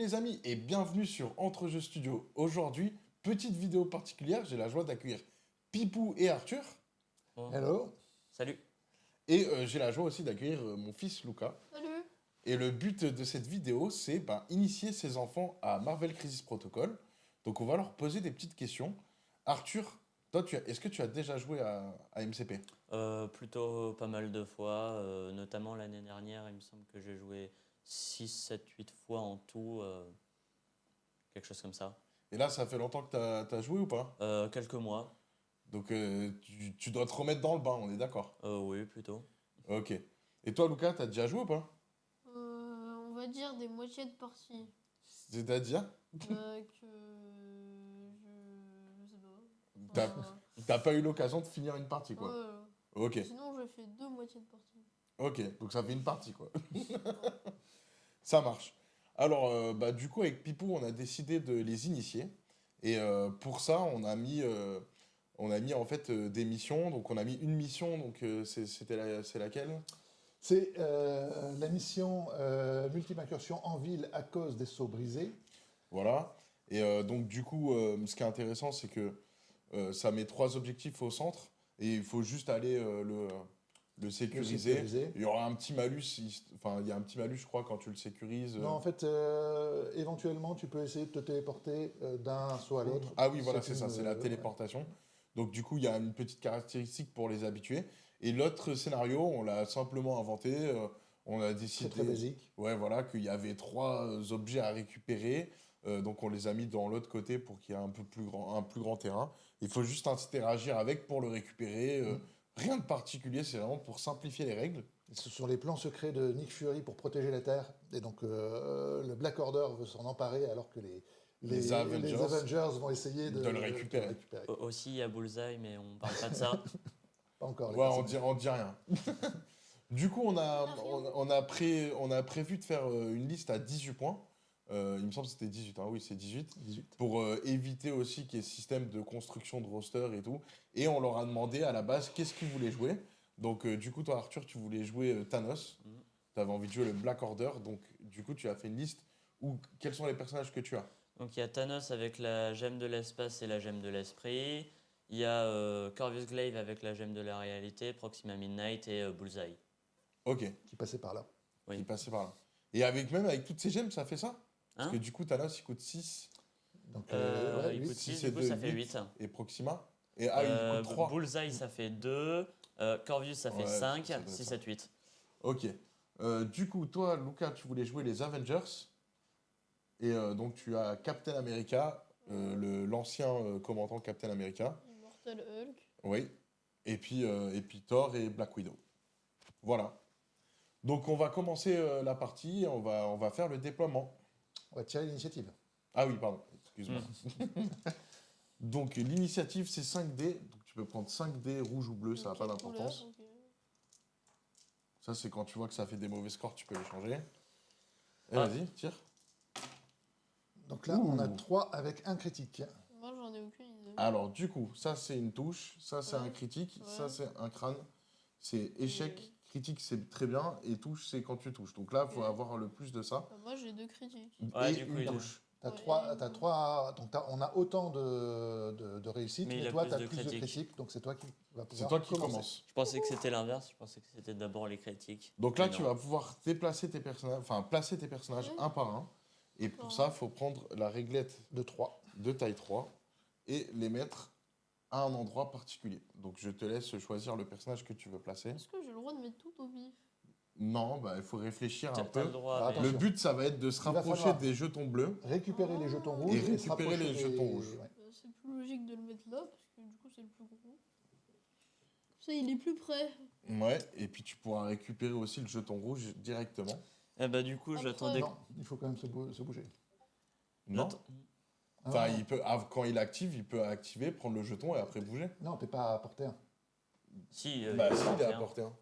les amis et bienvenue sur Entre-Jeux Studio. Aujourd'hui, petite vidéo particulière, j'ai la joie d'accueillir Pipou et Arthur. Bon. Hello. Salut. Et j'ai la joie aussi d'accueillir mon fils Lucas. Salut. Et le but de cette vidéo, c'est initier ses enfants à Marvel Crisis Protocol. Donc on va leur poser des petites questions. Arthur, toi, est-ce que tu as déjà joué à MCP? Plutôt pas mal de fois, notamment l'année dernière, il me semble que j'ai joué 6, 7, 8 fois en tout, quelque chose comme ça. Et là, ça fait longtemps que tu as joué ou pas? Quelques mois, Donc tu dois te remettre dans le bain, on est d'accord? oui, plutôt. Ok. Et toi, Lucas, tu as déjà joué ou pas? On va dire des moitiés de partie. C'est-à-dire? Que je sais pas. T'as pas eu l'occasion de finir une partie, quoi. Ouais. Ok, Sinon, j'ai fait 2 moitiés de partie. ok, donc ça fait une partie, quoi. Ça marche. Alors, du coup, avec Pipou, on a décidé de les initier. Et pour ça, on a mis en fait des missions. Donc, on a mis une mission, donc c'est laquelle? C'est la mission Multiple Incursion en ville à cause des seaux brisés. Voilà. Et donc, du coup, ce qui est intéressant, c'est que ça met 3 objectifs au centre. Et il faut juste aller le sécuriser. Il y aura un petit malus, il y a un petit malus, je crois, quand tu le sécurises. Non, en fait, éventuellement, tu peux essayer de te téléporter d'un saut à l'autre. Ah oui, voilà, c'est ça, c'est la téléportation. Donc du coup, il y a une petite caractéristique pour les habitués. Et l'autre scénario, on l'a simplement inventé. On a décidé... C'est très basique. Ouais, voilà, qu'il y avait 3 objets à récupérer. Donc on les a mis dans l'autre côté pour qu'il y ait un plus grand terrain. Il faut juste interagir avec pour le récupérer. Rien de particulier, c'est vraiment pour simplifier les règles. C'est sur les plans secrets de Nick Fury pour protéger la Terre. Et donc, le Black Order veut s'en emparer alors que les Avengers vont essayer de le récupérer. Aussi, il y a Bullseye, mais on parle pas de ça. Pas encore. Ouais, on dit rien. Du coup, on a prévu de faire une liste à 18 points. Il me semble que c'était 18, hein. Oui, c'est 18. Pour éviter aussi qu'il y ait système de construction de roster et tout. Et on leur a demandé à la base qu'est-ce qu'ils voulaient jouer. Donc, du coup, toi, Arthur, tu voulais jouer Thanos. Tu avais envie de jouer le Black Order. Donc, du coup, tu as fait une liste où quels sont les personnages que tu as. Donc il y a Thanos avec la gemme de l'espace et la gemme de l'esprit. Il y a Corvus Glaive avec la gemme de la réalité, Proxima Midnight et Bullseye. Ok. Qui passait par là. Oui. Qui passait par là. Et même avec toutes ces gemmes, ça fait ça? Parce Hein que du coup, Thanos, il coûte 6. Donc, il coûte 6 6, et du coup 2, ça fait 8. 8. Et Proxima il coûte 3. Bullseye ça fait 2, Corvus ça fait 5, ça doit être 6, ça. 7, 8. Ok. Du coup, toi, Lucas, tu voulais jouer les Avengers. Et donc, tu as Captain America, l'ancien commandant Captain America. Immortal Hulk. Oui. Et puis Thor et Black Widow. Voilà. Donc, on va commencer la partie et on va faire le déploiement. on va tirer l'initiative. Ah oui, pardon. Excuse-moi. Donc, l'initiative, c'est 5 dés. Donc, tu peux prendre 5 dés rouge ou bleu, ça n'a pas d'importance. Couleur, ok. Ça, c'est quand tu vois que ça fait des mauvais scores, tu peux les changer. Et Ah. vas-y, tire. Donc là, on a 3 avec un critique. Moi, j'en ai aucune idée. Alors, du coup, ça, c'est une touche. Ça, c'est Ouais. un critique. Ouais. Ça, c'est un crâne. C'est échec. Critique, c'est très bien. Et touche, c'est quand tu touches. Donc là, il faut Ok. avoir le plus de ça. Moi, j'ai 2 critiques. Ouais, et du coup, une il a- touche. T'as Ouais. 3, donc on a autant de réussites, Mais il mais a toi, plus tu as de plus de critiques. critiques, donc c'est toi qui vas C'est pouvoir toi qui commencer. commences. Je pensais que c'était l'inverse, je pensais que c'était d'abord les critiques. Donc là, Mais tu non. vas pouvoir déplacer tes personnages, placer tes personnages Ouais. un par un. Et pour D'accord. ça, il faut prendre la réglette De 3. de taille 3 et les mettre à un endroit particulier. Donc je te laisse choisir le personnage que tu veux placer. Est-ce que j'ai le droit de mettre tout au vif? Non, il faut réfléchir un T'as le peu. droit, Alors, mais- attention. Le but, ça va être de se Il va rapprocher falloir- des jetons bleus. Récupérer les jetons rouges Et récupérer se rapprocher les jetons des- rouges. ouais. C'est plus logique de le mettre là, parce que du coup, c'est le plus gros. Ça, il est plus près. Ouais, et puis tu pourras récupérer aussi le jeton rouge directement. Eh bah, du coup, Après- j'attendais. Non, il faut quand même se bouger. Non. J'attends- Enfin, Ah, quand il active, il peut activer, prendre le jeton et après bouger. non, t'es pas à portée 1. Si, Si, peut il est à porter un. portée 1.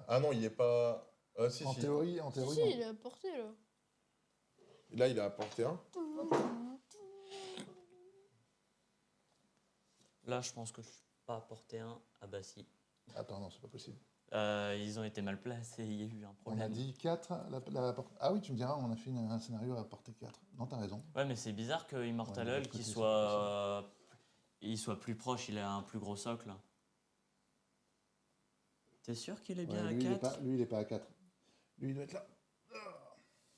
Ah non, il est pas. Ah, si, En si. théorie, Si, non. il est à portée, là. Là, il est à portée 1. Là, je pense que je suis pas à porter un. Ah bah si. Attends, non, c'est pas possible. Ils ont été mal placés, il y a eu un On a problème. dit 4. Ah oui, tu me diras, on a fait un scénario à portée 4. Non, t'as raison. Ouais, mais c'est bizarre que Immortal Ouais, de Hulk, l'autre côté, il soit plus proche, il a un plus gros socle. T'es sûr qu'il est bien Ouais, à lui, 4? il est pas à 4. Lui, il doit être là.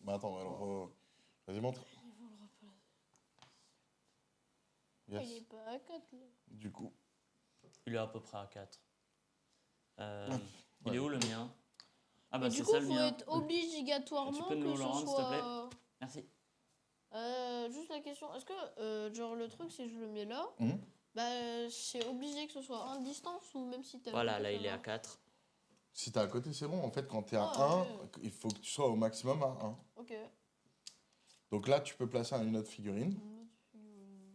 Bah attends, alors. Vas-y, montre. Il volera pas Yes. Il est pas à 4 là. Du coup. Il est à peu près à 4. Ouais. Il est où le mien? Ah bah Et c'est du coup, ça le faut mien. être obligatoirement Tu peux nous que le ce rendre, s'il te plaît? soit. Merci. Juste la question, est-ce que genre le truc si je le mets là, Mhm. bah c'est obligé que ce soit en distance ou même si t'es à Voilà, côté, là ça il est va à 4. Si t'es à côté, c'est bon. En fait, quand t'es à Ah, 1, ok. il faut que tu sois au maximum à 1. Ok. Donc là, tu peux placer une autre figurine. Une autre figurine.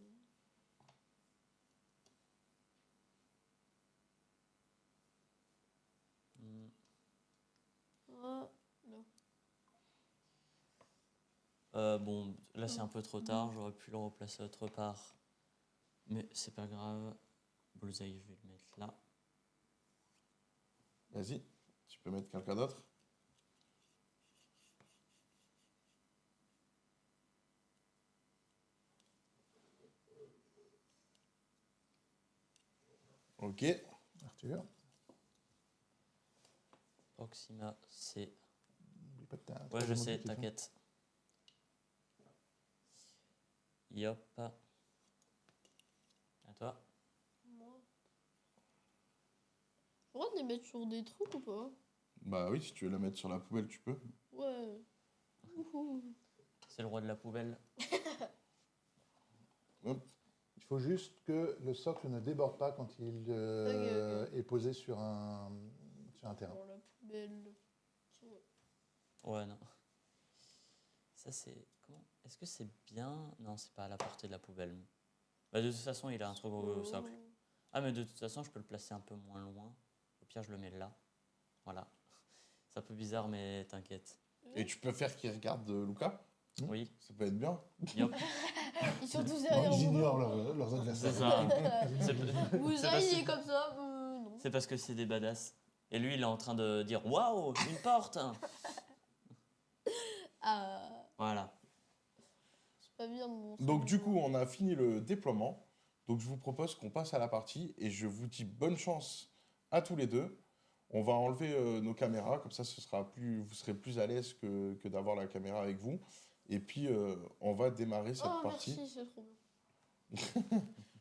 Ah, non. Bon, là c'est un peu trop tard, j'aurais pu le replacer autre part. Mais c'est pas grave. Bullseye, je vais le mettre là. Vas-y, tu peux mettre quelqu'un d'autre. Ok. Arthur, Proxima, c'est... n'oublie pas que t'as un Ouais, je troisième sais, objectif, hein. t'inquiète. Yop. À toi. Moi. J'ai le droit de les mettre sur des trucs ou pas? Bah oui, si tu veux la mettre sur la poubelle, tu peux. Ouais. Ouhou. C'est le roi de la poubelle. Hop. Il faut juste que le socle ne déborde pas quand il Ok. est posé sur un terrain. Dans la poubelle. Ouais. Ouais, non. Ça c'est... Comment? Est-ce que c'est bien? Non, c'est pas à la portée de la poubelle. Bah, de toute façon, il a un trop gros socle. Ah, mais de toute façon, je peux le placer un peu moins loin. Au pire, je le mets là. Voilà. C'est un peu bizarre, mais t'inquiète. Et tu peux faire qu'il regarde Luca. Oui. Ça peut être bien. Yop. Ils sont tous Non, derrière ils mon ignorent dos. leurs adversaires. C'est ça. C'est Vous c'est parce- il est comme ça? Non. c'est parce que c'est des badass. Et lui, il est en train de dire waouh, une porte. Ah, Voilà. c'est pas bien de montrer. Donc du coup, on a fini le déploiement. Donc je vous propose qu'on passe à la partie et je vous dis bonne chance à tous les deux. On va enlever nos caméras, comme ça vous serez plus à l'aise que d'avoir la caméra avec vous. Et puis on va démarrer cette Oh, partie. merci, c'est trop bien.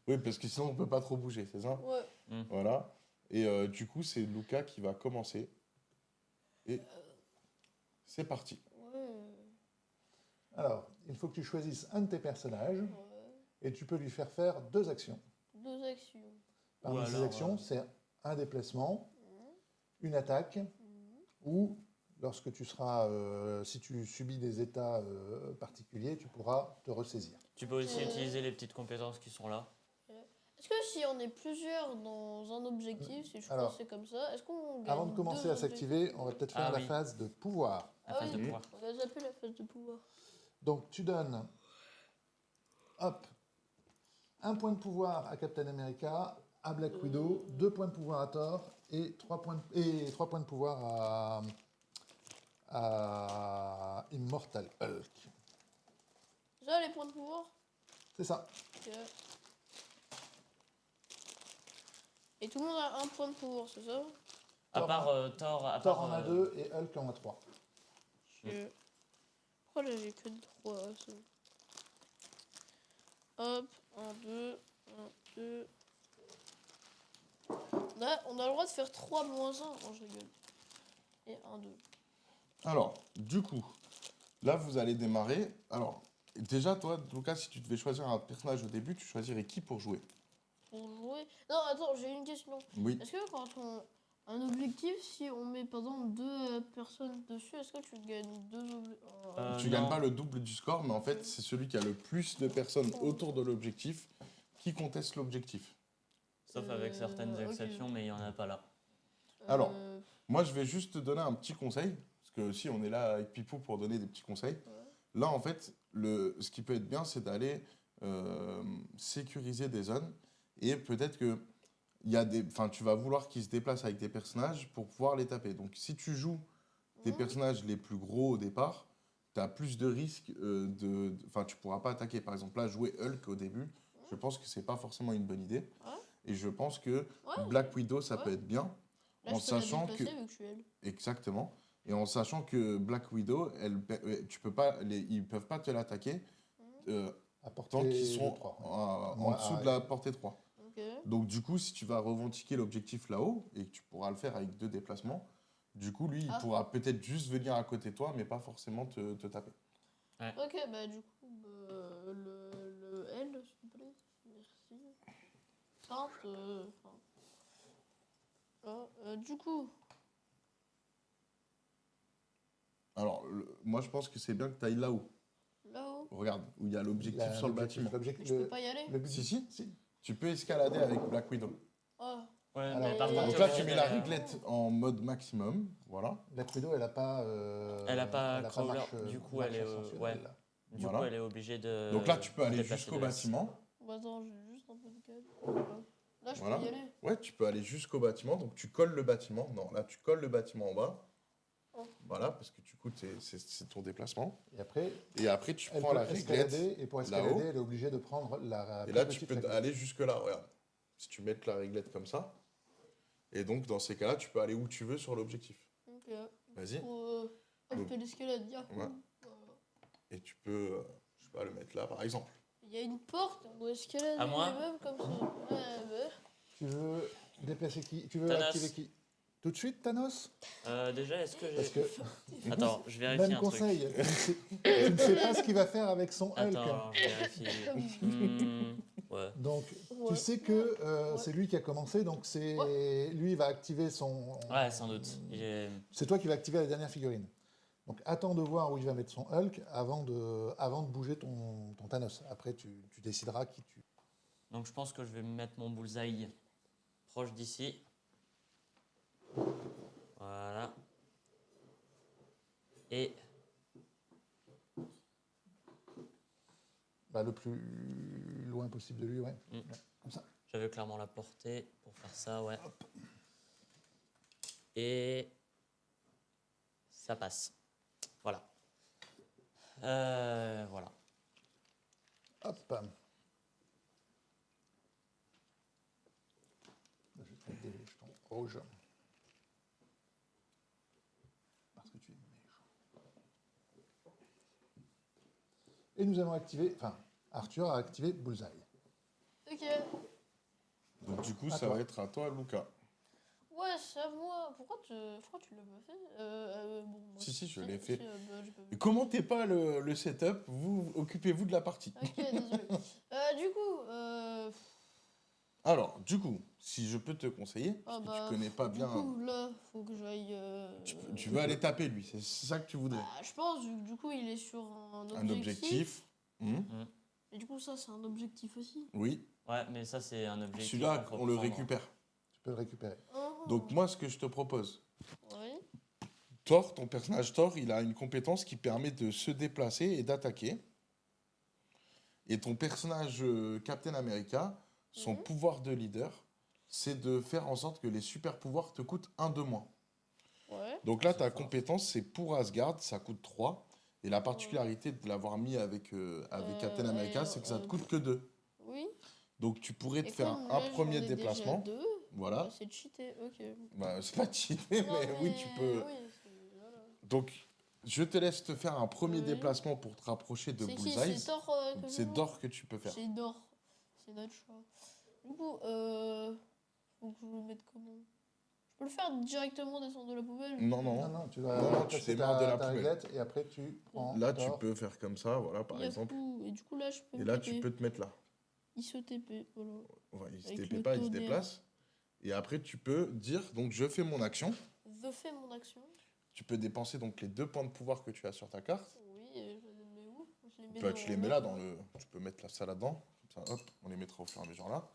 Oui, parce que sinon on peut pas trop bouger, c'est ça? Ouais. Voilà. Et du coup, c'est Luca qui va commencer. Et c'est parti. Ouais. Alors, il faut que tu choisisses un de tes personnages Ouais. et tu peux lui faire faire 2 actions. 2 actions. Parmi Ou ces alors, actions, c'est un déplacement, une attaque, ou lorsque tu seras, si tu subis des états particuliers, tu pourras te ressaisir. Tu peux aussi utiliser les petites compétences qui sont là. Est-ce que si on est plusieurs dans un objectif, si je Alors, pense que c'est comme ça, est-ce qu'on gagne Avant de commencer 2 à s'activer, on va peut-être faire Ah la oui. phase de pouvoir. La Ah phase oui, de pouvoir. on a déjà fait la phase de pouvoir. Donc tu donnes, hop, 1 point de pouvoir à Captain America, à Black Widow, 2 points de pouvoir à Thor et 3 points de pouvoir à Immortal Hulk. Déjà les points de pouvoir? C'est ça. Ok. Et tout le monde a un point de pouvoir, c'est ça? À Thor part Thor. À Thor part, en a 2 et Hulk en a 3. Ok. Pourquoi j'avais que 3 Hop, 1, 2, 1, 2. On a le droit de faire 3 moins 1. Oh, je rigole. Et 1, 2. Alors, du coup, là, vous allez démarrer. Alors, déjà, toi, Lucas, si tu devais choisir un personnage au début, tu choisirais qui pour jouer? Pour jouer. Non, attends, j'ai une question. Oui. Est-ce que quand on. Un objectif, si on met par exemple 2 personnes dessus, est-ce que tu gagnes 2 objectifs? Tu non. gagnes pas le double du score, mais en fait, c'est celui qui a le plus de personnes autour de l'objectif qui conteste l'objectif. Sauf avec certaines ok. exceptions, mais il n'y en a pas là. Alors, moi, je vais juste te donner un petit conseil, parce que si on est là avec Pipou pour donner des petits conseils. Là, en fait, ce qui peut être bien, c'est d'aller sécuriser des zones. Et peut-être que tu vas vouloir qu'ils se déplacent avec des personnages pour pouvoir les taper. Donc si tu joues tes personnages les plus gros au départ, tu as plus de risques Enfin, tu pourras pas attaquer. Par exemple, là, jouer Hulk au début, je pense que c'est pas forcément une bonne idée. Ouais. Et je pense que Ouais. Black Widow, ça Ouais. peut être bien. Là, En je peux la sachant déplacer que- vu que je suis elle. Exactement. Et en sachant que Black Widow, tu peux pas, ils peuvent pas te l'attaquer À portée tant qu'ils de sont 3. en Moi, dessous de la portée 3. Ok. Donc du coup, si tu vas revendiquer l'objectif là-haut, et que tu pourras le faire avec 2 déplacements, du coup, lui, il Ah. pourra peut-être juste venir à côté de toi, mais pas forcément te taper. Ok, bah du coup, le L, s'il vous plaît. Merci. Simple. Du coup, Alors, moi, je pense que c'est bien que tu ailles là-haut. là-haut, Regarde, où il y a l'objectif sur le bâtiment. mais je peux pas y aller. Le but, Si, si. Tu peux escalader avec Black Widow. Oh. Ouais, Alors, mais par contre, Donc t'es là, obligé tu mets la d'aller- réglette en mode maximum. Voilà. Black Widow, elle a pas. Elle a pas crawler, marche, du coup, marche elle est, ascensionnelle, ouais. là. Du Voilà. coup, elle est obligée de. Donc là, tu peux se aller déplacer jusqu'au de S. bâtiment. Bah attends, j'ai juste un peu de calme. Voilà. Là, je Voilà. peux y aller. Ouais, tu peux aller jusqu'au bâtiment. Donc tu colles le bâtiment. Non, là, tu colles le bâtiment en bas. Oh. Voilà, parce que du coup, c'est ton déplacement. Et après, Et après, tu elle prends la peut réglette. escalader, et pour escalader, là-haut. elle est obligée de prendre la Et plus là, tu petite peux réglette. aller jusque-là. Regarde. Si tu mets la réglette comme ça. Et donc, dans ces cas-là, tu peux aller où tu veux sur l'objectif. Ok. Vas-y. Hop, Donc- l'escalade, yahoo. Ouais. Et tu peux, je sais pas, le mettre là, par exemple. Il y a une porte, on doit escalader À moi les meubles comme ça. Ouais, bah. Tu veux déplacer qui? Tu veux Thanos. activer qui? Tout de suite, Thanos? Déjà, est-ce que Parce j'ai. que, Attends, je vérifie même un truc. conseil, tu ne sais pas ce qu'il va faire avec son Hulk. Attends, alors, je vérifie. Ouais. Donc, Ouais. tu sais que Ouais. c'est lui qui a commencé, donc lui, il va activer son... Ouais, sans doute. C'est toi qui vas activer la dernière figurine. Donc, attends de voir où il va mettre son Hulk avant de bouger ton Thanos. Après, tu décideras qui tu... Donc, je pense que je vais mettre mon bullseye proche d'ici. Voilà. Et Bah, le plus loin possible de lui, ouais. Mm. Ouais, comme ça. j'avais clairement la portée pour faire ça, ouais. Et ça passe. Voilà. Voilà. Hop. Je vais te mettre des jetons rouges. Parce que tu es méchant. Et nous allons activer... Enfin, Arthur a activé Bullseye. Ok. Donc du coup, À ça toi. va être à toi, Luca. Ouais, c'est à moi. Pourquoi tu l'as pas fait bon, moi, Si, je l'ai fait. bah, j'ai pas vu. Et commentez pas le setup, vous occupez-vous de la partie. Ok, désolé. Du coup, Alors, du coup, si je peux te conseiller, parce que tu connais pas du bien, coup, là, faut que j'aille. tu veux aller taper lui, c'est ça que tu voudrais. Bah, je pense, du coup, il est sur un objectif. Un objectif. Et du coup, ça, c'est un objectif aussi. Oui, Ouais, mais ça, c'est un objectif. celui-là, qu'on peut on le prendre. récupère. Tu peux le récupérer. Donc moi, ce que je te propose, Oui. Thor, ton personnage Thor, il a une compétence qui permet de se déplacer et d'attaquer. Et ton personnage Captain America, son pouvoir de leader, c'est de faire en sorte que les super pouvoirs te coûtent 1 de moins. Ouais. Donc là, ta compétence, c'est pour Asgard, ça coûte 3. Et la particularité de l'avoir mis avec Captain America, c'est que ça te coûte que 2. Oui. Donc tu pourrais te Et faire comme un là, premier j'en ai déjà déplacement. 2, Voilà. bah, c'est cheaté, ok. Bah, c'est pas cheaté, Non, mais oui, tu peux. Oui, voilà. Donc, je te laisse te faire un premier Oui. déplacement pour te rapprocher de C'est qui? Bullseye. C'est Thor que je C'est joue d'or que tu peux faire. C'est Dor. C'est notre choix. Du coup, faut que je le mette comment? Je peux le faire directement descendre de la poubelle? Non, Non, non. non, tu Non, vas tu passer démarres de la ta poubelle. réglette et après tu prends... Là, tu Thor. peux faire comme ça, voilà, par exemple. Yahoo! Et du coup, là, je peux Et me là, TP. tu peux te mettre là. Il se TP, voilà. Ouais, il se Avec TP le pas, il se tonnerre. déplace. Et après, tu peux dire, donc, je fais mon action. Je fais mon action. Tu peux dépenser donc les 2 points de pouvoir que tu as sur ta carte. Oui, et je les mets où? Je les mets Bah, dans tu les mets là dans le. Tu peux mettre ça là-dedans. Comme ça, hop, on les mettra au fur et à mesure là.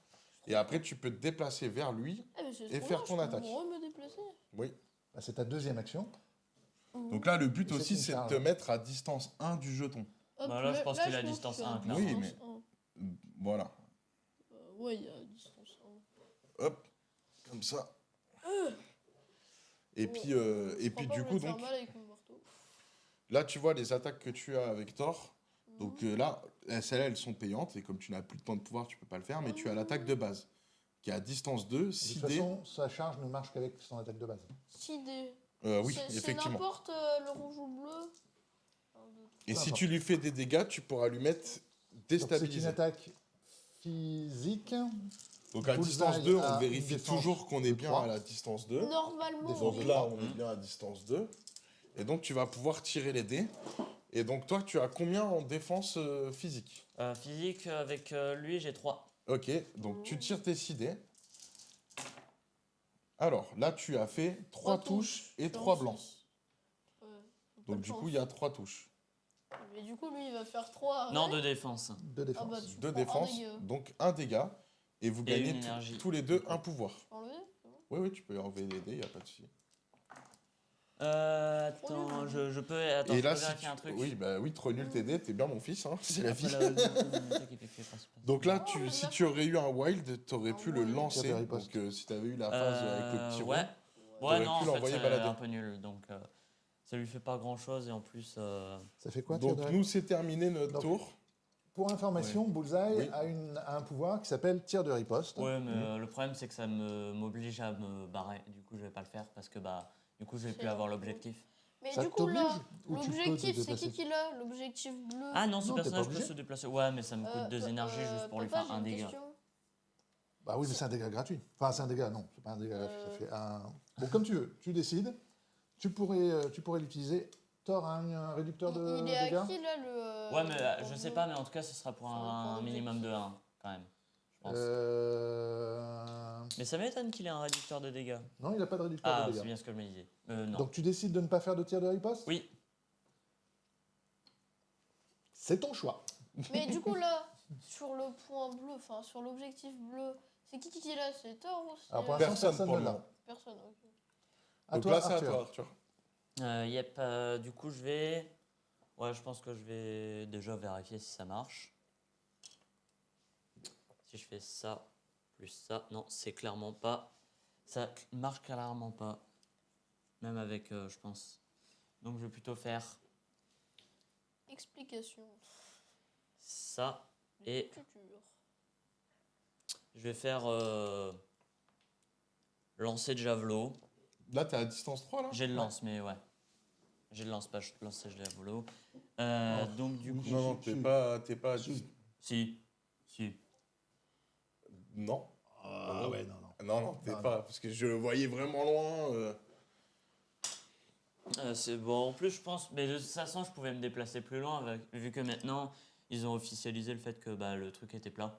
Et après, tu peux te déplacer vers lui. Ah, mais c'est et trop faire bien, ton je peux attaque. me déplacer. Oui. Bah, c'est ta deuxième action. Donc là, le but C'est aussi, une c'est de charge. te mettre à distance 1 du jeton. Hop, Bah, là, je pense qu'il est à pense distance que je suis 1, à clairement. Oui, mais- distance Voilà. 1. Ouais, il y a distance 1. Hop. Comme ça. Et puis du coup, donc, mal avec mon marteau. là, tu vois les attaques que tu as avec Thor. Donc là, celles-là, elles sont payantes. Et comme tu n'as plus de temps de pouvoir, tu peux pas le faire. Mais tu as l'attaque de base, qui est à distance 2, De 6 toute dés. façon, sa charge ne marche qu'avec son attaque de base. 6D. Oui, C'est effectivement. n'importe le rouge ou bleu. Un, deux, trois. Et Peu si importe. tu lui fais des dégâts, tu pourras lui mettre Donc, c'est une déstabiliser. attaque physique. Donc à Bullseye distance 2, a on une vérifie défense toujours qu'on est de bien 3. à la distance 2. Normalement, Défense Donc oui. là, on est bien à distance 2. Et donc tu vas pouvoir tirer les dés. Et donc toi, tu as combien en défense physique? Physique, avec lui, j'ai 3. Ok, donc tu tires tes 6 dés. Alors là, tu as fait 3 touches et 3 blancs. Ouais, Donc du coup, il y a 3 touches. Mais du coup, lui, il va faire 3. Non, de défense. De Ah défense. bah, tu 2 prends un défenses, dégât. donc 1 dégât. Et vous Et gagnez une énergie. tous les deux un pouvoir. Tu peux enlever, c'est bon. Oui, tu peux enlever les dés, il n'y a pas de souci. Attends, je peux, attends, Et je là, peux si vérifier tu... un truc. Oui, bah oui, trop nul tes dés, t'es bien mon fils, hein, c'est la vie. Après, l'attaque effectuée par ce passe. Donc là, Oh, mais si là, tu aurais eu un wild, tu aurais Un pu le wild. lancer. Tiens, riposte. Donc si tu avais eu la phase avec le petit Ouais. rond. Ouais, T'aurais non, pu en fait, l'envoyer c'est balader. un peu nul, donc ça lui fait pas grand chose et en plus. Ça fait quoi, Donc Théodore nous, c'est terminé notre Donc, tour. Pour information, Bullseye Oui. a un pouvoir qui s'appelle tir de riposte. Ouais, mais le problème c'est que ça m'oblige à me barrer. Du coup, je vais pas le faire parce que bah, du coup, je vais C'est plus avoir un peu- l'objectif. Mais Ça du coup, là, t'oblige ou tu peux te l'objectif, c'est déplacer qui l'a? L'objectif bleu. Ah non, ce Non, t'es pas personnage peut obligé. se déplacer. Ouais, mais ça me coûte 2 énergies juste pour lui papa, faire j'ai un une dégât. question. Bah oui, mais c'est un dégât gratuit. Enfin, c'est un dégât, non, c'est pas un dégât gratuit. Ça fait un. Bon, comme tu veux, tu décides. Tu pourrais l'utiliser. Thor a un réducteur de Il est à dégâts. qui, là, le. Ouais, mais le je sais bleu pas, mais en tout cas, ce sera pour Ça va un pour minimum de l'objectif. 1 quand même. Je pense. Mais ça m'étonne qu'il ait un réducteur de dégâts. Non, il n'a pas de réducteur Ah, de c'est dégâts. bien ce que je me disais. Non. Donc tu décides de ne pas faire de tir de riposte. Oui, C'est ton choix. Mais du coup, là, sur le point bleu, enfin, sur l'objectif bleu, c'est qui est là? C'est Thor ou c'est. Alors pour l'instant, Personne personne pour ne le l'a. moment. Personne, ok. À Donc toi, là, c'est à Arthur. toi, Arthur. Yep, du coup, je vais. Ouais, je pense que je vais déjà vérifier si ça marche. Si je fais ça, plus ça. Non, c'est clairement pas. Ça marche clairement pas. Même avec, je pense. Donc, je vais plutôt faire Explication. ça. Et Tuture. je vais faire lancer de javelot. Là, t'es à distance 3, là? J'ai le lance, mais ouais. J'ai le lance, pas lancer de javelot. Donc, du coup. Non, non, t'es pas à Si. Si. Si. Non. Ah ouais, non. Non, t'es Non, pas. Parce que je le voyais vraiment loin. C'est bon. En plus, je pense, mais de toute façon, je pouvais me déplacer plus loin, vu que maintenant, ils ont officialisé le fait que bah, le truc était plat.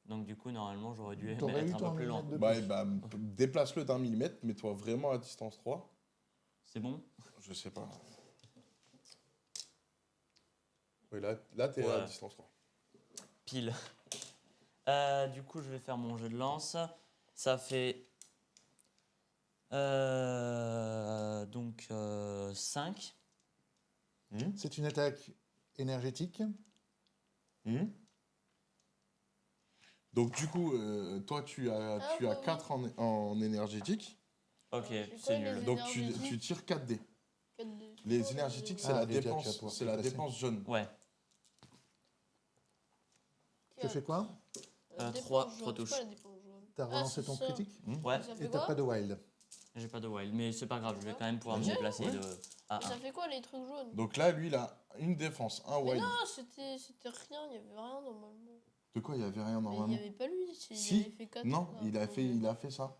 Donc, du coup, normalement, j'aurais dû T'aurais eu être un ton peu plus loin. millimètre de Bah, plus. bah, déplace-le d'un millimètre, mets-toi vraiment à distance 3. C'est bon? Je sais pas. Oui, là t'es à Ouais. distance 3. Pile. Du coup, je vais faire mon jeu de lance. Ça fait. Donc, 5. C'est une attaque énergétique. Donc, du coup, toi, tu as bah 4 en énergétique. Ok, C'est quoi c'est les nul. Donc, tu énergétiques tires 4 dés. 4D. Les énergétiques, c'est Ah, la les diables, tu vas dépense, pouvoir c'est te la déplacer. dépense jaune. Ouais. Tu fais quoi? Trois touches. T'as relancé ton ça. critique Ouais, Ça fait et t'as quoi? pas de wild. j'ai pas de wild, mais c'est pas grave, je vais quand même pouvoir me Ouais. déplacer Ouais. de A à Ça fait quoi les trucs jaunes? Donc là, lui, il a une défense, un Mais wild. non, c'était rien, il y avait rien normalement. De quoi, il y avait rien Mais il normalement? n'y avait pas lui, il Si. avait fait 4. Non, il a fait ça.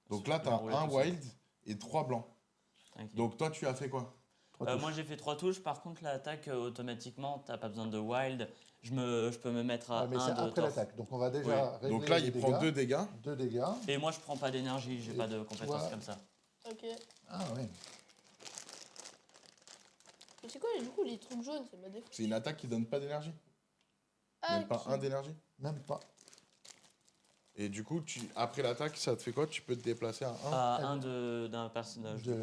Donc là, Il tu a as roulé un tout seul. wild et 3 blancs. T'inquiète. Donc toi, tu as fait quoi? 3 touches. Moi j'ai fait 3 touches, par contre l'attaque automatiquement, t'as pas besoin de wild. Je peux me mettre à Ouais, mais 1 c'est de après tort. l'attaque. Donc on va déjà régler Donc là, les il prend 2 dégâts. 2 dégâts. Et moi je prends pas d'énergie, j'ai Et pas de compétences toi comme ça. Ok. Ah ouais. Mais c'est quoi du coup les trucs jaunes? C'est ma défense. C'est une attaque qui donne pas d'énergie. Ah, Même pas qui- 1 d'énergie. Même pas. Et du coup, après l'attaque, ça te fait quoi? Tu peux te déplacer à 1. À 1 d'un personnage du coup,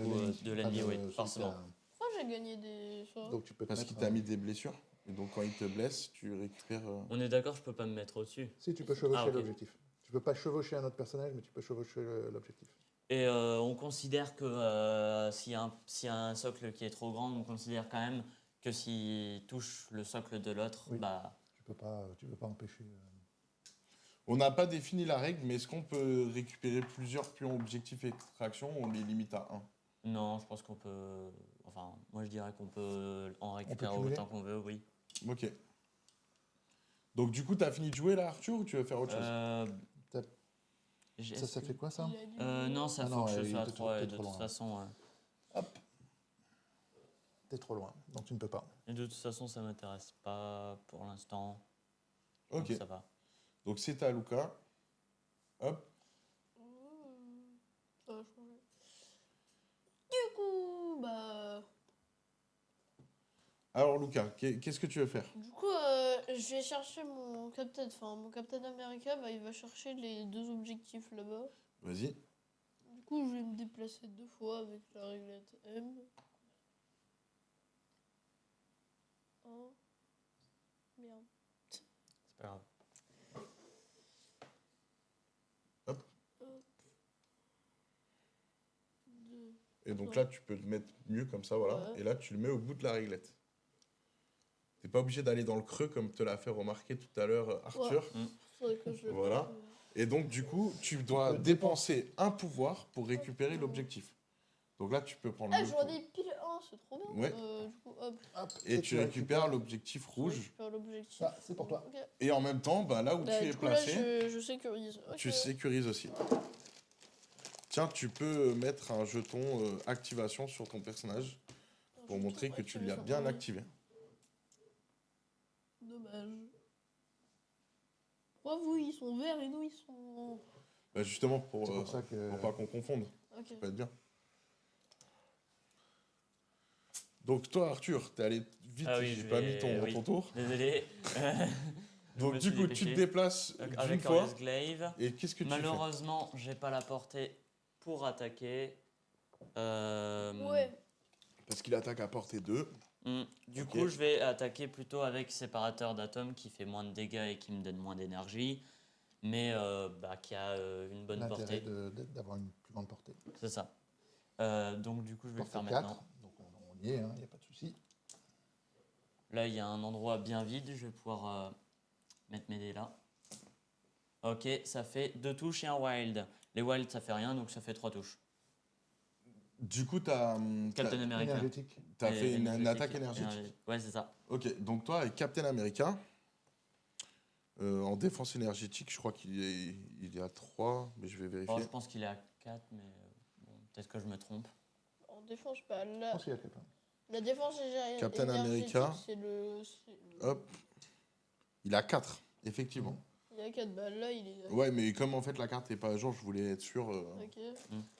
de l'ennemi, Pas oui, celui forcément. qui Pourquoi j'ai gagné des choses? Donc tu peux te Parce mettre, qu'il t'a mis des blessures. Et donc quand il te blesse, tu récupères. On est d'accord, je peux pas me mettre au-dessus. Si tu peux chevaucher Ah, ok. l'objectif. Tu peux pas chevaucher un autre personnage, mais tu peux chevaucher l'objectif. Et on considère que s'il y a un socle qui est trop grand, on considère quand même que s'il touche le socle de l'autre, Oui. bah Tu peux pas empêcher. On n'a pas défini la règle, mais est-ce qu'on peut récupérer plusieurs pions objectifs extraction ou on les limite à un? non, je pense qu'on peut. Enfin, moi je dirais qu'on peut en récupérer cumuler autant qu'on veut, oui. Ok. Donc du coup, t'as fini de jouer là, Arthur, ou tu veux faire autre chose? Euh, Ça fait quoi ça? Il a dit Non, ça Ah faut non, que je il sois à était 3 trop de toute loin. façon. Hop. T'es trop loin, donc tu ne peux pas. Et de toute façon, ça m'intéresse pas pour l'instant. Ok. Donc ça va. Donc c'est à Luca. Hop. Ça va changer. Du coup, bah. Alors Luca, qu'est-ce que tu veux faire? Du coup, je vais chercher mon Captain. Enfin, mon Captain America, bah, il va chercher les 2 objectifs là-bas. Vas-y. Du coup, je vais me déplacer 2 fois avec la réglette M. Oh. Merde. C'est pas grave. Hop. Hop. 2. Et donc Ouais. là, tu peux te mettre mieux comme ça, voilà. Ouais. Et là, tu le mets au bout de la réglette. T'es pas obligé d'aller dans le creux comme te l'a fait remarquer tout à l'heure Arthur. Faudrait que je le Voilà. fasse. Et donc, du coup, tu dois dépenser un pouvoir pour récupérer l'objectif. Donc là, tu peux prendre Ah, le j'en pou- ai pile 1, c'est trop bien. Ouais. Du coup, hop. Hop, Et tu récupères l'objectif Je rouge. récupère l'objectif. Ça, c'est pour toi. Ok. Et en même temps, bah, là où Bah, tu es du coup, là, placé, je sécurise. Ok. tu sécurises aussi. Tiens, tu peux mettre un jeton activation sur ton personnage pour montrer que tu l'as bien activé. Dommage. Pourquoi vous, ils sont verts et nous, ils sont... Bah, justement, pour, C'est pour ça que. pour pas qu'on confonde. Ok. Ça peut être bien. Donc toi, Arthur, t'es allé vite, Ah oui, j'ai je pas vais- mis ton, oui. ton tour. Désolé. Je Donc me du suis coup, tu dépêché. te déplaces Donc, d'une avec fois. Orius Glaive. Et qu'est-ce que tu fais? Malheureusement, j'ai pas la portée pour attaquer. Ouais. Parce qu'il attaque à portée 2. Du Ok. coup, je vais attaquer plutôt avec séparateur d'atomes qui fait moins de dégâts et qui me donne moins d'énergie, mais qui a une bonne L'intérêt portée. d'avoir une plus grande portée. C'est ça. Donc du coup, je vais le Portée faire 4, maintenant. donc on y est, il n'y a pas de souci. Là, il y a un endroit bien vide, je vais pouvoir mettre mes dés là. Ok, ça fait 2 touches et un wild. Les wild, ça fait rien, donc ça fait 3 touches. Du coup, t'as Captain America. Énergétique. fait une Énergétique. attaque énergétique. Ouais, c'est ça. Ok, donc toi, avec Captain America, en défense énergétique, je crois il est à 3, mais je vais Oh, vérifier. je pense qu'il est à 4, mais bon, peut-être que je me trompe. En défense, pas Je là. pense qu'il y a quelqu'un. La défense Captain énergétique, America. c'est le... Hop. Il a 4, effectivement. Il y a 4 balles là, il est... Ouais, mais comme en fait la carte n'est pas à jour, je voulais être sûr Ok.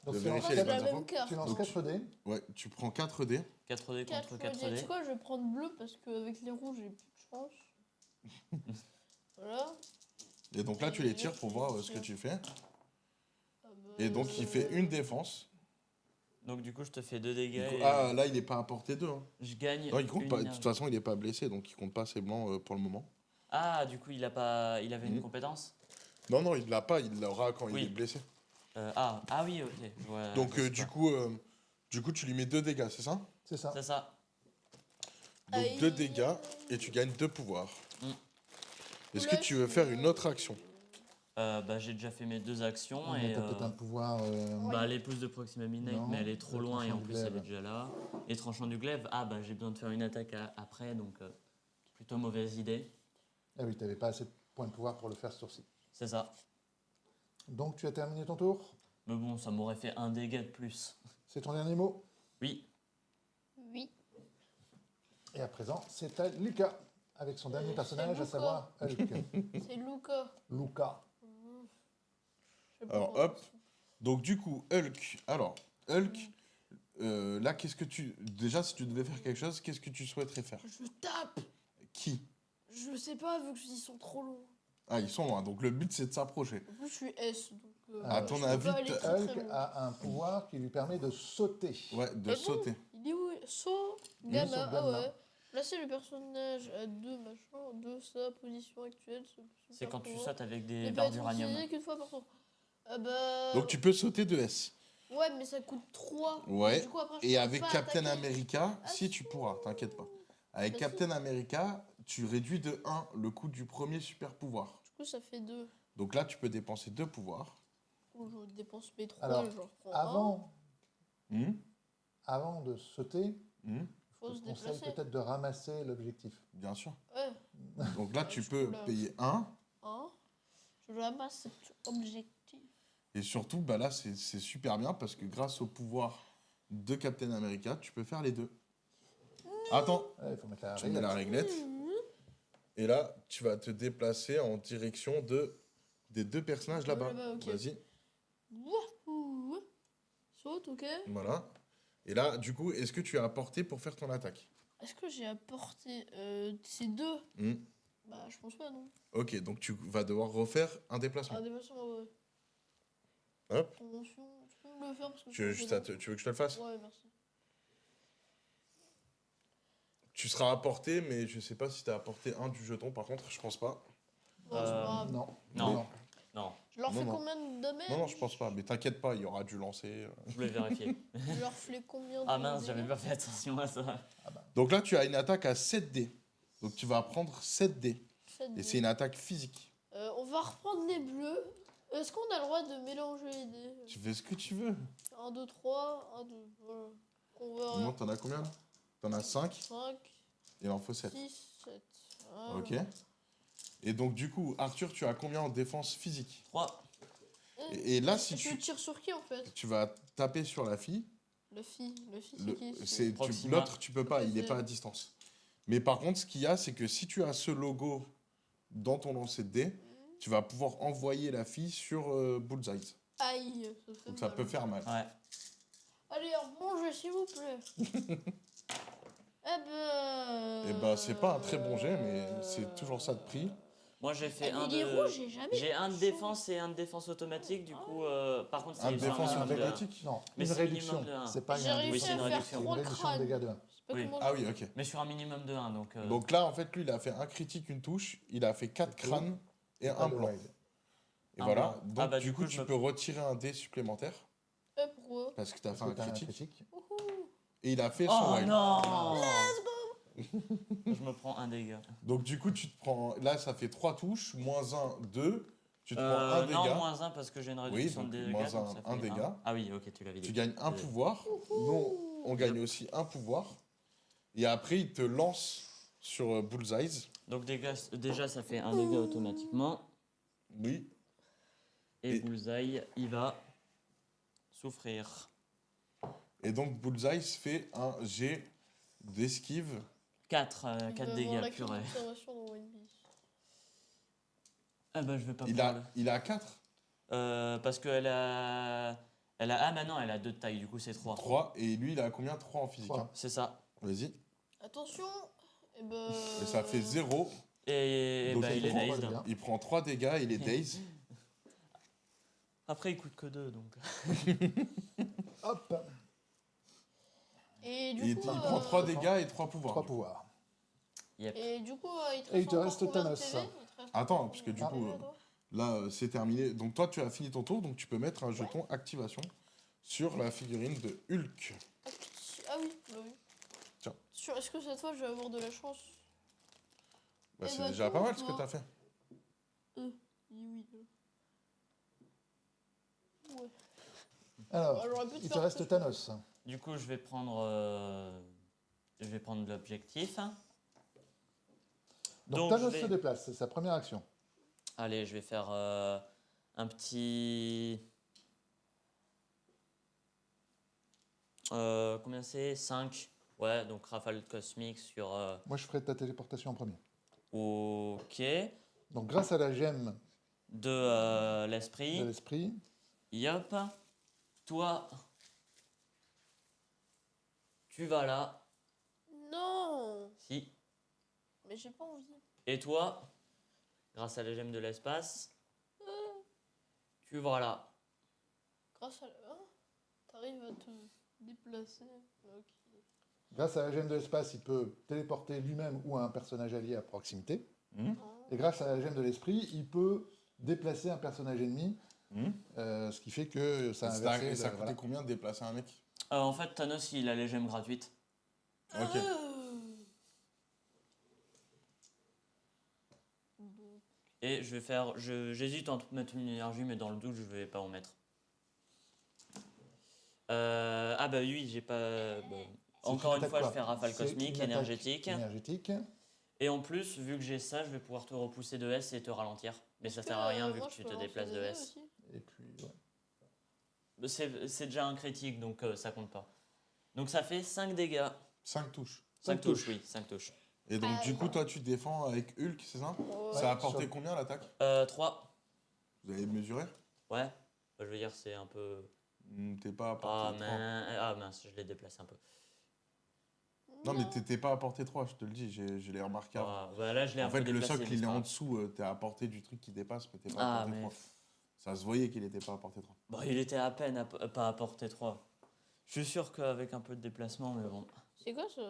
Donc de tu lances vérifier les c'est la bonnes même infos. carte. Tu lances Donc, 4 dés. Ouais, tu prends 4 dés. 4 dés 4 contre 4 Tu dés. sais quoi, je vais prendre bleu parce qu'avec les rouges, j'ai plus de chance. Voilà. Et donc là, tu les tires pour voir ce que tu fais. Et donc, il fait une défense. Donc du coup, je te fais 2 dégâts. Et Ah, là, il n'est pas à portée 2. je gagne. Non, il compte une pas. De énergie. toute façon, il n'est pas blessé, donc il compte pas ses blancs pour le moment. Ah, du coup, il avait une Mhm. compétence. Non, non, il l'a pas. Il l'aura quand Oui. il est blessé. Ah oui, ok. Je vois- Donc, je vois du pas. coup, tu lui mets 2 dégâts, c'est ça? C'est ça. C'est ça. Donc, Aïe. 2 dégâts et tu gagnes 2 pouvoirs. Mm. Est-ce que tu veux faire une autre action? J'ai déjà fait mes 2 actions Mais et t'as peut-être un pouvoir. l'épouse de Proxima Midnight, Non, mais elle est trop le loin et en tranchant du plus elle est glaive. déjà là. Et tranchant du glaive, j'ai besoin de faire une attaque après, donc plutôt mauvaise idée. Ah oui, tu n'avais pas assez de points de pouvoir pour le faire ce tour-ci. C'est ça. Donc tu as terminé ton tour. Mais bon, ça m'aurait fait un dégât de plus. C'est ton dernier mot. Oui. Oui. Et à présent, c'est à Lucas, avec son dernier C'est personnage, à Luca. savoir Hulk. C'est Luca. Luca. Je sais pas Alors, comment hop. ça Donc, du coup, Hulk. Alors, Hulk, là, qu'est-ce que tu. Déjà, si tu devais faire quelque chose, qu'est-ce que tu souhaiterais faire? Je tape. Qui? Je sais pas, vu qu'ils sont trop longs. Ah, ils sont loin. Donc, le but, c'est de s'approcher. En plus, je suis S, donc... À je ton peux avis, pas aller très, très Hulk loin. a un pouvoir qui lui permet de sauter. Ouais, de Et bon, sauter. il est où? Saut, Il est gamma, sur ah gamma. ouais. Placer le personnage à 2 machin, de sa position actuelle. C'est quand tu pouvoir. sautes avec Ne des peut barres être d'uranium. utilisé qu'une fois par tour. Ah bah... Donc tu peux sauter de S. Ouais, mais ça coûte 3. Ouais. Du coup, après, je Et pourrais avec pas Captain attaquer. America, Ah, si tu pourras, t'inquiète pas. Avec Bah, Captain America, tu réduis de 1 le coût du premier super pouvoir. Du coup, ça fait 2. Donc là, tu peux dépenser 2 pouvoirs. Je dépense mes 3, Alors, je reprends Avant de sauter, Hmm, Faut je se te conseille déplacer. peut-être de ramasser l'objectif. bien sûr. Ouais, Donc là, Ouais, tu du peux coup, là- payer 1. 1. Je ramasse cet objectif. Et surtout, bah là, c'est super bien parce que grâce au pouvoir de Captain America, tu peux faire les deux. Attends, Ouais, il faut mettre la tu mets la réglette. réglette. Et là, tu vas te déplacer en direction des deux personnages là-bas. Là-bas, ok. Vas-y, Wouhou. Saute, ok. voilà. Et là, du coup, est-ce que tu as apporté pour faire ton attaque? Est-ce que j'ai apporté ces 2? Hmm. Bah, je pense pas, non. Ok, donc tu vas devoir refaire un déplacement. Ah, déplacement, ouais. Hop. Convention, tu peux me le faire parce que Tu veux que je te le fasse? Ouais, merci. Tu seras apporté, mais je sais pas si tu as apporté un du jeton, par contre, je pense pas. Bon, c'est pas grave. Non. Non. Non, Je leur Non, fais non. combien de damage? Non, non, je pense pas, mais t'inquiète pas, il y aura du lancer. je voulais vérifier. Je leur fais combien de Ah mince, dégâts? j'avais pas fait attention à ça. Donc là, tu as une attaque à 7 dés. Donc tu vas prendre 7 dés. 7 Et c'est une attaque physique. On va reprendre les bleus. Est-ce qu'on a le droit de mélanger les dés? Tu fais ce que tu veux. 1, 2, 3, 1, 2, voilà. On verra. Non, t'en as combien là? T'en as 5, 5, il en faut 7. 6, 7. Ok. Et donc du coup, Arthur, tu as combien en défense physique? 3. Et là, si Je tu, tire sur qui en fait? tu vas taper sur la fille, Le fille c'est le- qui? c'est- Proxima. l'autre, tu peux pas, il n'est C'est- pas à distance. Mais par contre, ce qu'il y a, c'est que si tu as ce logo dans ton lancer de dés, tu vas pouvoir envoyer la fille sur Bullseye. Aïe, ça fait Donc ça mal. peut faire mal. Ouais. Allez, un bon jeu s'il vous plaît. Et bah, c'est pas un très bon jet, mais c'est toujours ça de prix. Moi j'ai fait un Il est de. rouge, j'ai jamais. J'ai un de défense et un de défense automatique, du coup, par contre, Un de sur défense minimum de un. automatique? Non, Mais une c'est réduction. minimum de un. C'est pas J'ai une réussi c'est réduction. une à faire réduction. C'est une 3 réduction de crânes. dégâts de 1. C'est pas Oui. comment Ah oui, ok. Mais sur un minimum de 1, donc. Donc là, en fait, lui, il a fait un critique, une touche, il a fait 4 C'est crânes et Pas un de blanc. wild. Et Un voilà. blanc. Donc Ah bah, du du coup, coup, je tu me- peux retirer un dé supplémentaire pourquoi? parce que tu as fait Parce un que t'as un critique. critique. Wouhou. Et il a fait son Oh wild. non Je me prends un dégât. Donc du coup, tu te prends... Là, ça fait 3 touches, moins 1, 2. Tu te prends un non, dégât. moins 1 parce que j'ai une réduction donc de dégâts. moins donc un- ça un fait dégât. Ah oui, ok, tu l'avais dit. Tu gagnes un Euh, pouvoir. Nous, on gagne aussi un pouvoir. Et après, il te lance sur Bullseye. Donc déjà, ça fait un dégât automatiquement. Oui. Et Et- Bullseye, il va souffrir. Et donc, Bullseye fait un jet d'esquive. 4 Il quatre va avoir dégâts, la purée. observation dans One Piece. Ah bah, je vais pas Il pouvoir a 4. parce qu'elle a... Ah, maintenant, elle a 2 de taille, du coup, c'est 3. 3. Et lui, il a combien? 3 en physique. 3. Hein. C'est ça. Vas-y. Attention. Et ben. Et ça fait 0. Et Donc, bah, il est prend dazed. pas de dégâts. Il prend 3 dégâts, il est dazed. Après, il coûte que 2, donc. Hop, Et Il, du il coup. prend 3 dégâts et 3 pouvoirs. 3 pouvoirs. Yep. Et du coup, Et il te encore reste combien de Thanos. PV? Il te reste Attends, combien parce que du de coup, PV, toi Là, c'est terminé. Donc toi, tu as fini ton tour, donc tu peux mettre un jeton activation sur la figurine de Hulk. Ah oui, bah oui. Tiens. Est-ce que cette fois je vais avoir de la chance? Bah, Eh c'est bah, déjà pas mal ce que toi. tu as fait. Oui. Ouais. Alors, Ah, j'aurais pu te il te faire reste plus. Thanos. Du coup, je vais prendre l'objectif. Donc, Donc, Thanos je vais- se déplace, c'est sa première action. Allez, je vais faire un petit... combien c'est? 5. Ouais, donc rafale cosmique sur... Moi, je ferai ta téléportation en premier. ok. Donc, grâce à la gemme De de l'esprit. l'esprit, Yop. Toi, tu vas là. Non, Si. mais j'ai pas envie. Et toi, grâce à la gemme de l'espace, tu vas là. Grâce à la... Hein, t'arrives à te déplacer. Ok. Grâce à la gemme de l'espace, il peut téléporter lui-même ou un personnage allié à proximité. Hmm. Et grâce à la gemme de l'esprit, il peut déplacer un personnage ennemi, Hmm. ce qui fait que ça a Et ça inversé. et ça coûtait voilà. combien de déplacer un mec? En fait, Thanos, il a les gemmes gratuites. Ok. Et je vais faire. J'hésite entre mettre une énergie, mais dans le doute, je vais pas en mettre. Ah bah oui, j'ai pas. Bah, C'est encore une attaque fois, je quoi fais rafale C'est cosmique, une attaque énergétique. énergétique. Et en plus, vu que j'ai ça, je vais pouvoir te repousser de S et te ralentir. Mais ça sert à rien vu que tu te déplaces de S. Et puis, ouais. C'est déjà un critique, donc ça compte pas. Donc ça fait 5 dégâts. 5 touches. 5 touches, oui, 5 touches. Et donc, Ah, du coup, ouais. toi, tu défends avec Hulk, c'est ça? Ouais. Ça a apporté sur- combien l'attaque? 3. Vous avez mesuré? Ouais. Bah, je veux dire, c'est un peu. T'es pas à Ah, portée 3. mince, je l'ai déplacé un peu. Non, mais t'es pas à portée 3, je te le dis, je l'ai remarqué avant. Ah, bah là, je l'ai un En peu fait, le déplacé. socle, mais il c'est est pas en grave. dessous, t'es à portée du truc qui dépasse, mais t'es pas à Ah, portée mais. 3. Ça se voyait qu'il était pas à portée 3. Bon, il était à peine pas à portée 3. Je suis sûr qu'avec un peu de déplacement, mais bon. C'est quoi ça?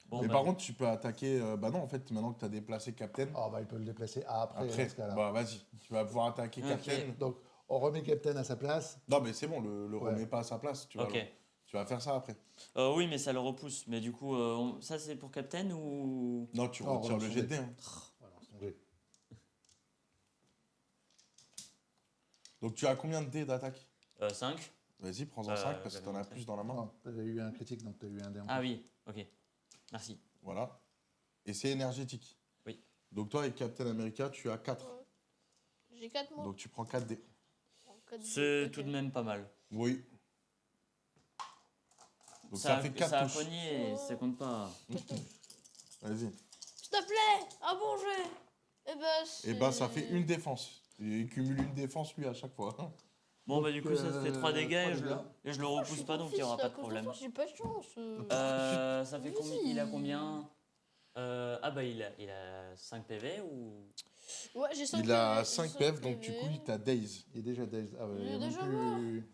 Bon, Mais bah, par contre, tu peux attaquer. Bah non, en fait, maintenant que t'as déplacé Captain, Ah, bah, il peut le déplacer après, après, dans ce cas-là. bah vas-y, tu vas pouvoir attaquer Ok. Captain. Donc, on remet Captain à sa place. Non, mais c'est bon, le Ouais. remets pas à sa place, tu vas, Ok. tu vas faire ça après. Oui, mais ça le repousse. Mais du coup, ça c'est pour Captain ou. Non, tu Non, retires relance le son jet de dé. dés. Hein. Voilà, c'est tombé. Donc tu as combien de dés d'attaque? 5. Vas-y, prends-en 5 parce que j'avais t'en as montré. plus dans la main. Non, t'avais eu un critique, donc t'as eu un dé en Ah plus. oui, ok. Merci. Voilà. Et c'est énergétique. Oui. Donc toi, avec Captain America, tu as 4. Ouais. J'ai 4 mots. Donc tu prends 4 dés. C'est tout de même pas mal. Oui. Donc ça fait 4 ça a touches. cogné, et ça compte pas. Vas-y. S'il te plaît, un bon jet. Et bah ça fait une défense. Il cumule une défense lui à chaque fois. Bon, bah du coup, ça fait 3 dégâts et 3 je, dégâts. et je le repousse pas, donc il n'y aura pas de problème. J'ai pas de chance. Ça fait combien? Il a combien? Ah bah il a 5 PV ou. Ouais, j'ai 5 Il a 5 PF, donc du coup il t'a Daze. Il est déjà Daze. Ah ouais, Il est il y a même déjà plus...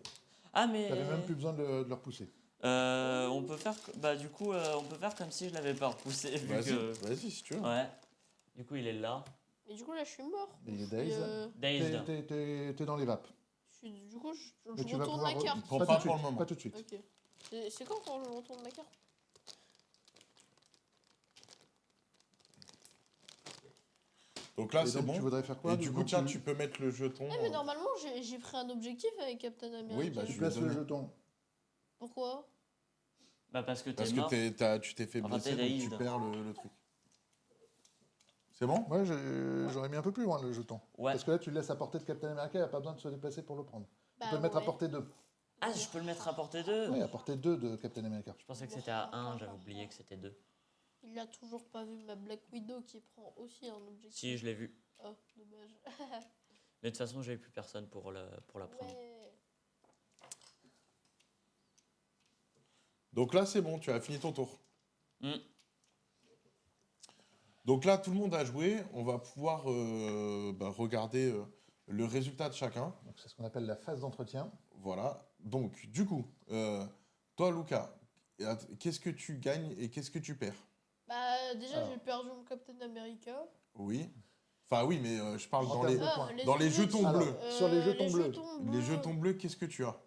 Ah mais. T'avais même plus besoin de le repousser. On peut faire. Bah du coup, on peut faire comme si je l'avais pas repoussé. Vu Vas-y, que... vas-y si tu veux. Ouais. Du coup, il est là. Et du coup, là, je suis mort. Il est Et, Daze. Dazed. T'es dans les vapes. du coup, je Mais tu vas retourne ma pouvoir... carte. Pour Pas pas tout de pour le suite, moment. pas tout de suite. Ok. C'est quand je retourne ma carte? Donc là Et c'est donc, bon. tu voudrais faire quoi Et du coup donc, tiens, tu peux mettre le jeton. Eh, mais normalement, j'ai pris un objectif avec Captain America. Oui, bah, Tu je places vais le donner. jeton. Pourquoi? Bah parce que t'es Parce mort. que tu t'es fait Enfin, blesser, t'es donc tu Dazed. perds le truc. C'est bon? Ouais, j'aurais mis un peu plus loin le jeton. Ouais. Parce que là, tu le laisses à portée de Captain America, il n'y a pas besoin de se déplacer pour le prendre. Bah, Tu peux le mettre à ouais. portée 2. Ah, je peux le mettre à portée 2. Oui, à portée 2 de Captain America. Je pensais que c'était à 1, j'avais oublié que c'était 2. Il a toujours pas vu ma Black Widow qui prend aussi un objectif. Si, je l'ai vu. Oh, dommage. Mais de toute façon, j'avais plus personne pour la prendre. Ouais. Donc là c'est bon, tu as fini ton tour. Hmm. Donc là tout le monde a joué, on va pouvoir regarder le résultat de chacun. Donc, c'est ce qu'on appelle la phase d'entretien. Voilà. Donc du coup, toi Lucas, qu'est-ce que tu gagnes et qu'est-ce que tu perds? Bah, déjà, Alors. j'ai perdu mon Captain America. Oui. Enfin oui, mais je parle En dans termes les, de points. dans les jetons Alors, bleus. sur les jetons bleus. Les jetons bleus, qu'est-ce que tu as?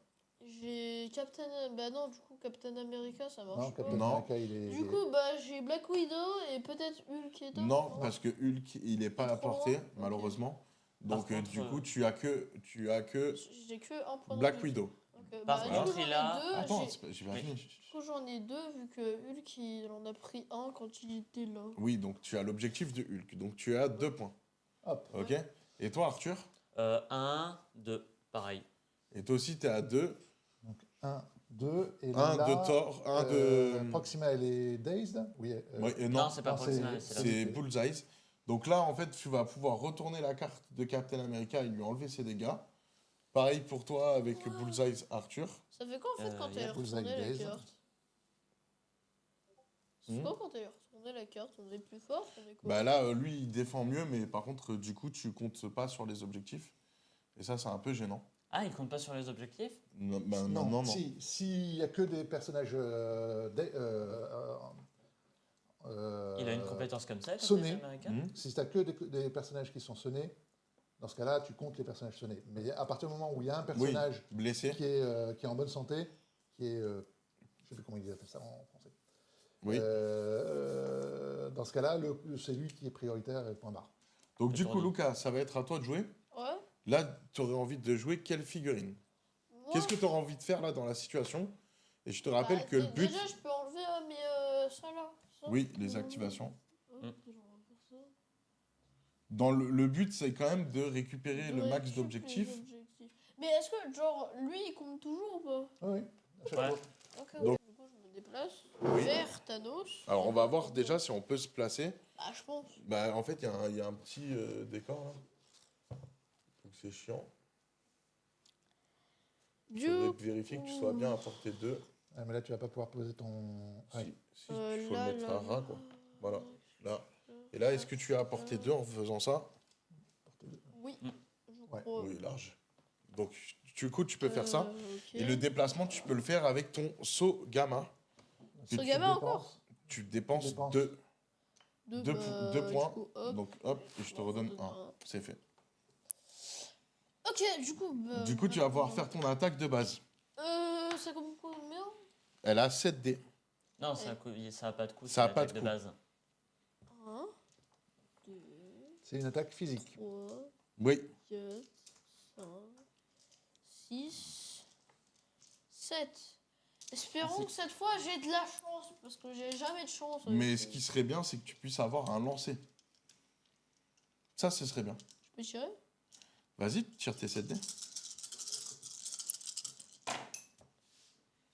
J'ai Captain... Bah non, du coup, Captain America, ça marche Non, pas. Captain Non. America, il est... Du coup, bah, j'ai Black Widow et peut-être Hulk et Thor. Non, parce que Hulk, il n'est pas à Trop portée, loin. Ok. malheureusement. Donc Par contre, du coup, tu as que J'ai que un point Black d'objectif. Widow. Ok, Par bah, contre, du coup, j'en il ai a- deux. Attends, j'ai- j'ai pas Oui. fini. Du coup, j'en ai deux, vu que Hulk, il en a pris un quand il était là. Oui, donc tu as l'objectif de Hulk. Donc tu as 2 points. Hop. Ok? Et toi, Arthur? 1, 2, pareil. Et toi aussi, tu es à 2. Donc, 1, 2. Et 1 là, de Thor, 1 de. Proxima, elle est Dazed. Oui. Ouais, Non, c'est pas non, Proxima, c'est la c'est Bullseye. Donc là, en fait, tu vas pouvoir retourner la carte de Captain America et lui enlever ses dégâts. Pareil pour toi avec Bullseye Arthur. Ça fait quoi en fait quand y a t'as Bullseye retourné la Days. carte? C'est Hmm. quoi quand t'as retourné la carte? On est plus fort? On est quoi? Bah là, lui, il défend mieux, mais par contre, du coup, tu comptes pas sur les objectifs. Et ça, c'est un peu gênant. Ah, il compte pas sur les objectifs? Non, ben, non. Si, s'il y a que des personnages Il a une compétence comme ça, le sonné. américain? Si tu as que des personnages qui sont sonnés, dans ce cas-là, tu comptes les personnages sonnés. Mais à partir du moment où il y a un personnage blessé. qui est en bonne santé, qui est... je ne sais plus comment ils appellent ça en français. Oui. Dans ce cas-là, c'est lui qui est prioritaire et point barre. Donc Et du coup, tourne. Lucas, ça va être à toi de jouer. Ouais. Là, tu aurais envie de jouer quelle figurine? Moi, Qu'est-ce que tu auras envie de faire là dans la situation? Et je te rappelle bah, que le but... Déjà, je peux enlever ça là. Ça. Oui, les activations. Ouais, déjà, on va faire ça. Dans le but, c'est quand même de récupérer De le max récup d'objectifs. les objectifs. Mais est-ce que, genre, lui, il compte toujours ou pas? Ah oui, à chaque Ouais. fois. Ok, Donc- du coup, je me déplace Oui. vers Thanos. Alors, on va voir déjà si on peut se placer. Ah, je pense. Bah, en fait, il y a un petit décor là. Donc, c'est chiant. Il faudrait Du que vérifier que tu sois bien à portée 2. Ah, mais là, tu vas pas pouvoir poser ton... Ouais. Si, il faut le mettre à ras, quoi. Voilà, là. là. Et là, est-ce que tu es à portée 2 en faisant ça? Oui, Mm. je Ouais. crois. Oui, large. Donc, du coup, tu peux faire ça. Ok. Et le déplacement, tu peux le faire avec ton saut gamma. Si Ce tu gamin dépenses, Tu dépenses dépenses. 2. Deux, deux bah, points. du coup, hop. Donc, hop, et je te On redonne redonne 1. un. C'est fait. Ok, du coup. Bah, Du coup, tu vas pouvoir faire ton attaque de base. Ça compte combien? Elle a 7 dés. Non, ça a pas de coup. Ça a c'est pas l'attaque de de coup. base. 1, 2, c'est une attaque physique. 3, Oui. 4, 5, 6, 7. Espérons que cette fois j'ai de la chance, parce que j'ai jamais de chance. avec Mais ça. ce qui serait bien, c'est que tu puisses avoir un lancer. Ça, ce serait bien. Je peux tirer? Vas-y, tire tes 7 dés.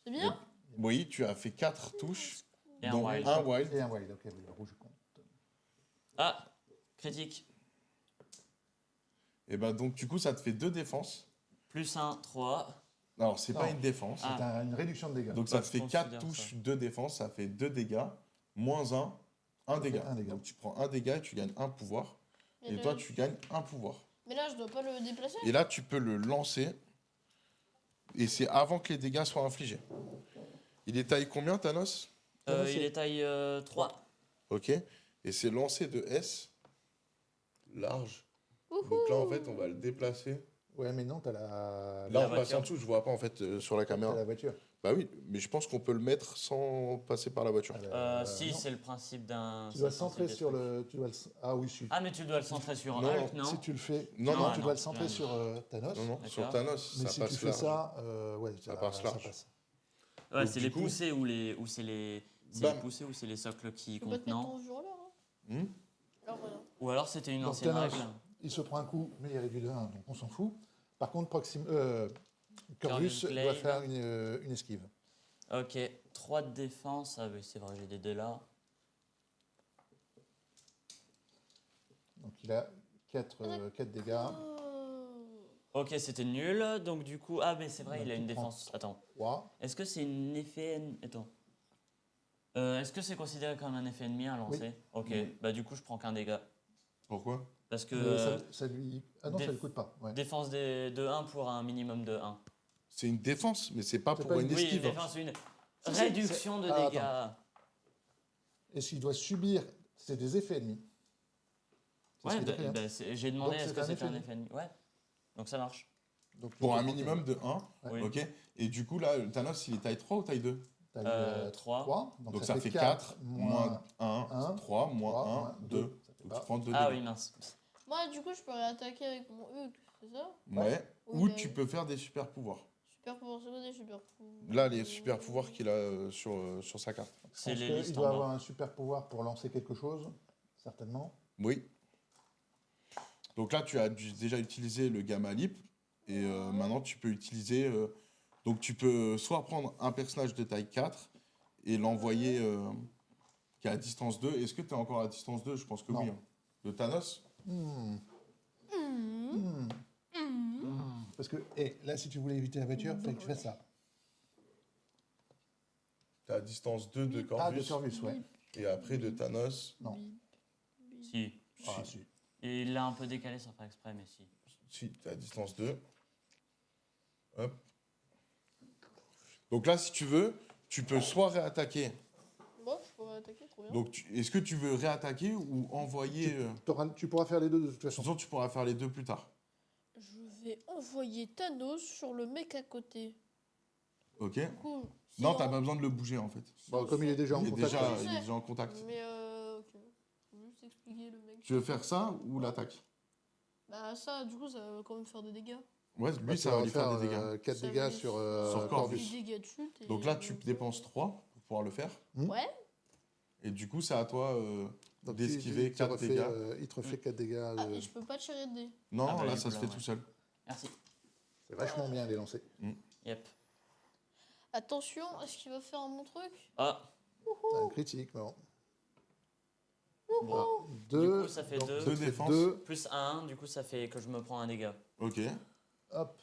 C'est bien? Oui, tu as fait 4 touches, Et un dont wild. un wild. Et un wild, ok, oui, le rouge compte. Ah, critique. Et ben donc, du coup, ça te fait 2 défenses. Plus 1, 3. Alors, c'est pas Non. une défense. Ah. C'est une réduction de dégâts. Donc, ça Ouais, te je fait 4 considère touches, ça. 2 défenses. Ça fait 2 dégâts. Moins 1, 1 Ça fait dégât. un dégât. Donc, tu prends 1 dégât et tu gagnes 1 pouvoir. Mais Et le- toi, tu gagnes 1 pouvoir. Mais là, je dois pas le déplacer? Et là, tu peux le lancer. Et c'est avant que les dégâts soient infligés. Il est taille combien, Thanos? Thanos, Il c'est- est taille 3. Ok. Et c'est lancé de S. Large. Ouhou. Donc là, en fait, on va le déplacer. Ouais, mais non, t'as la... Là, La on passe voiture. en dessous. Je vois pas, en fait, sur la t'as caméra. la voiture. Bah oui, mais je pense qu'on peut le mettre sans passer par la voiture. Si, non. c'est le principe d'un. Tu dois le c'est le centrer principe sur des le... Tu dois le... Ah oui, si. Ah, mais tu dois le centrer sur Non, Hulk, non? Si tu le fais... Non, non, non, tu non, dois le centrer non. sur Thanos. Non, non, D'accord. sur Thanos, Mais ça si passe tu fais large. ça, ouais, Ça passe large. passe. Ouais, Donc, c'est du les coup- poussées ou c'est les. C'est Bam. les poussées ou c'est les socles qui Je peux pas comptent, te mettre non? ton jour là, hein? Hmm. Alors voilà. Ou alors c'était une Donc, ancienne Thanos. règle. Il se prend un coup, mais il est réduit de 1, donc on s'en fout. Par contre, Corvus Glaive. doit faire une esquive. Ok, 3 de défense. Ah oui, c'est vrai, j'ai des dés là. Donc il a 4 dégâts. Ok, c'était nul. Donc du coup. Ah, mais c'est vrai, Donc, il a tu une prends défense. Attends. 3. Est-ce que c'est une effet. Attends. Est-ce que c'est considéré comme un effet ennemi à lancer? Ok, Oui. bah du coup, je prends qu'un dégât. Pourquoi? Parce que. Ça lui... Ah non, ça déf- ne le coûte pas. Ouais. Défense de 1 pour un minimum de 1. C'est une défense, mais c'est pas C'est pour pas une une- Oui, esquive. défense, une Si, si, réduction de Ah, dégâts. Et s'il doit subir, c'est des effets ennemis. C'est ce Ouais, qu'il a fait, hein. j'ai demandé Donc, est-ce c'est que un c'était un effet effet ennemi. Ouais, donc ça marche. Donc, Pour tu un peux minimum de 1. Oui. Ok. Et du coup, là, Thanos, il est taille 3 ou taille 2? T'as eu, 3. 3. Donc ça fait 4, moins 1, un, 3, moins 1, moins 2. deux. Ça fait Donc pas. tu prends 2 Ah dégâts. oui, mince. Moi, du coup, je peux réattaquer avec mon Hulk, c'est ça? Ouais. Oui, Ou bah tu oui. peux faire des super pouvoirs. Super pouvoir, c'est quoi des super pouvoirs? Là, les super pouvoirs qu'il a sur sa carte. C'est Je pense les qu'il listes doit en avoir bas. un super pouvoir pour lancer quelque chose, certainement. Oui. Donc là, tu as déjà utilisé le Gamma Leap. Et maintenant, tu peux utiliser... donc tu peux soit prendre un personnage de taille 4 et l'envoyer qui est à distance 2. Est-ce que tu es encore à distance 2? Je pense que Non. oui. Hein. De Thanos? Parce que, là, si tu voulais éviter la voiture, il fallait que tu fasses ça. Tu es à distance 2 de Corvus. Ah, de Corvus, ouais. Et après de Thanos. Non. Si. Ah, si. Et il l'a un peu décalé sans faire exprès, mais si. Si, tu es à distance 2. Hop. Donc là, si tu veux, tu peux soit réattaquer. Bon, je pourrais attaquer, trop bien. Donc, est-ce que tu veux réattaquer ou envoyer... Tu pourras faire les deux de toute De toute façon. façon, tu pourras faire les deux plus tard. Je vais envoyer Thanos sur le mec à côté. Ok. Du coup, si Non, on- t'as pas besoin de le bouger, en fait. si Bon, on comme il est se- déjà en Il est contact. déjà, Je il sais. est déjà en contact. Mais ok. Faut juste expliquer le mec. Tu veux faire ça ou l'attaque? Bah ça, du coup, ça va quand même faire des dégâts. Ouais, Bah, lui, tu ça vas va lui faire des dégâts. 4 Ça dégâts va sur, Sur Corvus. Des dégâts de chute. Donc là, tu dépenses 3 pour pouvoir le faire. Ouais. Et du coup, c'est à toi Donc, d'esquiver il te 4 refait, dégâts. il te refait 4 dégâts. Ah, et je peux pas tirer de dés. Non, Ah bah, là, du ça coup, se là, fait ouais. tout seul. Merci. C'est vachement bien les lancer. Yep. Attention, est-ce qu'il va faire mon truc? Ah, Un critique, non. bon. 2. coup, ça fait donc, deux. ça Deux fait défenses. 2. Plus 1, du coup, ça fait que je me prends un dégât. Ok. Hop.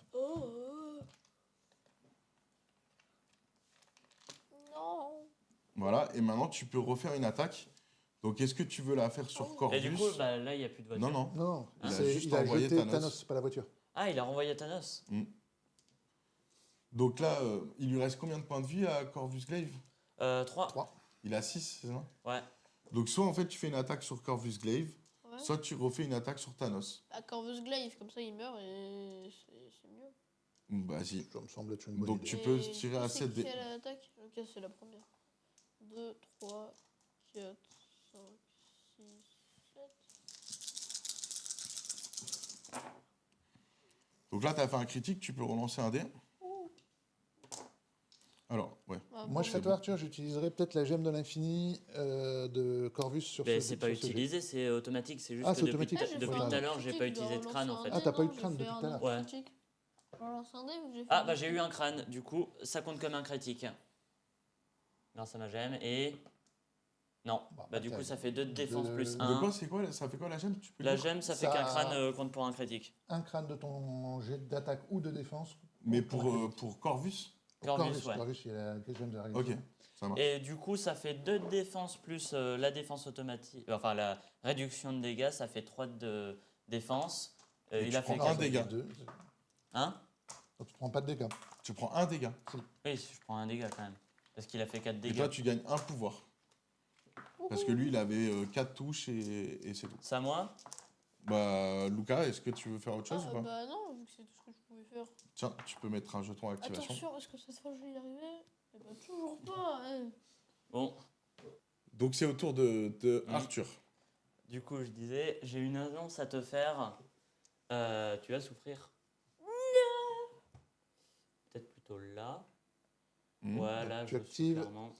Non. Voilà. Et maintenant, tu peux refaire une attaque. Donc, est-ce que tu veux la faire sur Corvus? Et du coup, bah, là, il n'y a plus de voiture. Non, non. Non, Il a c'est- juste il a envoyé jeté Thanos. Thanos, pas la voiture. Ah, il a renvoyé Thanos. Donc là, il lui reste combien de points de vie à Corvus Glaive? 3. 3. Il a 6, c'est ça? Ouais. Donc, soit en fait, tu fais une attaque sur Corvus Glaive, Ouais. soit tu refais une attaque sur Thanos. À Corvus Glaive, comme ça il meurt et c'est mieux. Vas-y. Ça me semble être une bonne Donc, idée. tu peux Et tirer du coup, à c'est 7 dés. quelle attaque? Ok, c'est la première. 2, 3, 4, 5, 6, 7. Donc là, tu as fait un critique, tu peux relancer un dé. Alors, ouais. Moi, je fais toi, Arthur, j'utiliserai peut-être la gemme de l'infini de Corvus sur Mais ce c'est pas sur ce jet. utilisé, c'est automatique. C'est juste Ah, que c'est automatique. depuis tout à l'heure, j'ai pas utilisé de crâne en fait. Ah, t'as pas eu de crâne depuis tout à l'heure. Ouais. Ah, bah j'ai eu un crâne, du coup, ça compte comme un critique. Grâce à ma gemme, et. Non, bah du coup, ça fait 2 de défense plus De 1. quoi, c'est quoi? Ça fait quoi la gemme? Tu peux La dire gemme, ça fait Ça- qu'un crâne compte pour un critique. Un crâne de ton jet d'attaque ou de défense. Mais pour pour Corvus? Corvus, ouais. Corvus, il y a la gemme de la Ok, réaction. ça marche. Et du coup, ça fait 2 de défense plus la défense automatique. Enfin, la réduction de dégâts, ça fait 3 de défense. Et Il tu a fait prends un 4. dégât. Hein? Donc, tu prends pas de dégâts. Tu prends un dégât. Oui, je prends un dégât quand même. Parce qu'il a fait 4 Et dégâts. toi, tu gagnes un pouvoir. Parce que lui, il avait 4 touches et c'est tout. C'est à moi? Bah, Lucas, est-ce que tu veux faire autre chose ou pas? Bah non, vu que c'est tout ce que je pouvais faire. Tiens, tu peux mettre un jeton d'activation. Attention, est-ce que cette fois je vais y arriver? Eh bah toujours pas. Hein. Bon, Donc, c'est au tour de Mhm. Arthur. du coup, je disais, j'ai une annonce à te faire. Tu vas souffrir. Peut-être plutôt là. Mhm. Voilà, Tu je actives. suis clairement.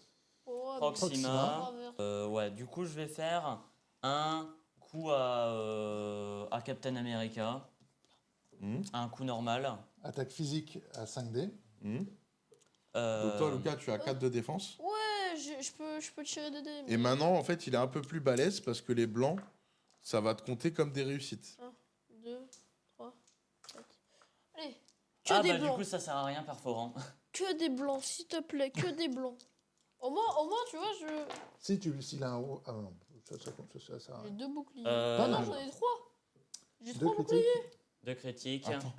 Oh, Proxima. mais- Ouais, du coup, je vais faire un coup à Captain America. Mhm. Un coup normal. Attaque physique à 5D. Mhm. Euh, Donc, toi, Lucas, tu as 4 de défense. Ouais, je peux tirer des dés. Et maintenant, en fait, il est un peu plus balèze parce que les blancs, ça va te compter comme des réussites. 1, 2, 3, 4. Allez, que Ah des bah du blancs. coup, ça sert à rien, perforant. Que des blancs, s'il te plaît, que des blancs. Au moins, tu vois, S'il a un haut. Ah non, ça. j'ai 2 boucliers. Euh, Pas Non, mal. j'en ai 3. J'ai 2 3 boucliers. critiques. 2 critiques. Attends,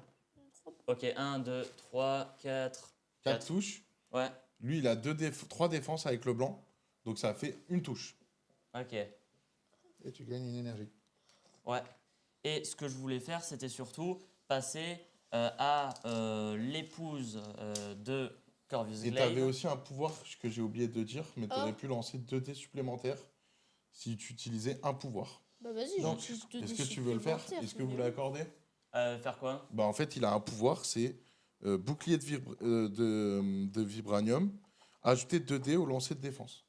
Ok, 1, 2, 3, 4. 4 touches. Ouais, Lui, il a 3 défenses avec le blanc. Donc, ça fait une touche. ok. Et tu gagnes une énergie. Ouais. Et ce que je voulais faire, c'était surtout passer à l'épouse de Corvus Et tu avais Glaive. aussi un pouvoir que j'ai oublié de dire, mais tu aurais Ah. pu lancer 2 dés supplémentaires si tu utilisais un pouvoir. Bah vas-y, Donc, j'utilise 2 est-ce que tu veux le faire? Est-ce que vous l'accordez? Faire quoi? Bah, en fait, il a un pouvoir, c'est bouclier de vibranium, ajouter 2 dés au lancer de défense.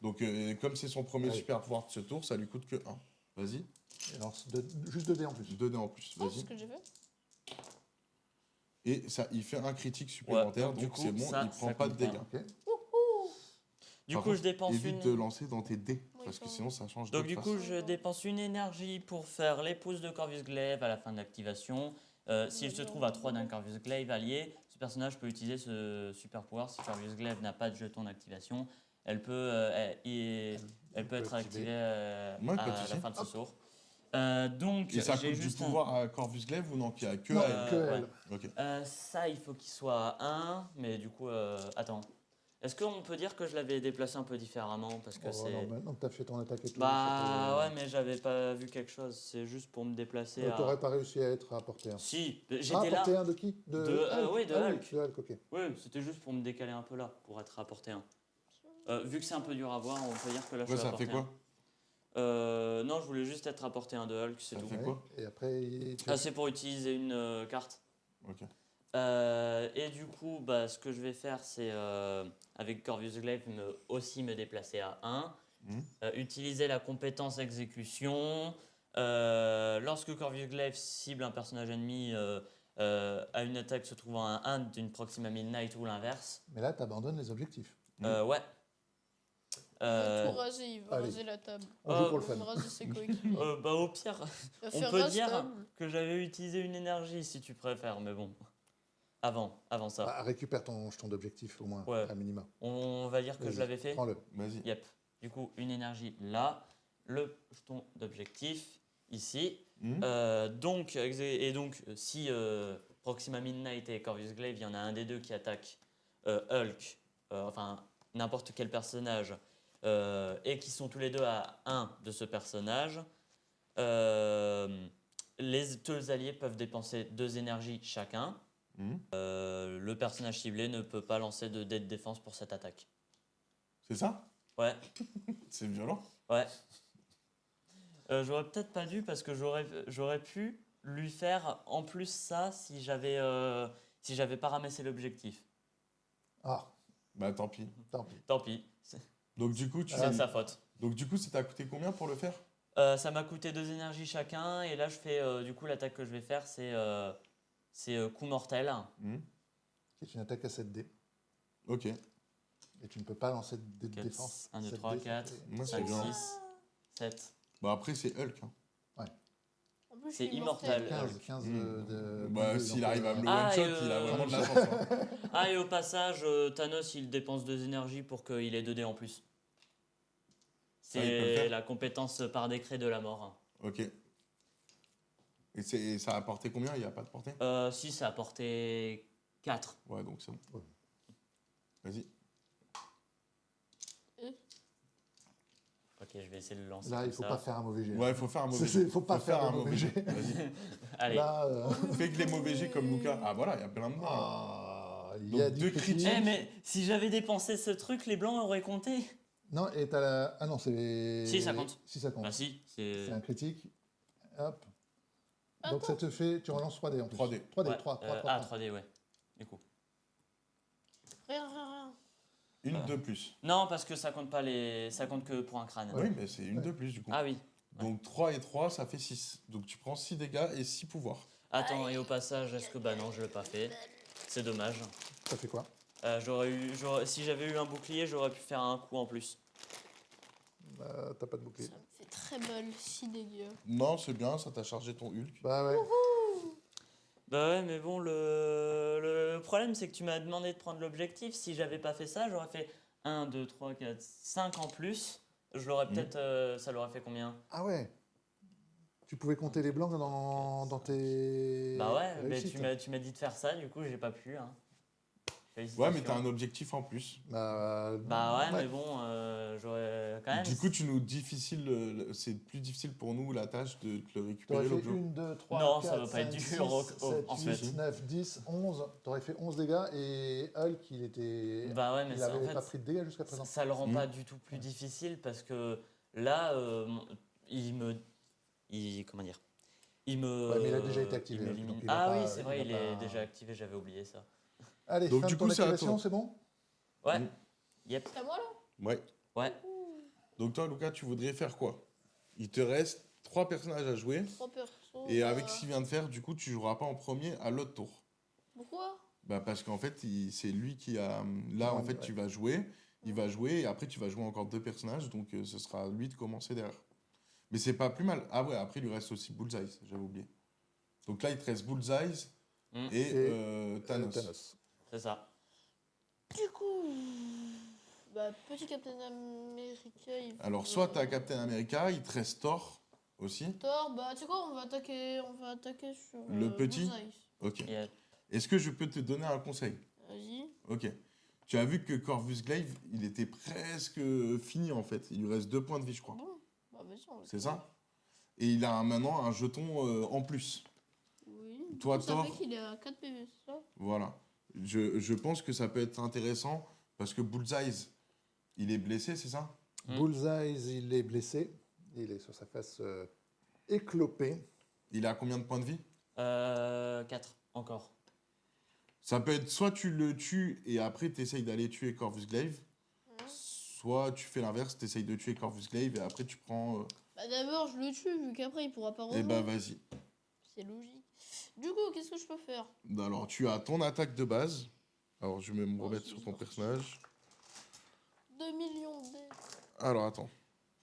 Donc, comme c'est son premier Ouais. super pouvoir de ce tour, ça lui coûte que 1. Vas-y, Et lance juste 2 dés en plus. 2 dés en plus. Oh, c'est Vas-y. ce que j'ai fait. Et ça, il fait un critique supplémentaire, donc, du donc coup, c'est bon, ça, il prend ça pas de compte pas. dégâts. Ok. Du Par coup, contre, je dépense évite une. de lancer dans tes dés, Oui, parce que pardon. sinon ça change Donc de du face. coup, je dépense une énergie pour faire l'épouse de Corvus Glaive à la fin de l'activation. S'il se trouve à 3 d'un Corvus Glaive allié, ce personnage peut utiliser ce super pouvoir. Si Corvus Glaive n'a pas de jeton d'activation, elle peut être activer. activée Ouais, pas de à souci. la fin de ce tour. Donc, Et ça j'ai coûte du juste un... pouvoir à Corvus Glaive ou non, qu'il y a que Non, à elle que ouais. elle. Ok. Ça, il faut qu'il soit à 1, mais du coup, attends. Est-ce qu'on peut dire que je l'avais déplacé un peu différemment parce que Oh, c'est... non, maintenant que t'as fait ton attaque et tout. Bah ouais, mais j'avais pas vu quelque chose. C'est juste pour me déplacer à... T'aurais pas réussi à être à portée 1. Si, Ah, j'étais là. portée 1 de qui Oui, de Ah Hulk. de Hulk, ok. Oui, c'était juste pour me décaler un peu là, pour être à portée 1. Vu que c'est un peu dur à voir, on peut dire que là, je Ouais, suis à ça fait portée 1. quoi? Non, je voulais juste être à portée 1 de Hulk, c'est Ça tout. fait quoi? Et après, C'est pour utiliser une carte. Ok. Et du coup, bah, ce que je vais faire, c'est avec Corvus Glaive aussi me déplacer à 1. Mhm. Utiliser la compétence exécution. Lorsque Corvus Glaive cible un personnage ennemi à une attaque se trouvant à 1 d'une Proxima Midnight ou l'inverse. Mais là, t'abandonnes les objectifs. Ouais. Il va tout raser, il va allez. raser la table. On joue pour Il le va fun. raser ses coéquipiers. Bah, au pire, Il va on faire peut rase dire table. que j'avais utilisé une énergie si tu préfères, mais bon. Avant ça. Bah, récupère ton jeton d'objectif au moins, Ouais. à minima. On va dire que je Vas-y, l'avais fait. Prends-le. Vas-y. Yep. Du coup, une énergie là, le jeton d'objectif ici. Mhm. Donc, si Proxima Midnight et Corvus Glaive, il y en a un des deux qui attaque Hulk, enfin n'importe quel personnage, et qui sont tous les deux à 1 de ce personnage, les deux alliés peuvent dépenser 2 énergies chacun. Mhm. Le personnage ciblé ne peut pas lancer de dé de défense pour cette attaque. C'est ça? Ouais. C'est violent. Ouais. J'aurais peut-être pas dû parce que j'aurais pu lui faire en plus ça si j'avais pas ramassé l'objectif. Ah, Bah tant pis. tant pis. Tant pis, Donc du coup, c'est de sa faute. Donc du coup, ça t'a coûté combien pour le faire? Ça m'a coûté 2 énergies chacun et là je fais du coup l'attaque que je vais faire c'est coup mortel. Mhm. C'est une attaque à 7D. Ok. Et tu ne peux pas lancer de dé de 4, défense. 1, 2, 7D, 3, ça 4, fait- Moi, c'est 5, bien. 6, 7. Bah après, c'est Hulk. Hein. En plus, je C'est suis immortel. 15 Mhm. de. Bah de- s'il donc, arrive à me le Ah, one-shot, et il a vraiment de la euh, chance. Hein. Ah et au passage, Thanos il dépense 2 énergies pour qu'il ait 2 dés en plus. Ça, il peut le C'est faire. la compétence par décret de la mort. Ok. Et ça a apporté combien? Il n'y a pas de portée? Si, ça a porté 4. Ouais, donc c'est bon. Ouais. Vas-y. Ok, je vais essayer de le lancer. Là, il comme faut ça. pas faire un mauvais jet. Ouais, il faut faire un mauvais C'est- jet. faut pas faire un mauvais jet. Vas-y. Allez. Là, Fais que les mauvais jets comme Luca. Ah voilà, il y a plein de morts. il Donc, y a deux du critique. critiques. Eh, mais si j'avais dépensé ce truc, les blancs auraient compté. Non, et t'as la. Ah non, c'est. Si, ça compte. Si, ça compte. Bah si, C'est un critique. Hop. Attends. Donc ça te fait. Tu relances 3D en plus. 3D. 3D, Ouais, 3, 3, 3. Ah, 3D, ouais. Du coup. Rien. Une de plus. Non, parce que ça compte pas les. Ça compte que pour un crâne. Oui, mais c'est une Ouais. de plus du coup. Ah oui. Donc 3 et 3, ça fait 6. Donc tu prends 6 dégâts et 6 pouvoirs. Attends, et au passage, est-ce que. Bah non, je l'ai pas fait. C'est dommage. Ça fait quoi? Si j'avais eu un bouclier, j'aurais pu faire un coup en plus. Bah, t'as pas de bouclier. Ça me fait très mal, 6 dégâts. Non, c'est bien, ça t'a chargé ton Hulk. Bah ouais. Bah ouais, mais bon, le problème, c'est que tu m'as demandé de prendre l'objectif. Si j'avais pas fait ça, j'aurais fait 1, 2, 3, 4, 5 en plus. Je l'aurais peut-être. Ça l'aurait fait combien? Ah ouais. Tu pouvais compter les blancs dans tes. Bah ouais, mais réussites. tu m'as dit de faire ça, du coup, j'ai pas pu. Hein. Ouais, mais Félicitations. t'as un objectif en plus. Bah Bah ouais, mais bon, j'aurais quand même. Du coup, c'est plus difficile pour nous la tâche de te le récupérer T'aurais fait l'objet. 1, 2, 3, Non, 4, ça va pas être 5, dur, 6, en 7, fait. 8, 9, 10, 11. T'aurais fait 11 dégâts et Hulk, il était. Bah ouais, mais il ça, en avait fait, pas pris de dégâts jusqu'à présent. ça le rend pas du tout plus difficile parce que là, comment dire? Il me. Ouais, mais il a déjà été activé, il donc m'élimine. il va Ah pas- oui, c'est vrai, il il va est pas- déjà activé, j'avais oublié ça. Allez, Donc, fin du de ton coup, c'est à activation, toi. c'est bon? Ouais. Mm. Yep. C'est à moi là Ouais. Ouais. Donc toi, Lucas, tu voudrais faire quoi? Il te reste 3 personnages à jouer. 3 persos. Et avec ce qu'il vient de faire, du coup, tu joueras pas en premier à l'autre tour. Pourquoi Bah parce qu'en fait, c'est lui qui a... Là, en Ouais, fait, ouais. tu vas jouer. Il va jouer et après, tu vas jouer encore 2 personnages. Donc, ce sera à lui de commencer derrière. Mais c'est pas plus mal. Ah ouais, après, il lui reste aussi Bullseye. J'avais oublié. Donc là, il te reste Bullseye Mm. et Thanos. Thanos. C'est ça. Du coup. Bah, petit Captain America. Il Alors, veut- soit tu as Captain America, il te reste Thor, aussi. Thor, bah tu sais quoi, on va attaquer sur Le petit Bullseye. Ok. Yep. Est-ce que je peux te donner un conseil? Vas-y. Ok. Tu as vu que Corvus Glaive, il était presque fini en fait. Il lui reste 2 points de vie, je crois. Bon, bah vas-y, on va le C'est faire. ça? Et il a maintenant un jeton en plus. Oui. Du Toi, coup, ça Thor. fait qu'il est à 4 PV, c'est ça? Voilà. Je pense que ça peut être intéressant parce que Bullseye, il est blessé, c'est ça? Bullseye, il est blessé. Il est sur sa face éclopée. Il a combien de points de vie? 4 encore. Ça peut être soit tu le tues et après tu essayes d'aller tuer Corvus Glaive, soit tu fais l'inverse, tu essayes de tuer Corvus Glaive et après tu prends. Bah d'abord, je le tue, vu qu'après, il pourra pas Eh revenir. ben vas-y. C'est logique. Du coup, qu'est-ce que je peux faire? Alors tu as ton attaque de base. Alors je vais me Oh, remettre c'est sur ton parti. personnage. 2 millions de dés. Alors attends.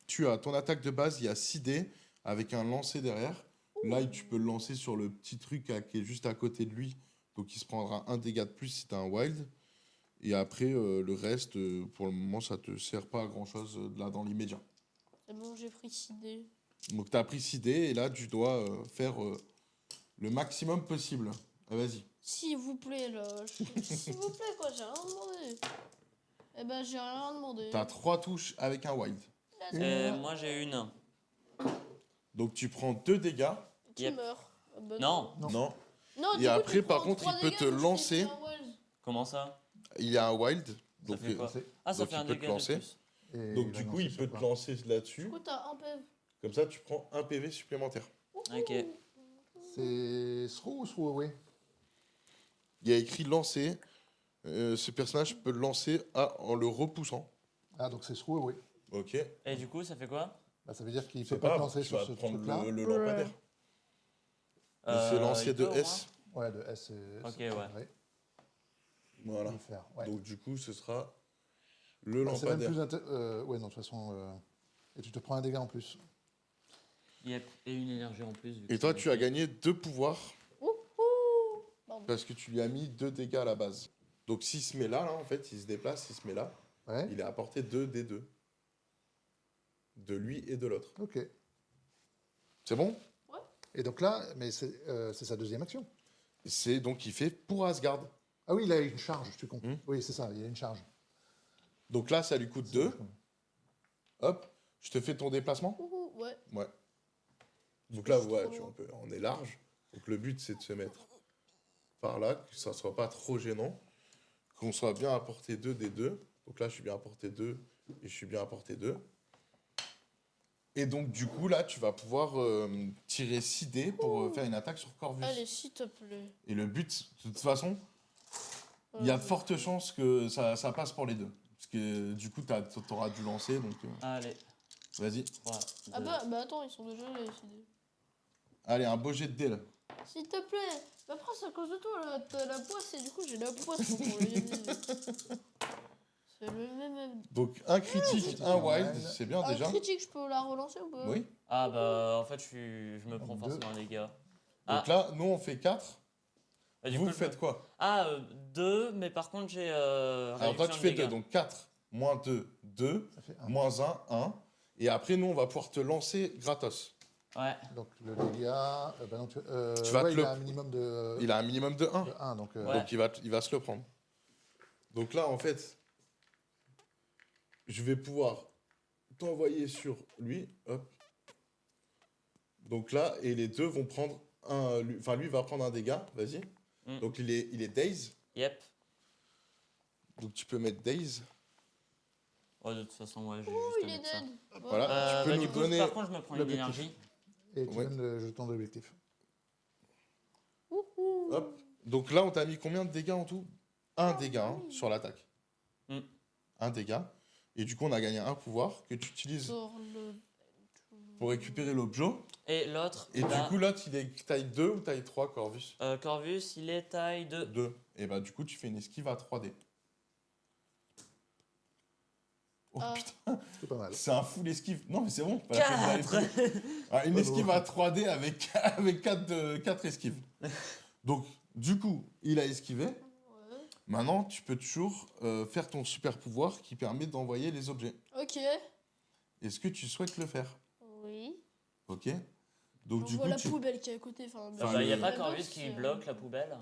Tu as ton attaque de base, il y a 6 dés avec un lancer derrière. Là, tu peux le lancer sur le petit truc qui est juste à côté de lui. Donc il se prendra un dégât de plus si tu as un wild. Et après, le reste, pour le moment, ça te sert pas à grand chose là dans l'immédiat. C'est bon, j'ai pris 6 dés. Donc tu as pris 6 dés et là, tu dois faire le maximum possible. Ah, vas-y. S'il vous plaît, là. S'il vous plaît, quoi, j'ai rien demandé. Eh ben, j'ai rien demandé. Tu as 3 touches avec un wild. Moi j'ai une. Donc tu prends 2 dégâts. Qui Yep. meurt? Ah bah Non. Non. Non. Non, Et du coup, après, tu par prends contre, 3 il peut dégâts, te vu que je t'ai lancer. fait un Wells. Comment ça? Il y a un wild. Ça Donc, fait quoi? C'est- Ah, ça donc fait il un peut te dégât de lancer. plus. et donc il va du coup, lancer il sur peut te quoi? lancer Du là-dessus. coup, t'as un PV. Comme ça, tu prends un PV supplémentaire. Ok. C'est throw ou throwaway? Il y a écrit lancer. Ce personnage peut le lancer en le repoussant. Ah, donc c'est throwaway. Ok. Et du coup, ça fait quoi? Bah, ça veut dire qu'il ne C'est peut pas pas te grave, lancer tu sur vas ce prendre truc-là. le lampadaire. Il s'est lancé il de peut, au S. Ouais, de S. Ok, c'est ouais. vrai. Voilà. Il peut le faire, ouais. Donc du coup, ce sera le Bah, c'est même lampadaire. plus ouais, non, de toute façon. Et tu te prends un dégât en plus. Yep. Et une énergie en plus. vu Et que toi, c'est tu as écrit. gagné 2 pouvoirs Wouhou. Pardon. parce que tu lui as mis 2 dégâts à la base. Donc s'il se met là, en fait, il se déplace, il se met là, Ouais, il est à portée 2 des 2. De lui et de l'autre. ok. C'est bon? Et donc là, mais c'est sa deuxième action. C'est donc il fait pour Asgard. Ah oui, il a une charge, je suis con. Hmm. Oui, c'est ça, il a une charge. Donc là, ça lui coûte 2. Hop, je te fais ton déplacement. Wouhou, ouais. Ouais. Donc là, C'est ouais, trop loin. on est large. Donc le but, c'est de se mettre par là, que ça soit pas trop gênant. Qu'on soit bien à portée 2 des 2. Donc là, je suis bien à portée 2 et je suis bien à portée 2. Et donc, du coup, là, tu vas pouvoir tirer 6 dés pour faire une attaque sur Corvus. Allez, s'il te plaît. Et le but, de toute façon, il y a de fortes chances que ça passe pour les deux. Parce que du coup, t'auras dû lancer, donc Allez. vas-y. Voilà. Ah bah attends, ils sont déjà là, les idées. Allez, un beau jet de dés, là. S'il te plaît. Mais après, c'est à cause de toi, là. T'as la poisse et du coup, j'ai la poisse pour les idées. C'est le même. Donc, un critique, un wild, c'est bien Un déjà. critique, je peux la relancer ou pas? Oui. Ah bah en fait je me prends Deux. forcément un dégât. Donc là, nous, on fait 4. Bah, du Vous coup, je faites me- quoi? Ah, 2, mais par contre j'ai. Alors, toi, tu fais 2. Donc 4, moins 2, 2. Ça fait 1. Moins 1, 1. Et après, nous, on va pouvoir te lancer gratos. Ouais. Donc le dégât. Bah non, Tu vas ouais, te il le- a un minimum de, Il a un minimum de 1. 1. Donc, Ouais. Donc, il va se le prendre. Donc là, en fait, je vais pouvoir t'envoyer sur lui. Hop. Donc là, et les deux vont prendre un... Enfin, lui va prendre un dégât. Vas-y. Mm. Donc, il est daze. Yep. Donc, tu peux mettre daze. Ouais, de toute façon, ouais, j'ai Ouh, juste à il est mettre ça. dead. Voilà. Tu peux Bah, nous du coup, donner par contre, je me prends une l'objectif. énergie. Et tu Ouais. donnes le jeton d'objectif. Wouhou. Hop. Donc là, on t'a mis combien de dégâts en tout? Un dégât hein, sur l'attaque. Mm. Un dégât. Et du coup, on a gagné un pouvoir que tu utilises Sors le. pour récupérer l'objet. Et l'autre, Et bah, du coup, l'autre, il est taille 2 ou taille 3, Corvus? Corvus, il est taille 2. 2. Et bah, du coup, tu fais une esquive à 3D. Oh Ah. putain, C'est pas mal. c'est un full esquive. Non, mais c'est bon. pas la peine d'aller 4. plus loin. Ah, une esquive à 3D avec, avec 4 esquives. Donc, du coup, il a esquivé. Ouais. Maintenant, tu peux toujours faire ton super pouvoir qui permet d'envoyer les objets. Ok. Est-ce que tu souhaites le faire? Oui. Ok. Donc On du voit coup, la tu... poubelle qui est à côté. Enfin, Enfin, Il n'y a le- pas la Corvus box, qui bloque la poubelle?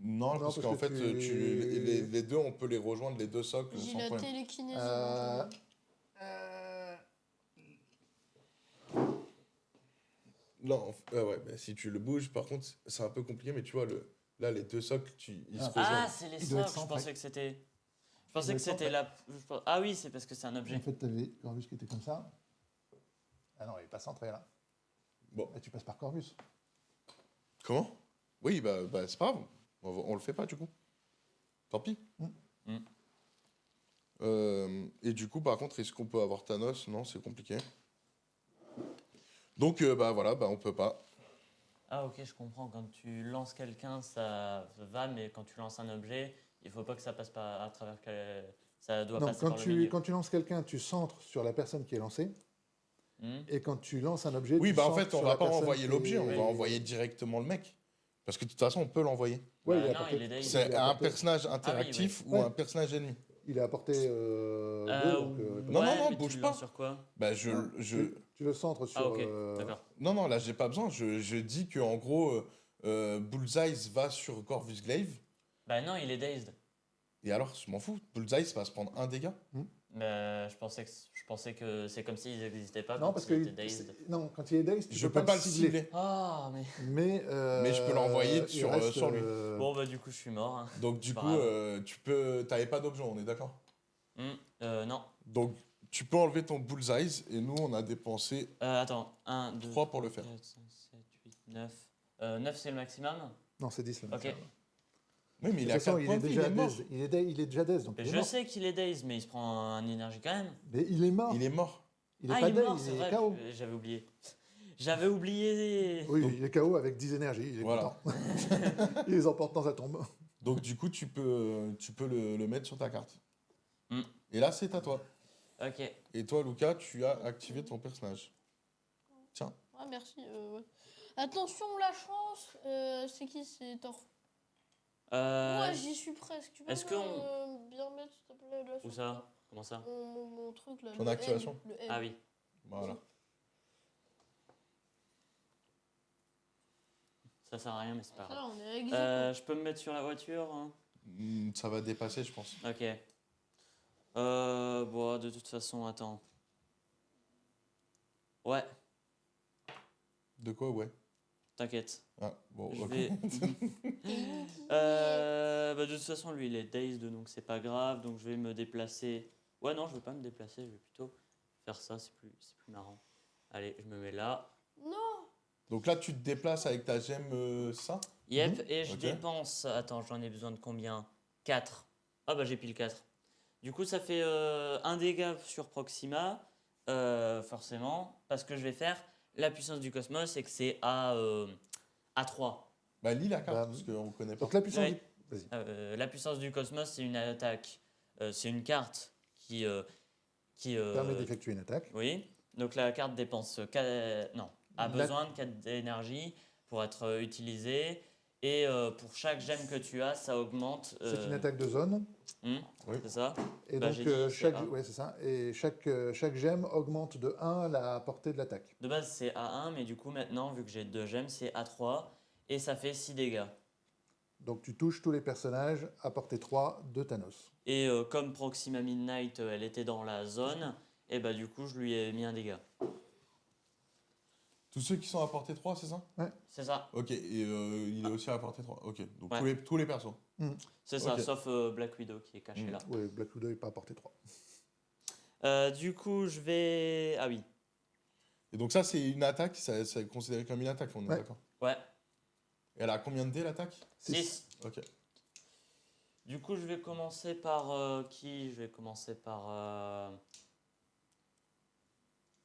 Non, Non, parce parce qu'en que fait, tu- les deux, on peut les rejoindre, les deux socles, J'ai sans la problème. télékinésie. Euh, donc, Non, ouais, mais si tu le bouges, par contre, c'est un peu compliqué, mais tu vois, là, les deux socles, ils se Ah. rejoignent. Ah, c'est les Il doit être socles, je centré. pensais que c'était... Je doit pensais que être c'était centré. la... Ah oui, c'est parce que c'est un objet. En fait, tu avais Corvus qui était comme ça. Ah non, il n'est pas centré là. Bon, Là, tu passes par Corvus. comment? Oui, bah c'est pas grave. On le fait pas, du coup. Tant pis. Mm. Et du coup, par contre, est-ce qu'on peut avoir Thanos? Non, c'est compliqué. Donc, bah voilà, bah on peut pas. Ah ok, je comprends. Quand tu lances quelqu'un, ça va, mais quand tu lances un objet, il faut pas que ça passe par à travers... Ça doit Non, passer par le quand milieu. tu lances quelqu'un, tu centres sur la personne qui est lancée. Hmm. Et quand tu lances un objet, Oui, tu bah en centres fait, on sur va la pas personne envoyer qui l'objet, on est- va envoyer directement le mec. Parce que de toute façon, on peut l'envoyer. Ouais, Bah il est non, apporté- il est dazed. il C'est est un apporté- personnage interactif ou Ouais. un personnage ennemi. Il est apporté 2, donc... Non, ouais, non, mais bouge tu le pas. lances sur quoi? Bah non, tu le centres sur... Ah ok, d'accord. Non, là, j'ai pas besoin. Je dis que en gros, Bullseye va sur Corvus Glaive. Bah non, il est dazed. Et alors, je m'en fous. Bullseye, ça va se prendre un dégât. Bah, je pensais que c'est comme s'ils n'existaient pas Non, quand parce il que était dazed. non, quand il est dazed, tu Je peux peux pas le le cibler. Ah, mais... Mais je peux l'envoyer il sur, reste, sur lui. Bon, bah du coup, je suis mort. Hein. Donc, du C'est pas coup, grave. t'avais pas d'objet, on est d'accord? Non. Donc, tu peux enlever ton Bullseye. Et nous, on a dépensé Attends, 1, 2, 3 pour le faire. 4, 5, 7, 8, 9. 9, c'est le maximum? Non, c'est 10 là. Ok. Oui, mais il De a toute façon, 4 il points est de vie, déjà il est mort. dazed. Il est déjà dazed, donc il est Je mort. sais qu'il est dazed, mais il se prend un énergie quand même. Mais il est mort. Il est mort. Il est Ah, pas il est mort, dazed, c'est il est vrai. KO. J'avais oublié. J'avais oublié. Oui, Donc- il est KO avec 10 énergies. Il est Voilà. content. Il les emporte dans sa tombe. Donc, du coup, tu peux le mettre sur ta carte. Hmm. Et là, c'est à toi. Ok. Et toi, Lucas, tu as activé ton personnage. Tiens. Ah, merci. Ouais. Attention, la chance. C'est qui? C'est Thor. Moi, j'y suis presque. Tu peux est-ce me, qu'on- bien mettre, s'il te plaît, là Où sur ça? Comment ça? mon truc là. Ton le activation. N, le N. Ah oui. Voilà. Ça sert à rien, mais c'est pas Ça, grave. on est ex aequo. Je peux me mettre sur la voiture, hein? Ça va dépasser, je pense. Ok. Bon, de toute façon, attends. Ouais, De quoi, ouais. t'inquiète. Ah, bon, Je ok. vais... Bah, de toute façon, lui, il est dazed, donc c'est pas grave. Donc je vais me déplacer. Ouais, non, je vais pas me déplacer. Je vais plutôt faire ça. C'est plus marrant. Allez, je me mets là. Non. Donc là, tu te déplaces avec ta gemme ça. Yep, et je Ok. dépense. Attends, j'en ai besoin de combien? 4. Ah, bah j'ai pile 4. Du coup, ça fait un dégât sur Proxima, forcément, parce que je vais faire la puissance du cosmos et que c'est à 3. Bah, lis la carte, Bah, parce qu'on connaît pas. Donc la puissance Ouais. Vas-y. La puissance du cosmos, c'est une attaque. C'est une carte qui. Permet d'effectuer une attaque. Oui. Donc la carte dépense. Non, a La- besoin de 4 d'énergie pour être utilisée. Et pour chaque gemme que tu as, ça augmente. C'est une attaque de zone. Oui. C'est ça? Et Bah, donc, j'ai dit, c'est chaque, A. ouais, c'est ça. Et chaque gemme augmente de 1 la portée de l'attaque. De base, c'est A1, mais du coup, maintenant, vu que j'ai 2 gemmes, c'est A3. Et ça fait 6 dégâts. Donc tu touches tous les personnages à portée 3 de Thanos. Et comme Proxima Midnight, elle était dans la zone, et bah du coup, je lui ai mis un dégât. Tous ceux qui sont à portée 3, c'est ça? C'est ça, Ok, et il est aussi à portée 3. Ok, donc Ouais. tous les persos. c'est ça, Ok. sauf Black Widow qui est caché là. Oui, Black Widow n'est pas à portée 3. Du coup, je vais... Ah oui, Et donc ça, c'est une attaque, ça est considéré comme une attaque, on est Ouais. d'accord? ouais, Et elle a combien de dés, l'attaque? 6. Ok. Du coup, je vais commencer par qui? Je vais commencer par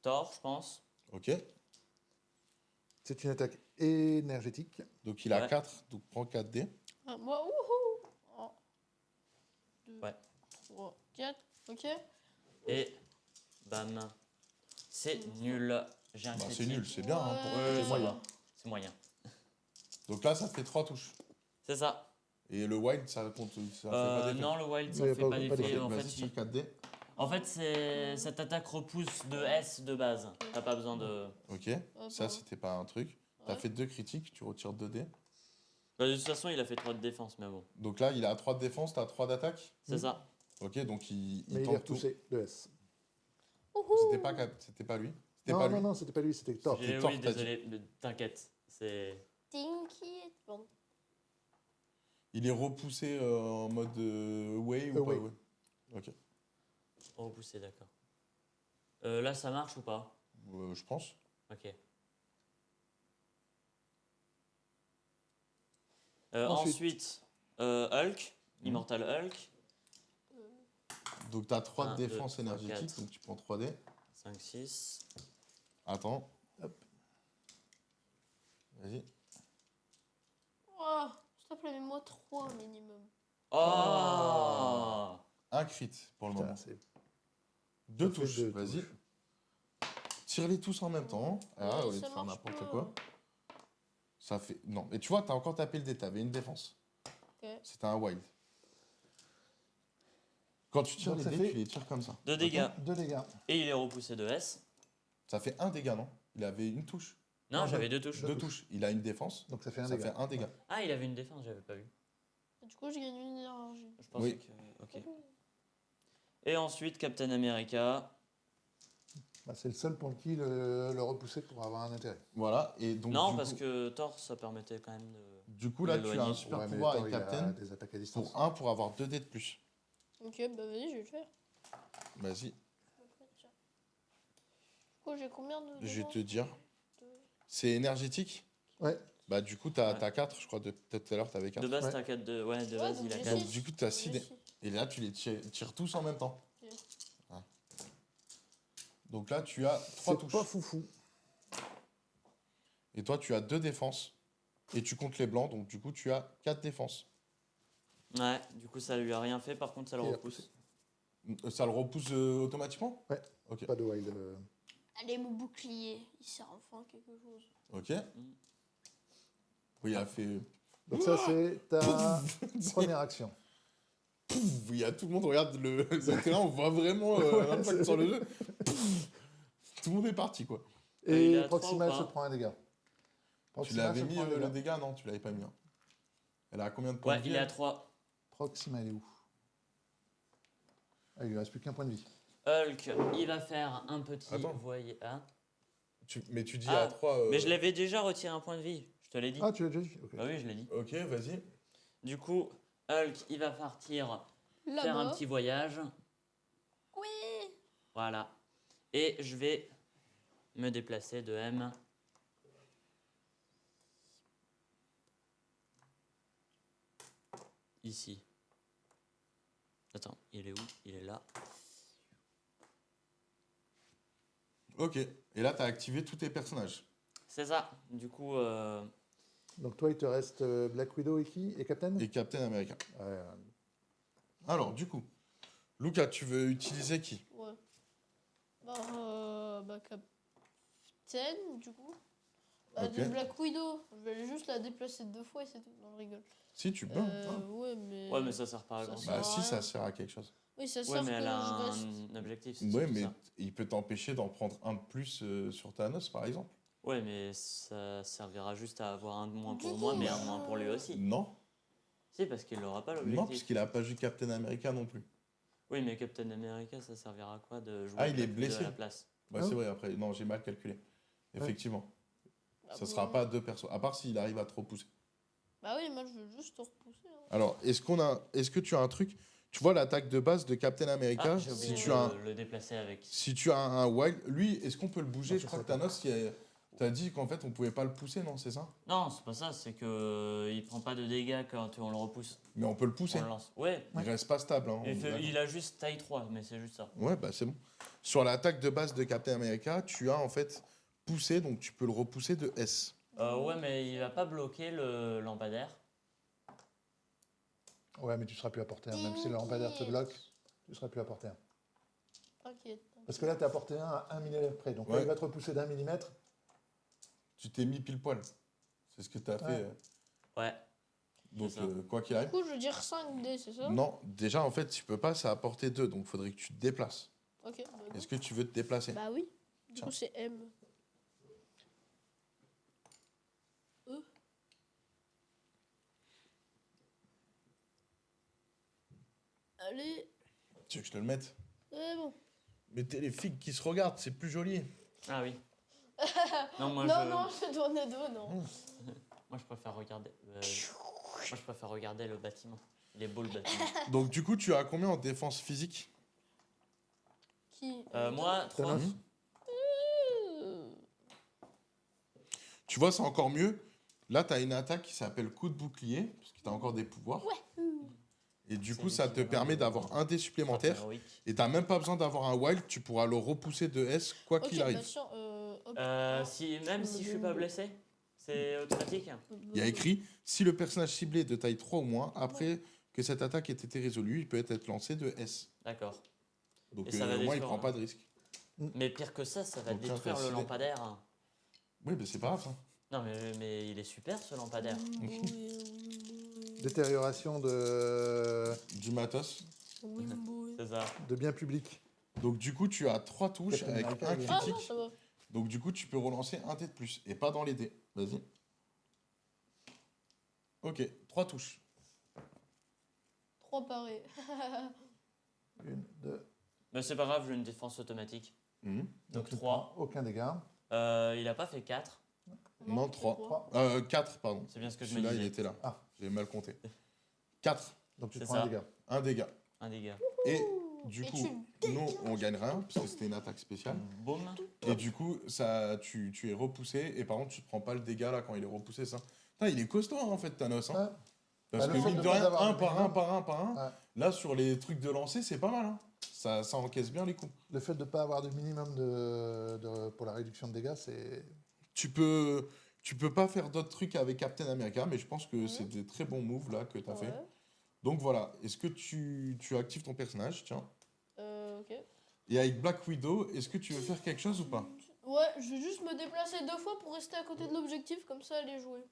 Thor, je pense. Ok. C'est une attaque énergétique. Donc il a Ouais. 4, donc prends 4 dés. Ah, moi, wouhou. 1, 2, Ouais. 3, 4. Ok. Et bam. C'est nul. J'ai un Bah, c'est critique. nul, c'est bien. Hein, pour- Ouais, c'est ça moyen. va. C'est moyen. Donc là, ça fait 3 touches. C'est ça. Et le wild, ça compte, ça fait pas d'effet. Non, le wild, ça Ouais, fait pas- pas pas d'effet. d'effet. En Vas-y, fait, tire 4 dés. En fait, cette attaque repousse de S de base. T'as pas besoin de... Ok, ça pardon. c'était pas un truc. T'as Ouais. fait 2 critiques, tu retires 2 dés. Bah, de toute façon, il a fait 3 de défense, mais bon. Donc là, il a 3 de défense, t'as 3 d'attaque. C'est ça. Ok, donc il Mais il est tente tout. repoussé de S. Ouhou. C'était pas lui. C'était Non, pas non, lui. non, c'était pas lui, c'était Thor. J'ai- Thor, Oui, t'as désolé, mais t'inquiète. C'est... T'inquiète. Bon. Il est repoussé en mode way ou pas Away. way. Ok, Repoussé, d'accord. Là, ça marche ou pas? je pense. Ok. Ensuite. Ensuite, Hulk, Immortal Hulk, Donc t'as 3 Un, de deux, défense trois, énergétique, quatre. donc tu prends 3 dés. 5, 6. Attends. Hop. Vas-y. Oh, s'il te plaît, mets-moi 3 minimum. Oh, Un crit pour le Putain, moment. c'est- 2 ça fait touches, 2 vas-y. touches. Tire-les tous en même temps. Ah, Mais au lieu de ça faire marche n'importe pas. quoi. Ça fait. Non, et tu vois, t'as encore tapé le dé, t'avais une défense. Ok. C'était un wild. Quand tu tires Donc les ça dés, fait- tu les tires comme ça. 2 dégâts. 2 dégâts. Et il est repoussé de S. Ça fait un dégât, non? Il avait une touche. Non, Non, j'avais deux. 2 touches. 2 touches. Il a une défense. Donc ça fait un Ça dégât. fait un dégât. Ah, il avait une défense, j'avais pas vu. Du coup, je gagne une énergie. Je pensais Oui. que... Ok. Et ensuite, Captain America. Bah, c'est le seul pour qui le repousser pour avoir un intérêt. Voilà. Et donc, Non, du parce coup, que Thor, ça permettait quand même de... Du coup, là, tu as l'éloigner. un super Ouais, mais pouvoir Thor, avec il a Captain des attaques à distance. pour 1 pour avoir 2 dés de plus. Ok, bah vas-y, je vais le faire. Vas-y, Du coup, j'ai combien de. je vais te dégâts dire. Deux. C'est énergétique? Ouais. Bah, du coup, t'as Ouais. 4, je crois, peut-être tout à l'heure, t'avais 4. De base, Ouais. t'as 4 de... Ouais, de Ouais, base, donc il a j'ai 4. Donc, six. du coup, t'as 6 J'ai dés. six. Et là, tu les tires tous en même temps. Ok. Ah. Donc là, tu as 3 C'est touches. pas foufou. Et toi, tu as 2 défenses. Et tu comptes les blancs, donc du coup, tu as 4 défenses. Ouais, du coup, ça lui a rien fait. Par contre, ça le Et repousse. Ça le repousse automatiquement? Ouais. Ok. Pas de wild. Allez, mon bouclier, il sert enfin à quelque chose. Ok. Oui, il a fait. Donc ça, c'est ta première action. Pouf, il y a tout le monde regarde le terrain, on voit vraiment Ouais, l'impact c'est- sur le jeu. Pouf, tout le monde est parti, quoi. il Et est à trois Proximal ou se pas prend un dégât. Tu Proximal l'avais se mis prend un le dégât. dégât? Non, tu l'avais pas mis. Hein. Elle a combien de points Ouais, de vie il est à elle 3. Proximal est où? Ah, il lui reste plus qu'un point de vie. Hulk, il va faire un petit Attends. voyage. Ah. Mais tu dis Ah, à 3. Mais je l'avais déjà retiré un point de vie. Je te l'ai dit. Ah, tu l'as déjà dit? Ok. Bah oui, je l'ai dit. Ok, vas-y. Du coup, Hulk, il va partir faire un Là-bas. petit voyage. Oui. Voilà. Et je vais me déplacer de M. Ici. Attends, il est où? Il est là. Ok. Et là, tu as activé tous tes personnages. C'est ça. Du coup, Donc toi, il te reste Black Widow et qui? Et Captain? Et Captain America. Ouais, Alors, du coup, Lucas, tu veux utiliser qui? Ouais. Bah, Captain, du coup. Bah, Ok. de Black Widow. Je vais juste la déplacer 2 fois et c'est tout. Non, je rigole. Si, tu peux. hein. Ouais, mais. ouais, mais ça sert pas à Ça grand chose. sert Bah, à si, rien. ça sert à quelque chose. Oui, ça Ouais, sert mais que elle a je reste. un objectif. c'est Ouais, surtout mais ça. il peut t'empêcher d'en prendre un de plus sur Thanos, par exemple. Ouais, mais ça servira juste à avoir un de moins pour moi, mais un de moins pour lui aussi. Non. Si, parce qu'il n'aura pas Non, l'objectif. puisqu'il a pas joué Captain America non plus. Oui, mais Captain America, ça servira à quoi de jouer Ah, il est Black Widow blessé. à la place? Bah, Ah c'est oui. vrai, après. Non, j'ai mal calculé. Effectivement. Ah Ça bon. sera pas 2 persos. À part s'il arrive à trop pousser. Bah oui, moi je veux juste te repousser. Hein. Alors, est-ce que tu as un truc? Tu vois l'attaque de base de Captain America? Ah, j'ai si, oublié tu de as le déplacer avec. si tu as un wild, lui, est-ce qu'on peut le bouger? Non, Je ça, crois que c'est pas. Thanos, t'as dit qu'en fait, on pouvait pas le pousser, non? C'est ça? Non, c'est pas ça, c'est que il prend pas de dégâts quand on le repousse. Mais on peut le pousser. On le lance. Ouais, Il reste pas stable. Hein, on est d'accord. il a juste taille 3, mais c'est juste ça. Ouais, bah c'est bon. Sur l'attaque de base de Captain America, tu as en fait poussé, donc tu peux le repousser de S. Ouais, mais il va pas bloquer le lampadaire. Ouais, mais tu seras plus à portée 1. Même si le lampadaire te bloque, tu seras plus à portée 1. T'inquiète. Parce que là, tu es à portée 1 à 1 mm près. Donc là, Ouais. il va te repousser d'1 millimètre. Tu t'es mis pile poil. C'est ce que tu as Ouais. fait. Ouais. Donc, C'est ça. quoi qu'il Du arrive. coup, je veux dire 5D, c'est ça? Non, déjà, en fait, tu peux pas, ça a portée 2, donc il faudrait que tu te déplaces. Ok, bah, non. Est-ce que tu veux te déplacer? Bah oui. Du Tiens. coup, c'est M. Allez. Tu veux que je te le mette? Bon. Mettez les figues qui se regardent, c'est plus joli. Ah oui. Non, moi, non, je tourne le dos, non. moi je préfère regarder. Moi je préfère regarder le bâtiment. Il est beau le bâtiment. Donc, du coup, tu as combien en défense physique? Qui Moi, 3. Thanos. Tu vois, c'est encore mieux. Là, tu as une attaque qui s'appelle coup de bouclier, parce que tu as encore des pouvoirs. Et du C'est coup, ça te l'équivalent permet de- d'avoir un dé supplémentaire. Et t'as même pas besoin d'avoir un wild, tu pourras le repousser de S quoi Ok, qu'il arrive. bien sûr. Hop. Même si je suis pas blessé, c'est automatique. Il y a écrit, si le personnage ciblé est de taille 3 ou moins, après que cette attaque ait été résolue, il peut être lancé de S. D'accord. Donc Et ça va au moins, il détruire, prend hein. pas de risque. Mais pire que ça va Donc, tiens, détruire fais le activer. lampadaire. Oui, mais c'est pas grave. Ça. Non, mais il est super ce lampadaire. Détérioration Du matos. C'est ça. de biens publics. Donc du coup, tu as 3 touches Captain avec America, un il est- Ah non, critique. ça va. Donc du coup, tu peux relancer un dé de plus. Et pas dans les dés. Vas-y. Ok, 3 touches. 3 parés. 1, 2. Mais c'est pas grave, j'ai une défense automatique. Mhm. Donc tu 3. prends aucun dégât. Il a pas fait 4. Non, c'est 3. trois. 4, pardon. C'est bien ce que je me Celui-là, il disais. était là. Ah. J'ai mal compté. 4. Donc tu C'est prends ça. un dégât. Un dégât. Un dégât. Et du Et coup, nous, on gagne rien, parce que c'était une attaque spéciale. Boum. Et du coup, ça, tu es repoussé, et par contre, tu te prends pas le dégât là quand il est repoussé, ça. Putain, il est costaud hein, en fait, Thanos. Hein. Ouais. Parce Bah, que le fait mine de de pas rien, avoir un de par un, minimum. par un, par un, Ouais. là sur les trucs de lancer, c'est pas mal. Hein. Ça encaisse bien les coups. Le fait de ne pas avoir de minimum pour la réduction de dégâts, c'est. Tu peux pas faire d'autres trucs avec Captain America, mais je pense que c'est des très bons moves là que tu as fait. Ouais. Donc voilà, est-ce que tu actives ton personnage, tiens. Ok. Et avec Black Widow, est-ce que tu veux faire quelque chose ou pas? Ouais, je vais juste me déplacer 2 fois pour rester à côté de l'objectif, comme ça elle est jouée.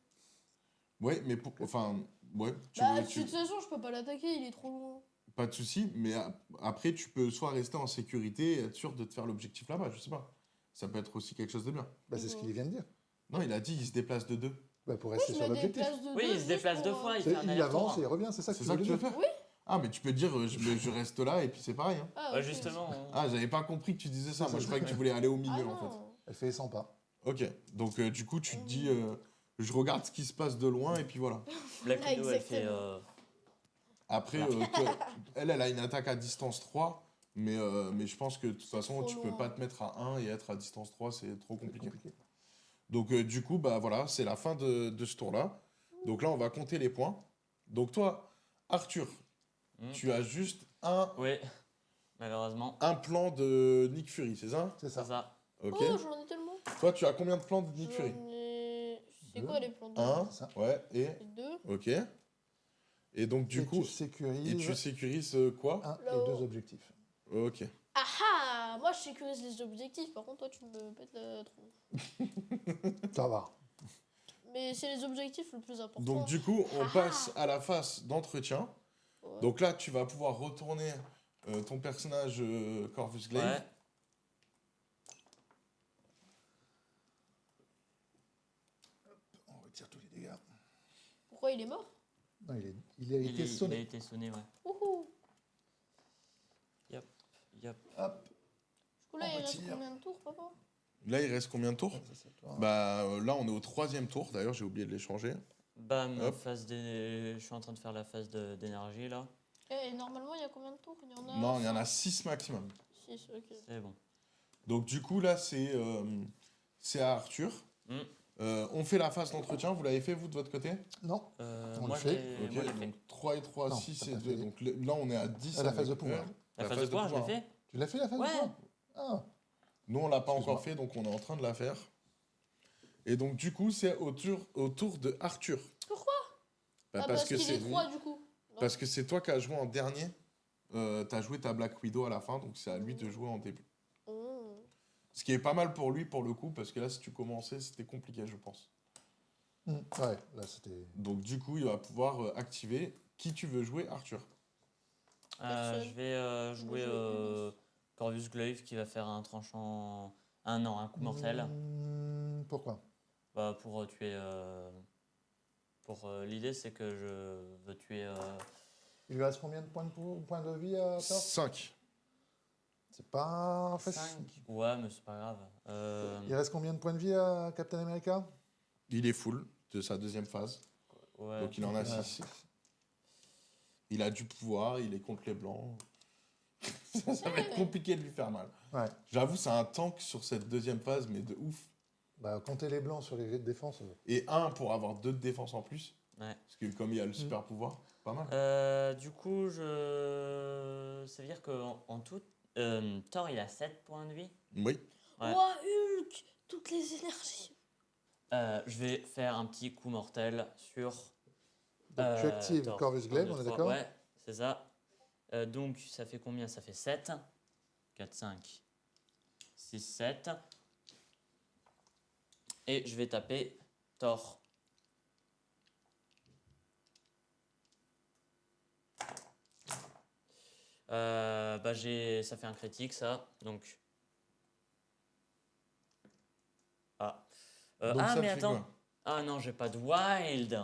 Ouais, mais pour, enfin, ouais, Bah, de toute façon, je peux pas l'attaquer, il est trop loin. pas de souci, mais après tu peux soit rester en sécurité et être sûr de te faire l'objectif là-bas, je sais pas. Ça peut être aussi quelque chose de bien. Bah, c'est ce qu'il vient de dire. Non, il a dit il se déplace de 2. Bah, pour rester Je sur me l'objectif. déplace de Oui, deux il se juste déplace pour, 2 fois, il C'est- fait un Il aller-retour. avance et il revient, c'est ça que C'est tu ça veux que tu veux dire. faire? Ah, mais tu peux dire je reste là et puis c'est pareil. Hein. Ah, Ouais, ok. justement. Ah, j'avais pas compris que tu disais ça. Moi, je croyais que tu voulais aller au milieu Ah en fait. non. Elle fait 100 pas. Ok, donc du coup, tu te dis je regarde ce qui se passe de loin et puis voilà. Black Ah, Widow, elle fait. exactement. Après, toi, elle a une attaque à distance 3, mais je pense que de toute façon, trop tu peux loin. pas te mettre à 1 et être à distance 3, c'est trop compliqué. Compliqué. Donc du coup, bah voilà, c'est la fin de ce tour-là. Donc là, on va compter les points. Donc toi, Arthur, tu as juste Oui, malheureusement. un plan de Nick Fury, c'est ça? C'est C'est ça. ça. Ok. Oh, j'en ai tellement. Toi, tu as combien de plans de Nick Fury? J'en ai... C'est Deux. quoi les plans de 1, C'est ça. ouais, et 2. ok. Et donc du Et coup, tu sécurises et tu sécurises quoi? un et Là-haut. 2 objectifs. Ok. Ah ah. Moi, je sécurise les objectifs. Par contre, toi, tu me pètes la tronche. Ça va. Mais c'est les objectifs le plus important. Donc du coup, on passe à la phase d'entretien. Ouais. Donc là, tu vas pouvoir retourner ton personnage Corvus Glaive. Ouais. On retire tous les dégâts. Pourquoi il est mort? Non, il a été Il a sonné. été sonné, ouais. Ouhou. Yep. Hop. Du coup, là, On il reste retire. combien de tours, papa? Là, il reste combien de tours? Ça, c'est toi. Bah là, on est au 3e tour. D'ailleurs, j'ai oublié de les changer. Bam, Hop. je suis en train de faire la phase d'énergie là. Et normalement, il y a combien de tours? Il y en a Non, il y en a 6 maximum. 6, ok. C'est bon. Donc du coup, là, c'est à Arthur. Hmm. On fait la phase d'entretien. Vous l'avez fait, vous, de votre côté? Non. On Moi, le fait. Ok, moi, je l'ai fait. donc 3 et 3, Non, 6 t'as et pas 2. fait. Donc là, on est à 10. À la phase avec de pouvoir. elle. La phase de pouvoir, je l'ai fait. Tu l'as fait la phase Ouais. de pouvoir Ah. Nous, on l'a pas Excuse-moi. encore fait, donc on est en train de la faire. Et donc, du coup, c'est au tour de Arthur. Pourquoi? Bah, Ah, parce parce que qu'il c'est est 3, du coup. Non. parce que c'est toi qui as joué en dernier. T'as joué ta Black Widow à la fin, donc c'est à lui de jouer en début. Oh. Ce qui est pas mal pour lui, pour le coup, parce que là, si tu commençais, c'était compliqué, je pense. Ouais, là c'était. Donc du coup, il va pouvoir activer qui tu veux jouer, Arthur. Personne. Je vais jouer jouer Corvus Glaive qui va faire un tranchant. Un coup mortel. Pourquoi? Bah, pour tuer. L'idée, c'est que je veux tuer. Il lui reste combien de points de vie à Thor? 5. C'est pas facile. 5. Ouais, mais c'est pas grave. Il reste combien de points de vie à Captain America? Il est full de sa deuxième phase. Ouais. Donc il en a Ah, 6. Il a du pouvoir, il est contre les blancs. Ça va être compliqué de lui faire mal. Ouais. J'avoue, c'est un tank sur cette deuxième phase, mais de ouf. Bah, comptez les blancs sur les jets de défense. Et un pour avoir 2 de défense en plus. Ouais. Parce que comme il y a le super pouvoir, pas mal. Du coup, ça veut dire qu'en tout, Thor, il a 7 points de vie. Oui. Ouais. Ouah, Hulk, toutes les énergies. Je vais faire un petit coup mortel sur. Donc, tu actives Thor. Corvus Glaive, 1, 2, on est 3, d'accord? Ouais, c'est ça. Donc, ça fait combien? Ça fait 7. 4, 5, 6, 7. Et je vais taper Thor. Ça fait un critique, ça. Donc. Donc ça te Mais fait attends. quoi? Ah non, j'ai pas de wild.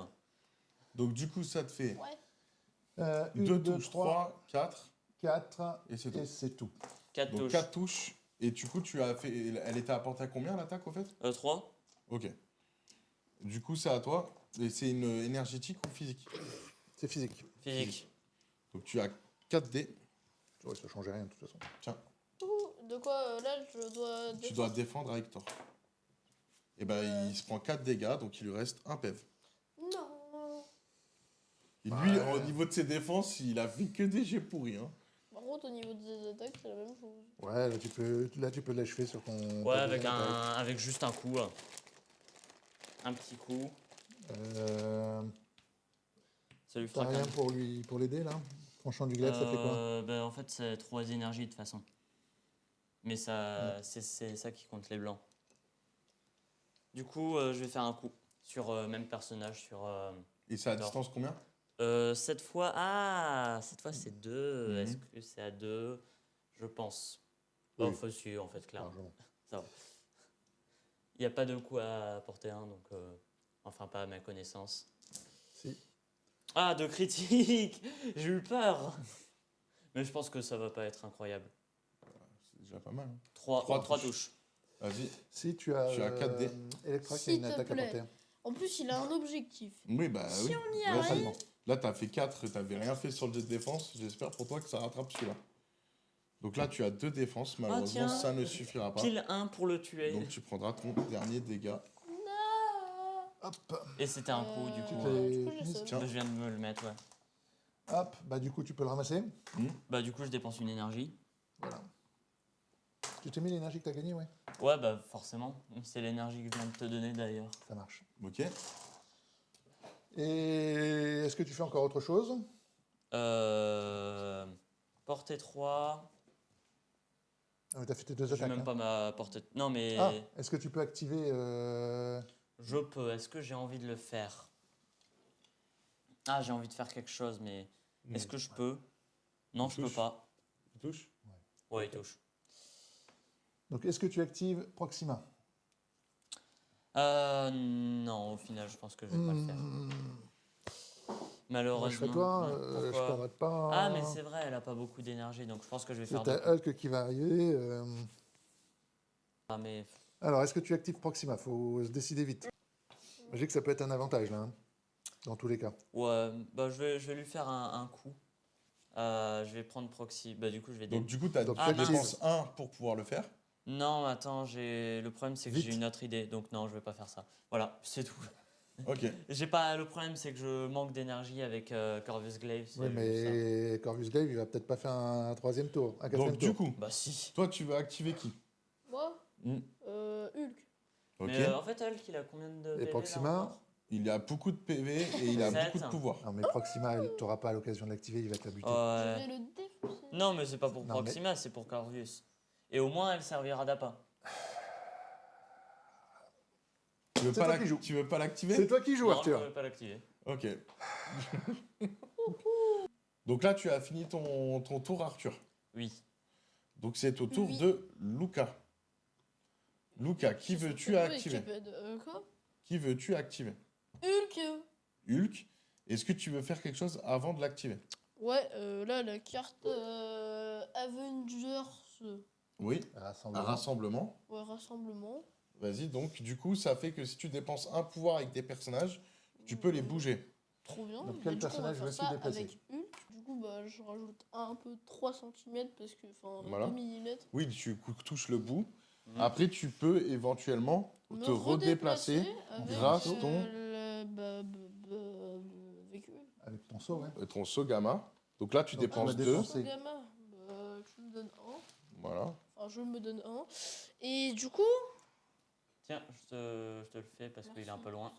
Donc du coup, ça te fait Ouais. 2 touches, 3, 4, 4, et c'est tout. et c'est tout. 4 Donc touches. 4 touches. Et du coup, tu as fait. Elle était apportée à combien l'attaque au fait? 3. Ok. Du coup, c'est à toi. Et c'est une énergétique ou physique? C'est physique. Physique. Donc tu as 4 dés. Ouais, ça changeait rien de toute façon. Tiens, Ouh, de quoi là je dois. tu dois défendre avec Thor. Et ben il se prend 4 dégâts, donc il lui reste un PEV. Non. Et lui, Ouais. au niveau de ses défenses, il a fait que des jets pourris. Hein. Par contre, au niveau des attaques, c'est la même chose. Ouais, là tu peux l'achever sur ton. Ouais, ta avec, deuxième attaque. avec juste un coup. Un petit coup. Ça lui T'as fera rien pour l'aider là? Tranchant du glaive, ça fait quoi? En fait, c'est 3 énergies de toute façon. Mais ça, c'est ça qui compte les blancs. Du coup, je vais faire un coup sur même personnage, sur Et c'est à Thor. distance combien? Cette fois, cette fois c'est 2. Mhm. Est-ce que c'est à 2? Je pense. Oui. Enfin, si, en fait, clairement. Largement. Ça va. Il n'y a pas de coup à porter un, donc enfin pas à ma connaissance. Si. Ah, de critique. J'ai eu peur. Mais je pense que ça va pas être incroyable. C'est déjà pas mal. Hein. 3 touches. touches. Vas-y. Si tu as. Tu as 4 dés. Electra qui a S'il une te attaque à plaît. porter. En plus, il a un objectif. Oui, bah Si oui. on y Vas-y. arrive. Là, t'as fait 4, t'avais rien fait sur le jet de défense. J'espère pour toi que ça rattrape celui-là. Donc là, tu as 2 défenses. Malheureusement, tiens. ça ne suffira pas. Pile 1 pour le tuer. Donc tu prendras ton dernier dégât. Non. Hop, Et c'était un coup, du coup. Du coup, je sais. Tiens. Je viens de me le mettre, ouais. hop, bah du coup tu peux le ramasser. Bah, du coup, je dépense une énergie. Voilà. Tu t'es mis l'énergie que t'as gagnée, ouais? Ouais, bah, forcément. C'est l'énergie que je viens de te donner d'ailleurs. Ça marche. Ok. Et est-ce que tu fais encore autre chose? Portée 3. Ah, mais t'as fait tes deux J'ai attaques. même hein. pas ma portée. Non, mais Ah, est-ce que tu peux activer je peux. Est-ce que j'ai envie de le faire? Ah, j'ai envie de faire quelque chose, mais est-ce que je peux? Non, je peux touche. pas. Tu touches? Ouais, il touche. Donc est-ce que tu actives Proxima? Non, au final, je pense que je vais pas le faire. Moi, Malheureusement. je serais toi, Ouais, je pourquoi perdrais pas. Ah, mais c'est vrai, elle a pas beaucoup d'énergie, donc je pense que je vais Et faire t'as Hulk qui va arriver. Ah, mais Alors, est-ce que tu actives Proxima? Faut se décider vite. J'ai que ça peut être un avantage là, hein, dans tous les cas. ouais, bah je vais lui faire un coup. Je vais prendre proxy. Bah du coup, je vais. Donc du coup, t'as Donc, tu tu actives. dépenses 1 pour pouvoir le faire. Non, attends, le problème c'est que Vite. j'ai une autre idée, donc non, je vais pas faire ça. Voilà, c'est tout. Ok. J'ai pas. Le problème c'est que je manque d'énergie avec Corvus Glaive. c'est Oui, juste mais Corvus Glaive, il va peut-être pas faire un troisième tour, un quatrième Donc tour. du coup, ça. Bah si. toi, tu veux activer qui? Moi, Hmm. Hulk. Ok. Mais en fait, Hulk, il a combien de PV, là, Proxima encore Il a beaucoup de PV et il a 7. beaucoup de pouvoir. Non, mais Proxima, tu n'auras pas l'occasion de l'activer, il va te la buter. Je Ouais. vais le défoncer. Non, mais c'est pas pour Non, mais- Proxima, c'est pour Corvus. Et au moins, elle servira d'appât. c'est toi qui joues. Tu veux pas l'activer? C'est toi qui joues, Non, je Arthur. ne peux pas l'activer. Ok. Donc là, tu as fini ton tour, Arthur. Oui. Donc c'est au tour Oui. de Luca. Luca, qui veux-tu activer? Quoi? Qui veux-tu activer? Hulk. Hulk. Est-ce que tu veux faire quelque chose avant de l'activer? Ouais, là, la carte Avengers. Oui. Un Rassemblement. rassemblement. Ouais, rassemblement. Vas-y, donc du coup, ça fait que si tu dépenses un pouvoir avec des personnages, tu peux les bouger. Trop bien. Donc, Bah, quel du coup, on va personnage faire veux-tu ça déplacer? avec Hulk. Du coup, bah, je rajoute un peu 3 cm parce que, enfin, Voilà. 2 mm. Oui, tu touches le bout. Mhm. Après, tu peux éventuellement te redéplacer grâce ton avec Hulk. Avec ton saut, ouais. ton saut gamma. Donc là, tu Donc, dépenses tu vas 2. dépenser. Gamma, tu me donnes 1. Voilà. Enfin, je me donne 1. Et du coup. Tiens, je te le fais parce qu'il est un peu loin.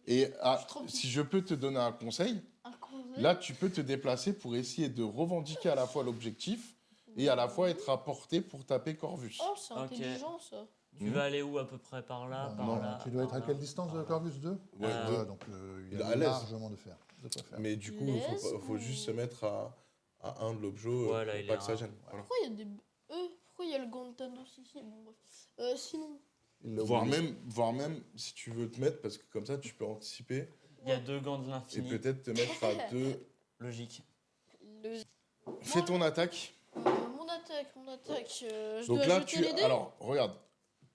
Et Je suis trop petit. si je peux te donner un conseil, Un conseil. là, tu peux te déplacer pour essayer de revendiquer à la fois l'objectif et à la fois être à portée pour taper Corvus. Oh, c'est Ok. intelligent ça. Tu Mhm. vas aller où à peu près par là, par non, là Tu dois être par à là, quelle distance de par là. Corvus 2? Ouais, Euh, deux. Donc il Il y est a à l'aise. largement de faire. Mais du coup, il Laisse faut juste se mettre à un de l'objet Ouais, là, pour il pas est que ça à un. gêne. Voilà. Pourquoi il y a des. Pourquoi il y a le gant de Thanos ici? Bon, bref. Sinon. Il l'a Voire oublié. même si tu veux te mettre, parce que comme ça, tu peux anticiper Il y a 2 gants de et l'infini. peut-être te mettre à 2. Logique. Le... Fais ton attaque. Mon attaque. Je Donc dois là, jeter les dés. alors, regarde.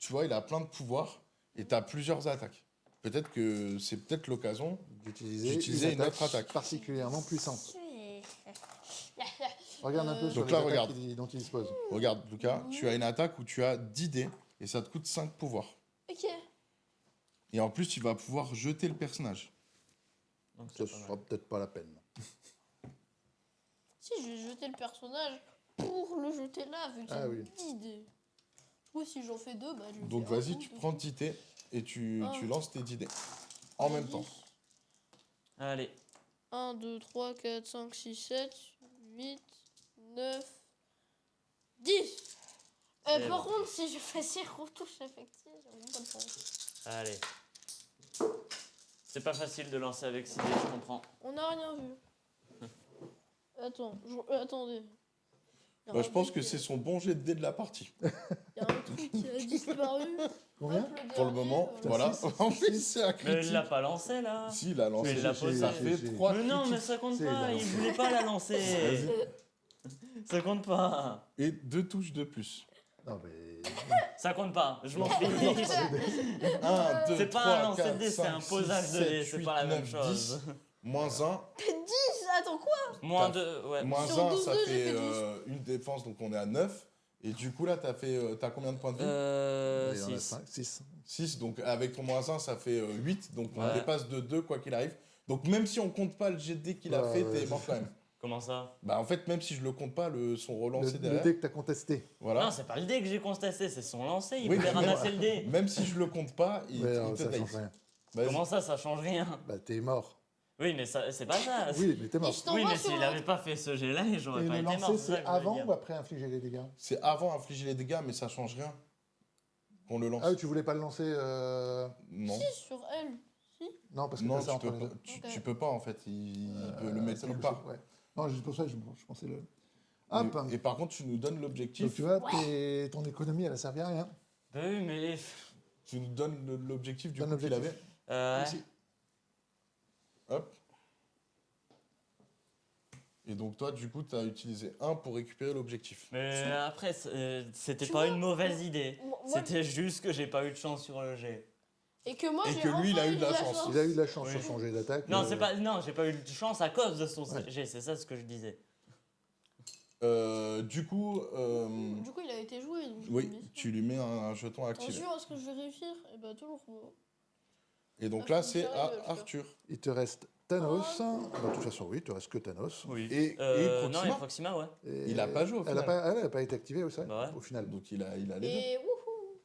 Tu vois, il a plein de pouvoirs et tu as plusieurs attaques. Peut-être que c'est peut-être l'occasion. D'utiliser une autre attaque. particulièrement puissante. Regarde un peu sur Donc les là, attaques regarde. dont il dispose. Regarde, Lucas, tu as une attaque où tu as 10 dés et ça te coûte 5 pouvoirs. Ok. Et en plus, tu vas pouvoir jeter le personnage. Donc Ça c'est ne pas sera mal. peut-être pas la peine. Si je vais jeter le personnage pour le jeter là, vu que Ah j'ai oui. 10 dés. Du coup, si j'en fais 2, bah je Donc fais un vas-y, coup, tu deux prends coups. 10 dés et tu Ah. lances tes 10 dés. En même Vas-y. temps. Allez. 1, 2, 3, 4, 5, 6, 7, 8, 9, 10. C'est Par bon. contre, si je fais 0 touches effectives, j'ai vraiment pas de sens. Allez. C'est pas facile de lancer avec 6 dés, je comprends. On n'a rien vu. Attendez. Il y a Bah, un je pense dé que qui c'est a- son bon jet de dés de la partie. Il y a un truc qui a disparu. Combien? Hop, le Pour le dernier, moment, voilà. six. En plus, c'est un Mais critique. il l'a pas lancé là. Si, il a lancé. Mais il l'a posé. Ça fait J'ai- 3 Mais non, mais critiques. ça compte C'est pas, énorme. il voulait pas la lancer. Ça compte pas. Et 2 touches de plus. Non, mais. Ça compte pas, je m'en fiche. 1, 2, C'est pas 3, un lancer de 4, dés, c'est 5, un 6, posage de 7, dés, c'est 8, pas la même 9, chose. 10, moins 1. 10. Attends, quoi? Moins 2, ouais. Moins Sur 1, 12, ça j'ai fait fait une défense, donc on est à 9. Et du coup, là, t'as combien de points de vie Il y en a 6. 5, 6. 6. Donc avec ton moins 1, ça fait 8. Donc on Ouais. dépasse de 2, quoi qu'il arrive. Donc même si on compte pas le jet de dés qu'il a Ouais, fait, ouais, t'es mort quand même. Comment ça? Bah en fait, même si je le compte pas, son relancé Le derrière. dé que tu as contesté. Voilà. Non, c'est pas le dé que j'ai contesté, c'est son lancer, il Oui, voulait mais ramasser le dé. Même si je le compte pas, il Ouais, non, te ça taille. change rien. Vas-y. Comment ça change rien? Bah, t'es mort. Oui, mais ça, c'est pas ça. Oui, mais t'es mort. Et je t'envoie Oui, mais sur s'il un- avait pas fait ce jet-là, j'aurais Et pas le été mort. lancer, c'est ça c'est que je veux avant dire. ou après infliger les dégâts? C'est avant infliger les dégâts, mais ça change rien. Qu'on le lance. Ah oui, tu voulais pas le lancer Non. Si, sur elle. Si. Non, parce que Non, t'as ça tu entre peux, les pas, deux. tu Ok. peux pas en fait. Il peut le mettre C'est nulle possible, part. ouais. Non, juste pour ça, je pensais le. Hop. Et par contre, tu nous donnes Donc l'objectif. tu vois, ton économie, elle a servi à rien. Bah oui, mais. Tu nous donnes l'objectif du Donne coup qu'il l'objectif. avait. Ouais. Ici. Hop. Et donc toi, du coup, tu as utilisé 1 pour récupérer l'objectif. Mais après, c'était Tu pas vois, une mauvaise idée. Moi- C'était juste que j'ai pas eu de chance sur le jet. Et que moi, Et j'ai que lui, il a enfin eu de la chance. Il a eu de la chance Oui. sur son jet d'attaque. Non, c'est pas. Non, j'ai pas eu de chance à cause de son Ouais. jet. C'est ça ce que je disais. Du coup, Du coup, il a été joué. Donc je oui, lui mets ça. tu lui mets un jeton activé. Attention, est-ce que je vais réussir? Eh ben, toujours pas. Et donc Ah, là, faut c'est que j'arrive à à le faire. Arthur. Il te reste Thanos. Bah, de toute façon, oui, il te reste que Thanos. Oui. Et Non, Proxima. et Proxima, ouais. Et Il a pas joué au Elle a final. pas, elle a pas été activée aussi, Bah ouais. au final. Donc il a les deux. Et wouhou!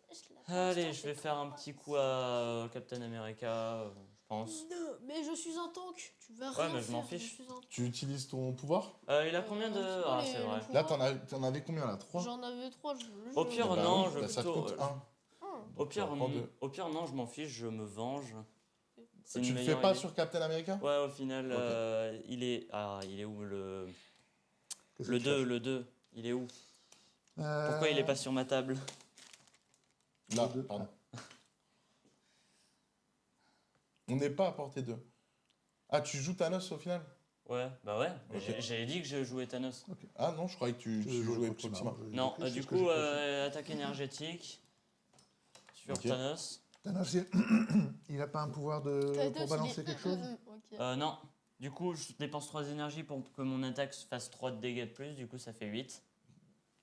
Let's go. Allez, je vais faire un petit coup à Captain America, je pense. Non, mais je suis un tank. Tu vas Ouais, rien mais je m'en faire, fiche. suis un tank. Tu utilises ton pouvoir. Il a combien de. c'est quoi Ah, les- c'est vrai. les Là, t'en avais combien là 3. J'en avais 3. Au pire, non, je ça te plutôt- coûte 1. Au Donc, tu en pire, prends deux. au pire, non, je m'en fiche, je me venge. C'est Tu une le fais meilleure pas idée. sur Captain America? Ouais, au final, Ok. il est. Ah, il est où Qu'est-ce le que tu 2, cherches le 2, il est où? Pourquoi il est pas sur ma table? Là, Le deux. pardon. On n'est pas à portée 2. Ah, tu joues Thanos au final? Ouais, bah ouais, mais Ok. j'avais dit que je jouais Thanos. Ah non, je croyais que tu jouais Proxima. Non, du coup, attaque énergétique sur Ok. Thanos. Thanos, il a pas un pouvoir Thanos, pour il balancer est- quelque chose Ok. Non, du coup, je dépense 3 énergies pour que mon attaque fasse 3 de dégâts de plus, du coup, ça fait 8.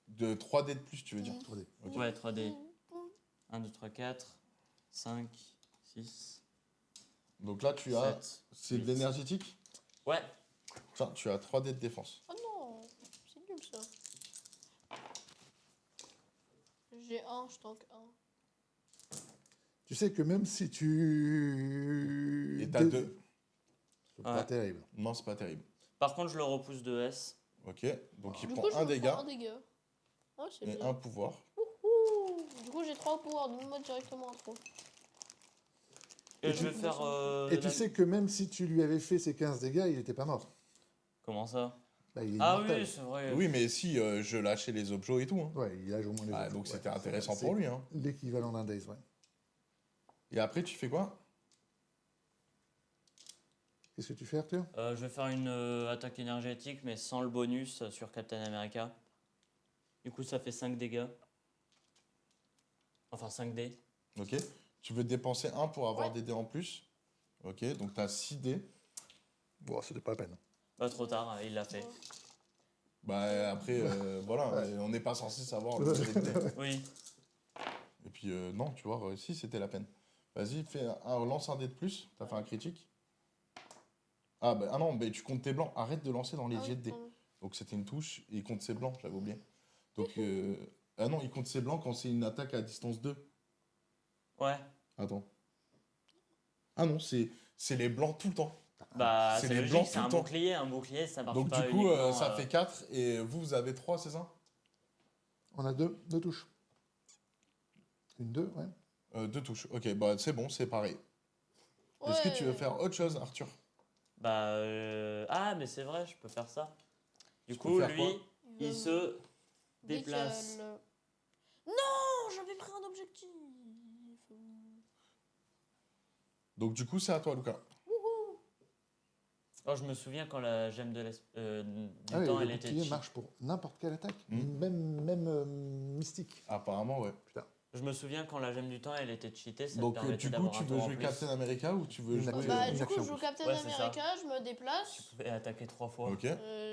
De 3D de plus, tu veux dire? 3D. Ok. Ouais, 3D. 1, 2, 3, 4, 5, 6, Donc là, tu as. 7. C'est de huit. l'énergétique? Ouais, Enfin, tu as 3D de défense. Oh non, c'est nul ça. J'ai un, je tank un. Tu sais que même si tu... Et t'as 2. C'est pas Ouais. terrible. Non, c'est pas terrible. par contre, je le repousse de S. Ok. Donc il Du prend coup, je un me dégât prends un dégât. Oh, c'est et bien. un pouvoir. Ouh. Du coup, j'ai 3 pouvoirs, donne-moi directement un 3. Et Et je vais tu- faire. Et tu sais que même si tu lui avais fait ces 15 dégâts, il était pas mort. Comment ça? Là, il est Ah immortel. oui, c'est vrai. Oui, mais si je lâchais les objets et tout. Hein. Ouais, il a au moins les Ah, autres. donc Ouais, c'était c'est- intéressant c'est pour lui. Hein. L'équivalent d'un Days, ouais. Et après, tu fais quoi? Qu'est-ce que tu fais, Arthur? Je vais faire une attaque énergétique, mais sans le bonus sur Captain America. Du coup, ça fait 5 dégâts. Enfin, 5 dés. Ok. Tu veux dépenser 1 pour avoir Ouais. des dés en plus. Ok, donc tu as 6 dés. Bon, c'était pas la peine. Pas trop tard, il l'a fait. Bah après, voilà, Ouais. on n'est pas censé savoir le nombre de dés. Oui. Et puis, non, tu vois, si, c'était la peine. Vas-y, lance un dé de plus. T'as fait un critique. Ah, bah, ah non, mais tu comptes tes blancs. Arrête de lancer dans les jets de dés. Donc c'était une touche, et il compte ses blancs, j'avais oublié. Donc, ah non, il compte ses blancs quand c'est une attaque à distance 2. Ouais. Attends. Ah non, c'est les blancs tout le temps. Bah, C'est c'est les logique, blancs c'est tout un le temps. bouclier. Un bouclier, ça marche Donc pas du coup, uniquement, ça fait 4, et vous avez 3, c'est ça? On a deux touches. Une 2, ouais. 2 touches. Ok, bah c'est bon, c'est pareil. Est-ce que tu veux faire autre chose, Arthur? Bah, ah, mais c'est vrai, je peux faire ça. Du Tu coup, peux faire lui, quoi? il se déplace. Non, j'avais pris un objectif. Donc du coup, c'est à toi, Lucas. Wouhou. Oh, je me souviens quand la gemme de du Ah oui, temps, le elle était bouclier cheat. marche pour n'importe quelle attaque, Hmm. même mystique. Apparemment, ouais. Putain. Je me souviens quand la gemme du temps, elle était cheatée, ça te Donc permettait du coup, d'avoir tu un veux tour en jouer plus. Captain America ou tu veux Une jouer... action. Bah, une du coup, action je joue plus. Captain Ouais, c'est ça. America, je me déplace. Tu pouvais attaquer 3 fois. Ok.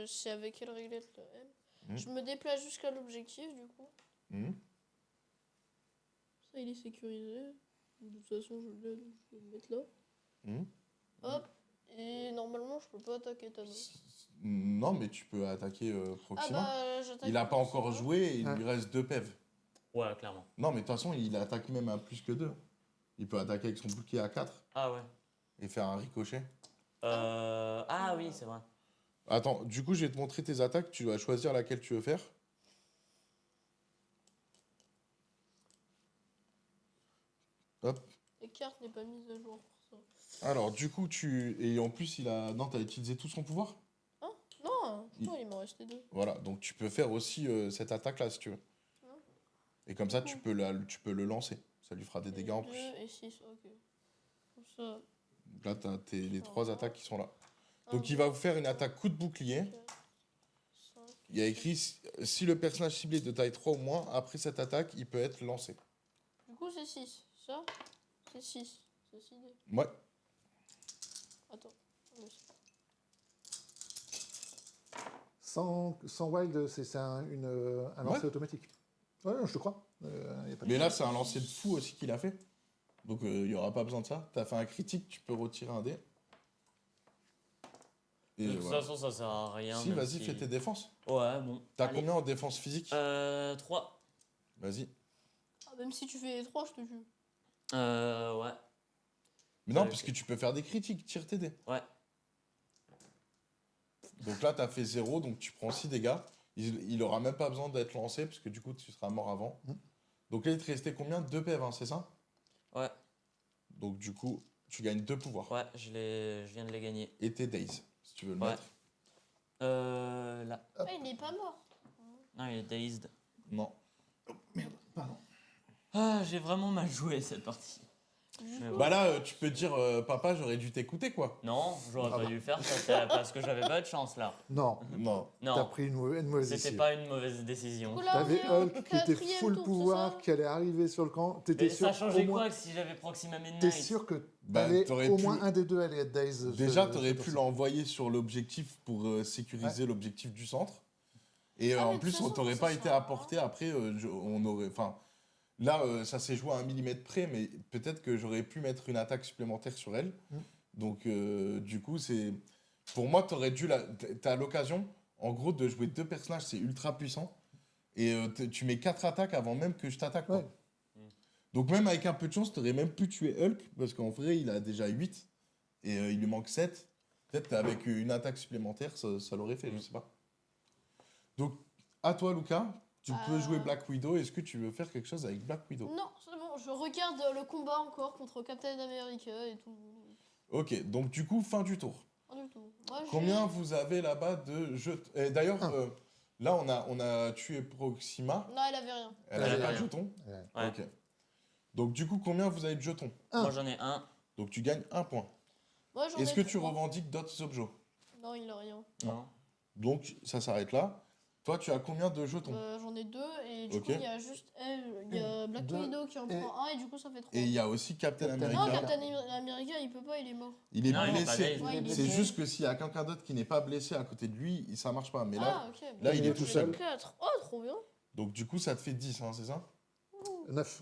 C'est avec quelle réglette le M. Hmm. Je me déplace jusqu'à l'objectif, du coup. Hmm. Ça, il est sécurisé. De toute façon, je l'ai, donc je vais le mettre là. Hmm. Hop. Et normalement, je peux pas attaquer Thanos. Non, mais tu peux attaquer Ah Proxima. bah, j'attaque. Il a pas encore Proxima. joué et il Ouais. lui reste 2 pèves. Ouais, clairement. Non, mais de toute façon, il attaque même à plus que 2. Il peut attaquer avec son bouclier à 4 Ah ouais. et faire un ricochet. Ah oui, c'est vrai. Attends, du coup, je vais te montrer tes attaques. Tu vas choisir laquelle tu veux faire. Hop. La carte n'est pas mise à jour pour ça. Alors, du coup, Et en plus, il a... Non, t'as utilisé tout son pouvoir? Non, non, il m'en restait 2. Voilà, donc tu peux faire aussi cette attaque-là, si tu veux. Ouais. Et comme ça, tu peux le lancer. Ça lui fera des dégâts en 2 plus. et 6, ok. Comme ça. Donc là, t'as les 3 Voilà. attaques qui sont là. Un, Donc, il va vous faire une attaque coup de bouclier. 5. Il y a écrit si le personnage ciblé est de taille 3 ou moins, après cette attaque, il peut être lancé. Du coup, c'est 6. Ça, c'est 6. C'est 6 dés. Ouais. Attends. Ouais, c'est- Sans wild, c'est un lancer Ouais. automatique. Ouais, non, je te crois. Y a pas de Mais là, souci. c'est un lancer de fou aussi qu'il a fait. Donc, il n'y aura pas besoin de ça. T'as fait un critique, tu peux retirer un dé. Et De toute voilà. façon, ça sert à rien. Si, même vas-y, si- fais tes défenses. Ouais, bon. T'as Allez. combien en défense physique 3. Vas-y. Ah, même si tu fais les 3, je te tue. Ouais. Mais non, Ouais, puisque tu peux faire des critiques, tire tes dés. Ouais. Donc là, t'as fait 0, donc tu prends 6 dégâts. Il aura même pas besoin d'être lancé, parce que du coup, tu seras mort avant. Mhm. Donc là, il te restait combien? 2 PV, hein, c'est ça? Ouais, Donc du coup, tu gagnes 2 pouvoirs. ouais, je viens de les gagner. Et tes Days, si tu veux le Ouais. mettre. Là. Ah, il est pas mort. Non, il est dazed. Non. Merde, pardon. Ah, j'ai vraiment mal joué cette partie. Du Mais coup, Bah là, tu peux dire, papa, j'aurais dû t'écouter, quoi. Non, j'aurais Ah pas bah. dû le faire, ça, c'est parce que j'avais pas de chance là. Non, Non. t'as Non, pris une mauvaise c'était décision. pas une mauvaise décision. du coup, là, on T'avais est au Hulk qui était quatrième full tour, c'est pouvoir, ça qui allait arriver sur le camp. T'étais Mais sûr ça changeait au moins, quoi que si j'avais Proxima Midnight? t'es sûr que Bah, t'allais t'aurais au pu- moins un des deux allait être Days. Déjà, t'aurais pu l'envoyer sur l'objectif pour sécuriser l'objectif du centre. Et Ah, mais en de plus, toute on façon, t'aurait ça pas sert été à rien. apporté. Après, on aurait. Enfin, là, ça s'est joué à 1 millimètre près, mais peut-être que j'aurais pu mettre une attaque supplémentaire sur elle. Mm. Donc, du coup, c'est. Pour moi, t'aurais dû. T'as l'occasion, en gros, de jouer 2 personnages, c'est ultra puissant. Et tu mets 4 attaques avant même que je t'attaque. quoi. Ouais. Donc, même avec un peu de chance, t'aurais même pu tuer Hulk, parce qu'en vrai, il a déjà 8. Et il lui manque 7. Peut-être avec une attaque supplémentaire, ça l'aurait fait, je sais pas. Donc, à toi, Lucas, tu peux jouer Black Widow. Est-ce que tu veux faire quelque chose avec Black Widow? Non, c'est bon, je regarde le combat encore contre Captain America et tout. Ok, donc du coup, fin du tour. Pas du tout. Moi, j'ai- Combien vous avez là-bas de jetons? Et d'ailleurs, Un. là, on a tué Proxima. Non, elle avait rien. Elle Elle avait avait pas de rien. jetons. Ouais. Ouais. Ok. Donc, du coup, combien vous avez de jetons? Moi j'en ai un. Donc, tu gagnes 1 point. Moi, j'en Est-ce ai que tu 3. revendiques d'autres objets? Non, il a rien. Non. Donc, ça s'arrête là. Toi, tu as combien de jetons? J'en ai 2 et du Ok. coup, il y a juste elle. Il y a Black Deux, Widow qui en et- prend un et du coup, ça fait 3. Et il y a aussi Captain Captain America. Non, America. Captain America, il peut pas, il est mort. Il est Non, il est pas blessé. blessé. Ouais, il est C'est blessé. juste que s'il y a quelqu'un d'autre qui n'est pas blessé à côté de lui, ça marche pas. Mais là, Ah, ok. là, il est tout tout seul. seul. 4. Oh, trop bien. Donc, du coup, ça te fait 10, hein, c'est ça? 9.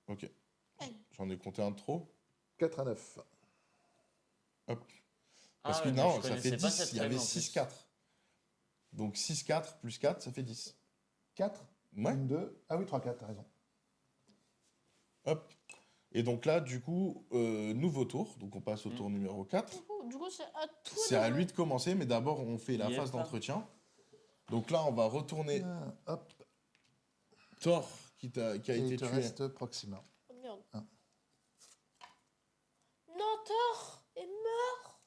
Ok. J'en ai compté un de trop. 4 à 9. Parce Ah que ouais, mais non, je ça connaissais fait pas 10. cette Il y avait règle, en plus. 6-4. Donc 6-4 plus 4, ça fait 10. 4. Ouais. 1, 2. Ah oui, 3, 4, t'as raison. Hop. Et donc là, du coup, nouveau tour. Donc on passe au tour numéro 4. Du coup, c'est à toi. C'est à lui de commencer, mais d'abord, on fait la Il y est phase pas. d'entretien. Donc là, on va retourner Hop. Thor qui a Et été il te tué. reste Proxima. Oh, merde. Un. Non, Thor est mort.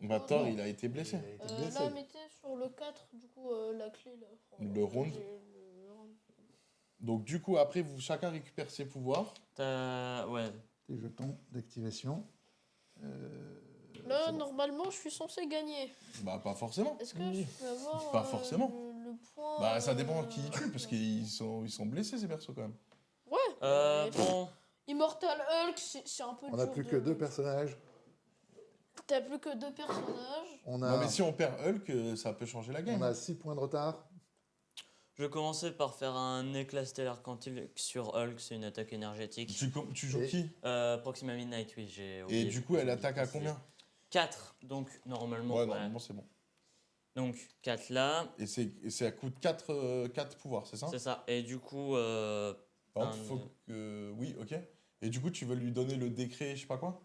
Bah, Thor, Non. il a été blessé. Il a été blessé. Là, mettez sur le 4, du coup, la clé là. Le round. Donc du coup, après, vous chacun récupère ses pouvoirs. Ouais. Tes jetons d'activation. Là, c'est bon. normalement, je suis censé gagner. Bah, pas forcément. Est-ce que je peux avoir Pas forcément. le point Bah, ça dépend qui il tue, parce qu'ils sont blessés, ces persos, quand même. Ouais. mais Bon. Immortal Hulk, c'est un peu On n'a dur plus de- que 2 personnages. T'as plus que 2 personnages. On Non, a, mais si on perd Hulk, ça peut changer la game. on a 6 points de retard. Je vais commencer par faire un éclat stellaire quantique sur Hulk, c'est une attaque énergétique. Tu joues Et- qui? Proxima Midnight, oui, j'ai Et oublié. du coup, elle attaque à combien? 4, donc normalement. Ouais, ouais. normalement, c'est bon. Donc 4 là, Et ça coûte 4 pouvoirs, c'est ça? c'est ça. Et du coup, Par un, contre, faut que... Oui, ok. Et du coup, tu veux lui donner le décret, je sais pas quoi?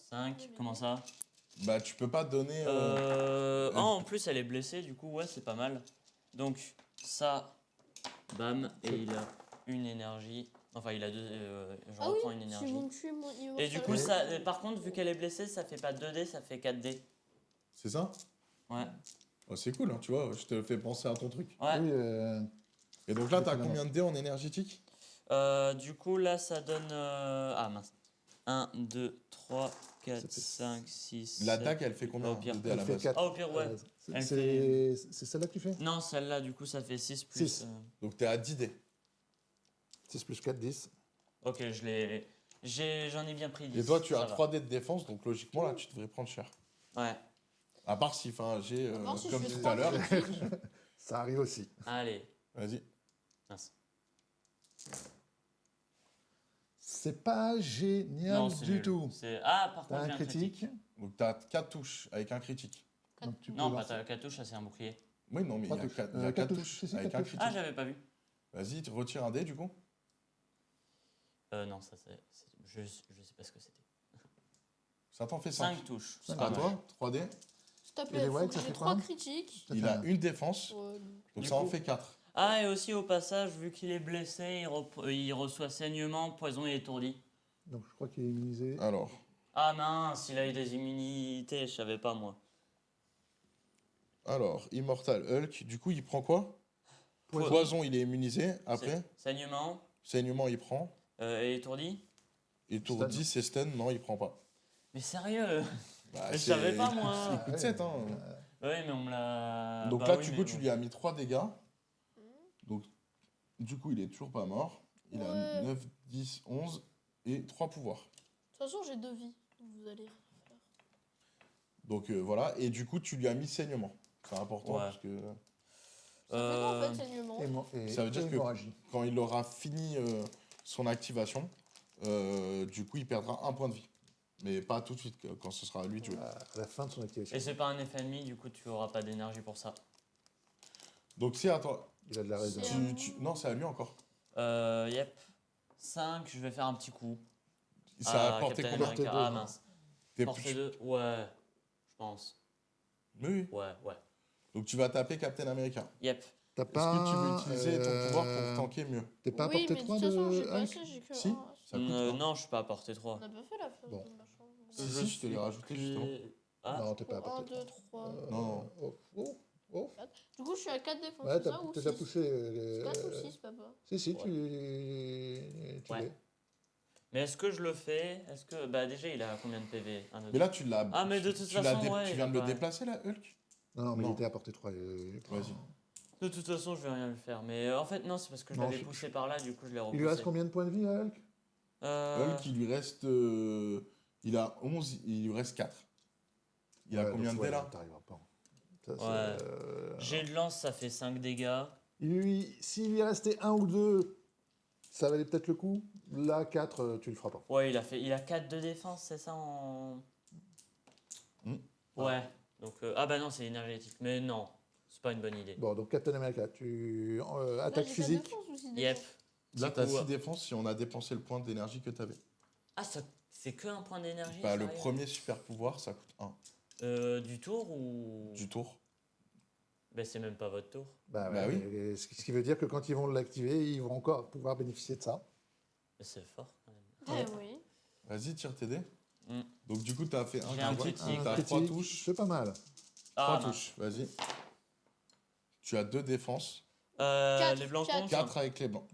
5, comment ça Bah, tu peux pas donner... Oh, en plus, elle est blessée, du coup, ouais, c'est pas mal. Donc, ça, bam, et il a une énergie. Enfin, il a deux. Je Ah reprends oui, une si énergie. vous me tuez, mon Immortal Et du coup, Hulk. ça, par contre, vu qu'elle est blessée, ça fait pas 2D, ça fait 4D. C'est ça? Ouais. Oh, c'est cool, hein, tu vois, je te fais penser à ton truc. Ouais. Oui, Et donc là, t'as Évidemment. combien de dés en énergétique? Du coup, là, ça donne. Ah mince. 1, 2, 3, 4, Ça fait 5, 6. L'attaque, elle fait combien Au pire. de dés à elle la fait base? 4. Ah, au pire, ouais. Elle C'est celle-là que tu fais? Non, celle-là, du coup, ça fait 6 plus. Six. Donc t'es à 10 dés. 6 plus 4, 10. Ok, j'en ai bien pris 10. Et toi, tu ça as va. 3 dés de défense, donc logiquement, là, tu devrais prendre cher. Ouais. À part si, enfin, j'ai, À part si je comme fais tout trois à l'heure. critiques. Ça arrive aussi. Allez. Vas-y. Mince. C'est pas génial Non, c'est du nul. tout. Ah, par T'as contre, un j'ai un critique. critique. Donc t'as 4 touches avec un critique. Donc tu peux Non, pas lancer. ta catouche, ça c'est un bouclier. Oui, non, mais il y Trois a touches. 4 Quatre touches touches. Si, si, avec quatre un touches. critique. Ah, j'avais pas vu. Vas-y, tu retires un dé, du coup. Non, ça je sais pas ce que c'était. Ça t'en fait 5. 5 touches. Cinq c'est pas À mal. toi, 3 dés. S'il te Et les plaît, faut whites, que ça j'ai fait 3 quoi critiques. Ça Il fait a un. une défense, Ouais, donc Du ça en coup- fait 4. Ah, et aussi au passage, vu qu'il est blessé, il reçoit saignement, poison et étourdi. Donc je crois qu'il est immunisé. Alors, Ah mince, il a eu des immunités, je savais pas moi. Immortal Hulk, du coup, il prend quoi? Poison. Poison, il est immunisé. Après, Saignement saignement, il prend. et étourdi. Étourdi, c'est stun, non, il prend pas. Mais sérieux? Bah, Je c'est- savais pas moi. C'est coup de 7, hein. Ouais, mais on me l'a. Donc Bah là, oui, du mais coup, tu bon. lui as mis 3 dégâts. Donc, du coup, il est toujours pas mort. Il a Ouais. 9, 10, 11 et 3 pouvoirs. De toute façon, j'ai 2 vies. Donc vous allez faire. Donc voilà, et du coup, tu lui as mis saignement. C'est important Ouais. parce que Ça fait quoi en Euh, fait, saignement? Ça veut dire que- hémorragie. quand il aura fini son activation, du coup, il perdra un point de vie. Mais pas tout de suite, quand ce sera à lui de jouer. À la fin de son activation. Et c'est pas un effet ennemi, du coup tu auras pas d'énergie pour ça. Donc c'est à toi. Il a de la réserve. C'est Non, c'est à lui encore. Yep. 5, je vais faire un petit coup. Ça a Ah, porté Captain combien Portée America. Ah deux. mince. T'es Portée plus- 2, ouais. Je pense. Oui, oui. Ouais. Donc tu vas taper Captain America. Yep. T'as Est-ce pas. que tu veux utiliser ton pouvoir pour tanker mieux? T'es pas à Oui, portée mais de 3 toute façon, j'ai de pas Hulk assez, j'ai que Si. un. Ça coûte un. Non, je suis pas à portée 3. On n'a pas fait la phase Bon. de machin. Si, je te l'ai rajouté justement. Ah, Non, t'es pas à 1, portée 2, 3. 3. Non. Oh. Du coup, je suis à 4 défenses. Ouais, c'est t'as ça ou déjà 6? poussé. 4 ou 6, papa? Si, Ouais. tu Ouais. l'es. mais est-ce que je le fais? Est-ce que. Bah, déjà, il a combien de PV? Un autre. Mais là, tu l'as. Ah, mais de toute tu l'as façon, ouais, tu il viens a de le pas- déplacer là, Hulk? Non, mais Non. il était à portée 3. Vas-y. De toute façon, je vais rien lui faire. Mais en fait, non, c'est parce que je Non, l'avais c'est- poussé par là, du coup, je l'ai repoussé. Il lui reste combien de points de vie à Hulk? Hulk, il lui reste. Il a 11, il lui reste 4. Il a Ouais, combien donc, de dés là? T'arriveras pas. Ça, c'est, Ouais. Jet de lance, ça fait 5 dégâts. S'il lui restait 1 ou 2, ça valait peut-être le coup. Là, 4, tu le feras pas. Ouais, il a 4 de défense, c'est ça en. Ouais. Donc, ah bah non, c'est énergétique. Mais non, c'est pas une bonne idée. Bon, donc Captain America, tu Là, attaque j'ai physique. 4 défenses ou 6 Yep. défenses? Là, Petit t'as coup, 6 défenses si on a dépensé le point d'énergie que t'avais. Ah, c'est que un point d'énergie. Bah, le sérieux premier super pouvoir, ça coûte 1 Du tour ou. du tour. Bah, c'est même pas votre tour. Bah, Bah ouais, mais ce qui veut dire que quand ils vont l'activer, ils vont encore pouvoir bénéficier de ça. Mais c'est fort quand même. Oui. Vas-y, tire tes dés. Mm. Donc, du coup, t'as fait J'ai un un critique. critique, t'as critique, 3 touches. C'est pas mal. 3 Ah, mince. touches, vas-y. Tu as 2 défenses. Quatre, Les blancs quatre. comptent 4 avec les blancs.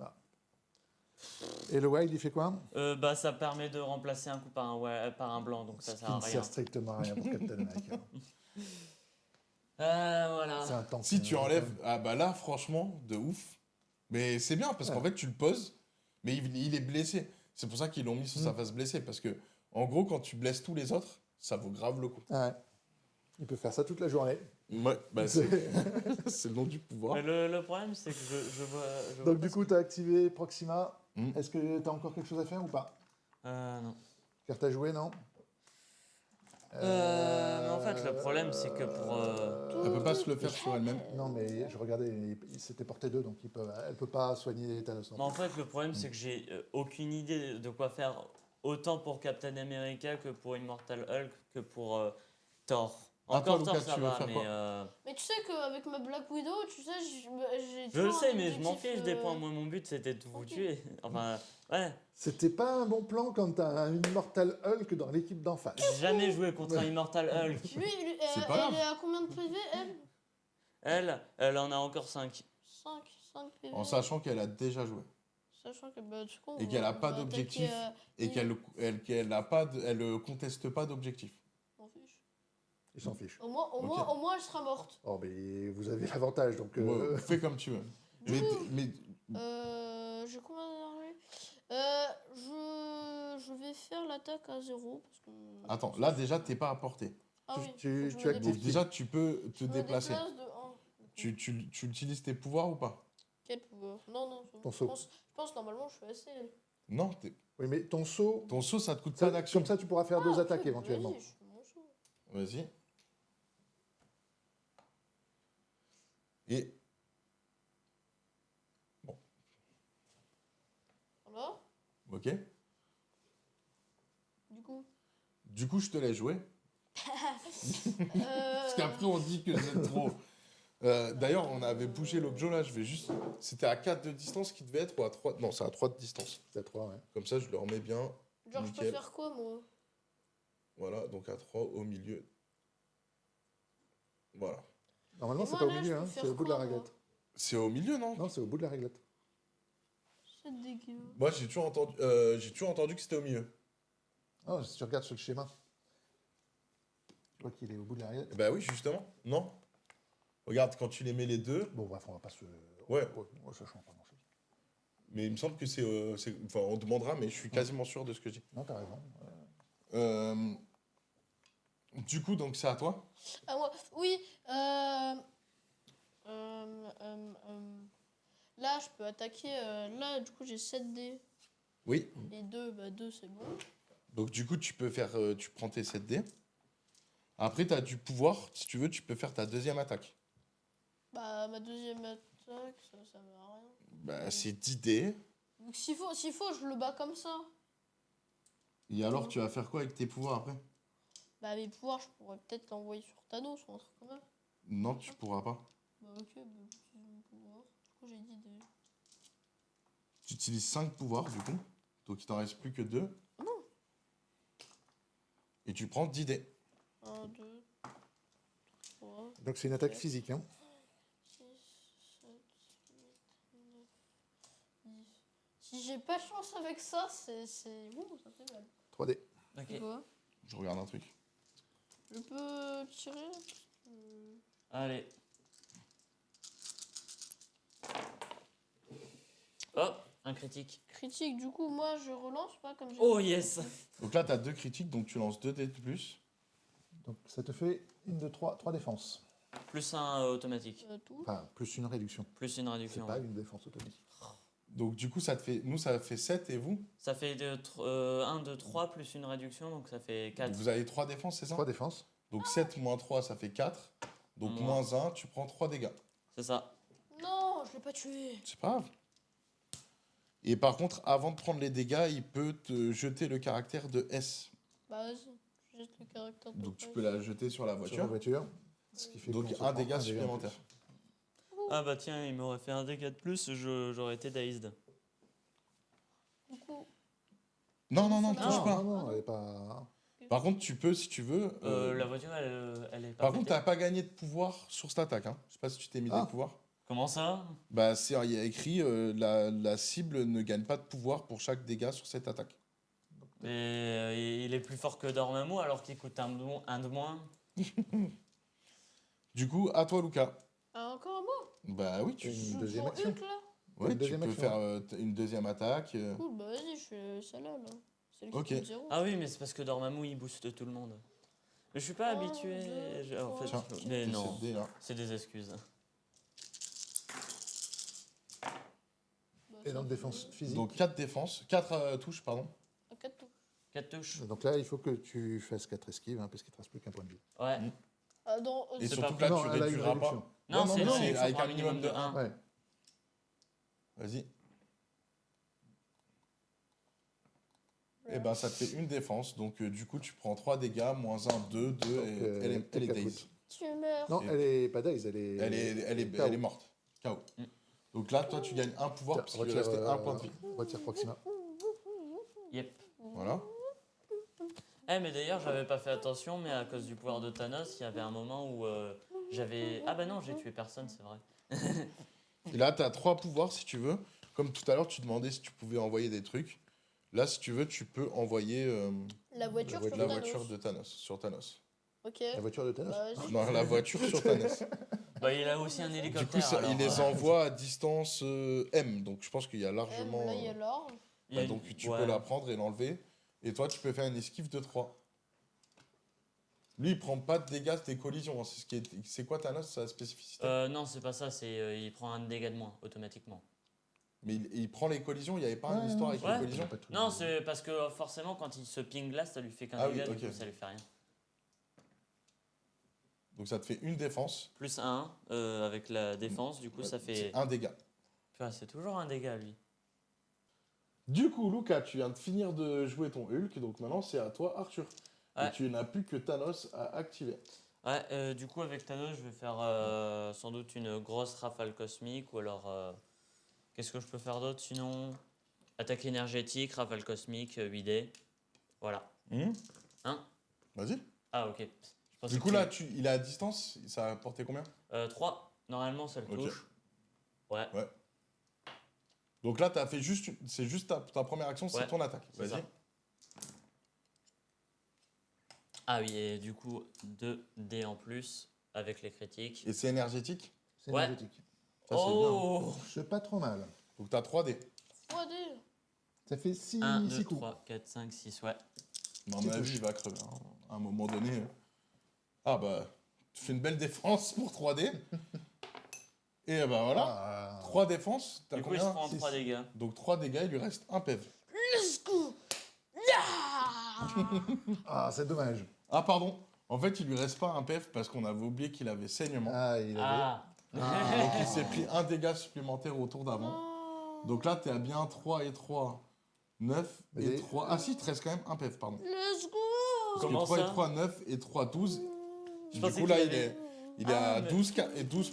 Et le wild, il fait quoi? Bah, ça permet de remplacer un coup par un blanc, donc ça Ce sert qui à ne rien. sert strictement à rien pour Captain America. Voilà. C'est un tank. Si tu enlèves. Ah, bah là, franchement, de ouf. Mais c'est bien parce qu'en fait, tu le poses, mais il est blessé. C'est pour ça qu'ils l'ont mis sur sa face blessée. Parce que, en gros, quand tu blesses tous les autres, ça vaut grave le coup. Ouais. Il peut faire ça toute la journée. Ouais, bah c'est le nom du pouvoir. Mais le problème, c'est que je vois. Donc du coup, tu as activé Proxima. Mm. Est-ce que tu as encore quelque chose à faire ou pas? Non. Carte à jouer, non? Mais en fait, le problème, c'est que pour. Elle peut pas se le faire sur elle-même. Non, mais je regardais, il s'était porté 2, donc elle peut pas soigner Thanos. non Mais en plus. fait, le problème, c'est que j'ai aucune idée de quoi faire autant pour Captain America que pour Immortal Hulk que pour Thor. Ah, toi, Encore Thor, Lucas, ça tu veux va, faire mais. quoi Mais tu sais qu'avec ma Black Widow, tu sais, j'ai. Je le toujours sais, un mais je m'en objectif, fiche des points. Moi, mon but, c'était de vous ok. tuer. Enfin, ouais. C'était pas un bon plan quand t'as un Immortal Hulk dans l'équipe d'en face. J'ai jamais joué contre un Immortal Hulk. Lui, C'est pas grave. elle est à combien de PV, elle? Elle en a encore 5. 5 PV. En sachant qu'elle a déjà joué. Sachant que, bah, du coup, Et qu'elle a pas d'objectif. Et qu'elle a pas elle conteste pas d'objectif. On s'en fiche. Il s'en fiche. Au moins, elle sera morte. Oh, mais vous avez l'avantage, donc... Ouais, fais comme tu veux. Du Mais, coup- mais J'ai combien d'énergie? Je vais faire l'attaque à 0. Parce que... attends, là déjà t'es pas à portée. Ah oui, tu faut que je me actives- Donc déplace. déjà tu peux te Je me déplacer. déplace de 1. Tu utilises tes pouvoirs ou pas? Quel pouvoir? Non, Ton je saut. pense normalement je suis assez. Non, Oui, mais ton saut... ton saut ça te coûte ça- pas d'action. Comme ça, tu pourras faire deux attaques Ok, éventuellement. Vas-y, je fais mon saut. Vas-y. Et Voilà. ok. Du coup. Du coup je te laisse jouer. Parce Parce qu'après on dit que j'aime trop. D'ailleurs, on avait bougé l'objet là, je vais juste. C'était à 4 de distance qui devait être ou à 3. Non, c'est à 3 de distance. C'est à 3, ouais. Comme ça, je le remets bien. Genre, je peux Nickel. faire quoi, moi? Voilà, donc à 3 au milieu. Voilà. Normalement, Et c'est moi, pas au là, je milieu, peux hein, faire c'est au bout de la quoi, moi réglette. C'est au milieu, non? Non, c'est au bout de la réglette. C'est dégueu. Moi, j'ai toujours entendu que c'était au milieu. Oh, si tu regardes sur le schéma, tu vois qu'il est au bout de la réglette. Bah oui, justement. Non? Regarde, quand tu les mets les deux. Bon, bref, on va pas se. Ouais. Ça change pas grand-chose. Mais il me semble que Enfin, on demandera, mais je suis quasiment sûr de ce que je dis. Non, t'as raison. Du coup, donc c'est à toi? Ah, moi, oui. Là, je peux attaquer. Là, du coup, j'ai 7 dés. Oui. Et 2, bah 2, c'est bon. Donc du coup, tu peux faire, tu prends tes 7 dés. Après, tu as du pouvoir. Si tu veux, tu peux faire ta deuxième attaque. Bah, ma deuxième attaque, ça sert à rien. Bah, c'est 10 dés. Donc, s'il faut, je le bats comme ça. Et alors, tu vas faire quoi avec tes pouvoirs après? Bah, mes pouvoirs, je pourrais peut-être l'envoyer sur Thanos ou un truc comme ça. Non, tu pourras pas. Bah, ok, bah, j'utilise mon pouvoir. Du coup, j'ai 10 dés. Tu utilises 5 pouvoirs, du coup. Donc, il t'en reste plus que 2. Ah non. Et tu prends 10 dés. 1, 2, 3, Donc, c'est une attaque physique. Hein. 6, 7, 8, 9, 10. Si j'ai pas de chance avec ça, c'est... Ouh, ça fait mal. 3D. Ok. Tu vois? Je regarde un truc. Je peux tirer Allez. Oh, un critique. critique, du coup, moi, je relance pas comme j'ai... Oh yes. Donc là, tu as 2 critiques, donc tu lances 2 dés de plus. Donc, ça te fait une de 3 défenses. Plus un automatique. Tout. Enfin, plus une réduction. Plus une C'est réduction. pas Ouais. une défense automatique. Donc du coup, ça te fait... Nous, ça fait 7 et vous? Ça fait 1, 2, 3 plus une réduction, donc ça fait 4. Vous avez 3 défenses, c'est ça? 3 défenses. Donc 7 moins 3, ça fait 4. Donc Moins. moins 1, tu prends 3 dégâts. C'est ça. Non, je l'ai pas tué. C'est pas grave. Et par contre, avant de prendre les dégâts, il peut te jeter le caractère de S. Bah, vas-y, je jette le caractère de Donc tu S. peux la jeter sur la Sur la voiture. voiture. Ce qui fait Donc qu'on se un prend dégât en supplémentaire. plus. Ah bah tiens, il m'aurait fait un dégât de plus, j'aurais été dazed. Du coup, Non, non, non, Non, touche pas. Non, elle est pas. Par contre, tu peux, si tu veux... La voiture, elle est pas Par contre, pétée. t'as pas gagné de pouvoir sur cette attaque. Hein. Je sais pas si tu t'es mis Ah. des pouvoirs. Comment ça? Bah, il y a écrit la cible ne gagne pas de pouvoir pour chaque dégât sur cette attaque. Et il est plus fort que Dormammu alors qu'il coûte un de moins. Du coup, à toi, Lucas. ah, encore un mot. Bah oui, Une Je deuxième prends action. Hulk, là. ouais, une tu deuxième peux action. faire une deuxième attaque. Cool, bah vas-y, je fais celle-là, là. Celle qui Ok. coûte 0. Ah oui, mais c'est parce que Dormammu il booste tout le monde. Mais je suis pas Oh, habitué. En fait, Tiens, mais tes non, 7 dés, là. c'est des excuses. Bah, Et ça donc, fait défense physique. Donc 4 défenses, 4 touches, pardon. 4 touches. 4 touches. Donc là, il faut que tu fasses 4 esquives, hein, parce qu'il ne te reste plus qu'un point de vie. Ouais. Ah, dans... Et C'est surtout pas- que là, Non, tu elle a une réduiras pas. réduction. Non, non, c'est non, c'est c'est avec un minimum de 1. Ouais. Vas-y. Et ben ça te fait une défense, donc du coup tu prends 3 dégâts, moins 1, 2, 2, Donc, et elle est elle dazed. capote. Tu meurs. Non, Et- elle est pas daze, elle est. KO. Elle est morte. KO. Mm. Donc là, toi tu gagnes un pouvoir, parce qu'il lui restait un point de vie. Retire Proxima. Yep. Voilà. Eh, mais d'ailleurs, j'avais pas fait attention, mais à cause du pouvoir de Thanos, il y avait un moment où j'avais. Ah bah non, j'ai tué personne, c'est vrai. Et là, tu as 3 pouvoirs si tu veux. Comme tout à l'heure, tu demandais si tu pouvais envoyer des trucs. Là, si tu veux, tu peux envoyer La voiture La sur la Thanos. voiture de Thanos, sur Thanos. Ok. La voiture de Thanos. Bah, vas-y. Non, la voiture sur Thanos. Bah, il a aussi un Du hélicoptère. coup, ça, alors, il les envoie à distance M. Donc je pense qu'il y a largement... Là, il y a l'or. il y a bah, une- donc tu ouais. peux la prendre et l'enlever. Et toi, tu peux faire une esquive de 3. Lui, il prend pas de dégâts des collisions. Hein. C'est quoi Thanos, sa spécificité? Non, c'est pas ça, c'est il prend un dégât de moins automatiquement. Mais il prend les collisions, il n'y avait pas une Ouais, histoire avec ouais. les collisions? Pas tout. Non, c'est parce que forcément, quand il se ping là, ça lui fait qu'un Ah oui, dégât, ok. du coup, ça lui fait rien. Donc ça te fait une défense. Plus 1 avec la défense, du coup, Ouais, ça fait. c'est un dégât. Enfin, c'est toujours un dégât, lui. Du coup, Lucas, tu viens de finir de jouer ton Hulk, donc maintenant c'est à toi, Arthur. Ouais. Et tu n'as plus que Thanos à activer. Ouais, du coup, avec Thanos, je vais faire sans doute une grosse rafale cosmique ou alors. Qu'est-ce que je peux faire d'autre sinon? Attaque énergétique, rafale cosmique, 8D. Voilà. Hein? Vas-y. Ah, ok. Je pensais Du coup, que là, il est à distance. Ça a porté combien? 3. Normalement, ça le Ok. touche. Ouais. Ouais. Donc là, t'as fait juste. C'est juste ta première action, c'est Ouais, ton attaque. c'est Vas-y. ça. Ah oui, et du coup, 2 D en plus avec les critiques. Et c'est énergétique. C'est Ouais. énergétique. Ça, c'est bien. Oh! C'est pas trop mal. Donc t'as 3D. 3D. Ça fait 6 1, 2, coups. 3, 4, 5, 6, ouais. Mais à C'est mon avis, touche. il va crever. Hein. À un moment donné. Ah bah, tu fais une belle défense pour 3D. Et bah voilà. Ah, 3 défenses. T'as Du coup, il se combien? prend Six. 3 dégâts. Donc 3 dégâts, il lui reste un PEV. Let's go. Ah, c'est dommage. Ah pardon. En fait, il lui reste pas un PEV parce qu'on avait oublié qu'il avait saignement. Ah, il avait. Ah! Donc il s'est pris un dégât supplémentaire au tour d'avant. Oh. Donc là, t'es à bien 3 et 3, 9 et Mais- 3. Ah si, il te reste quand même un PEV, pardon. Let's go. Parce Comment que 3 ça et 3, 9 et 3, 12. Je Du pensais coup, là, qu'il il avait- est, il est Ah, à mais- 12, et 12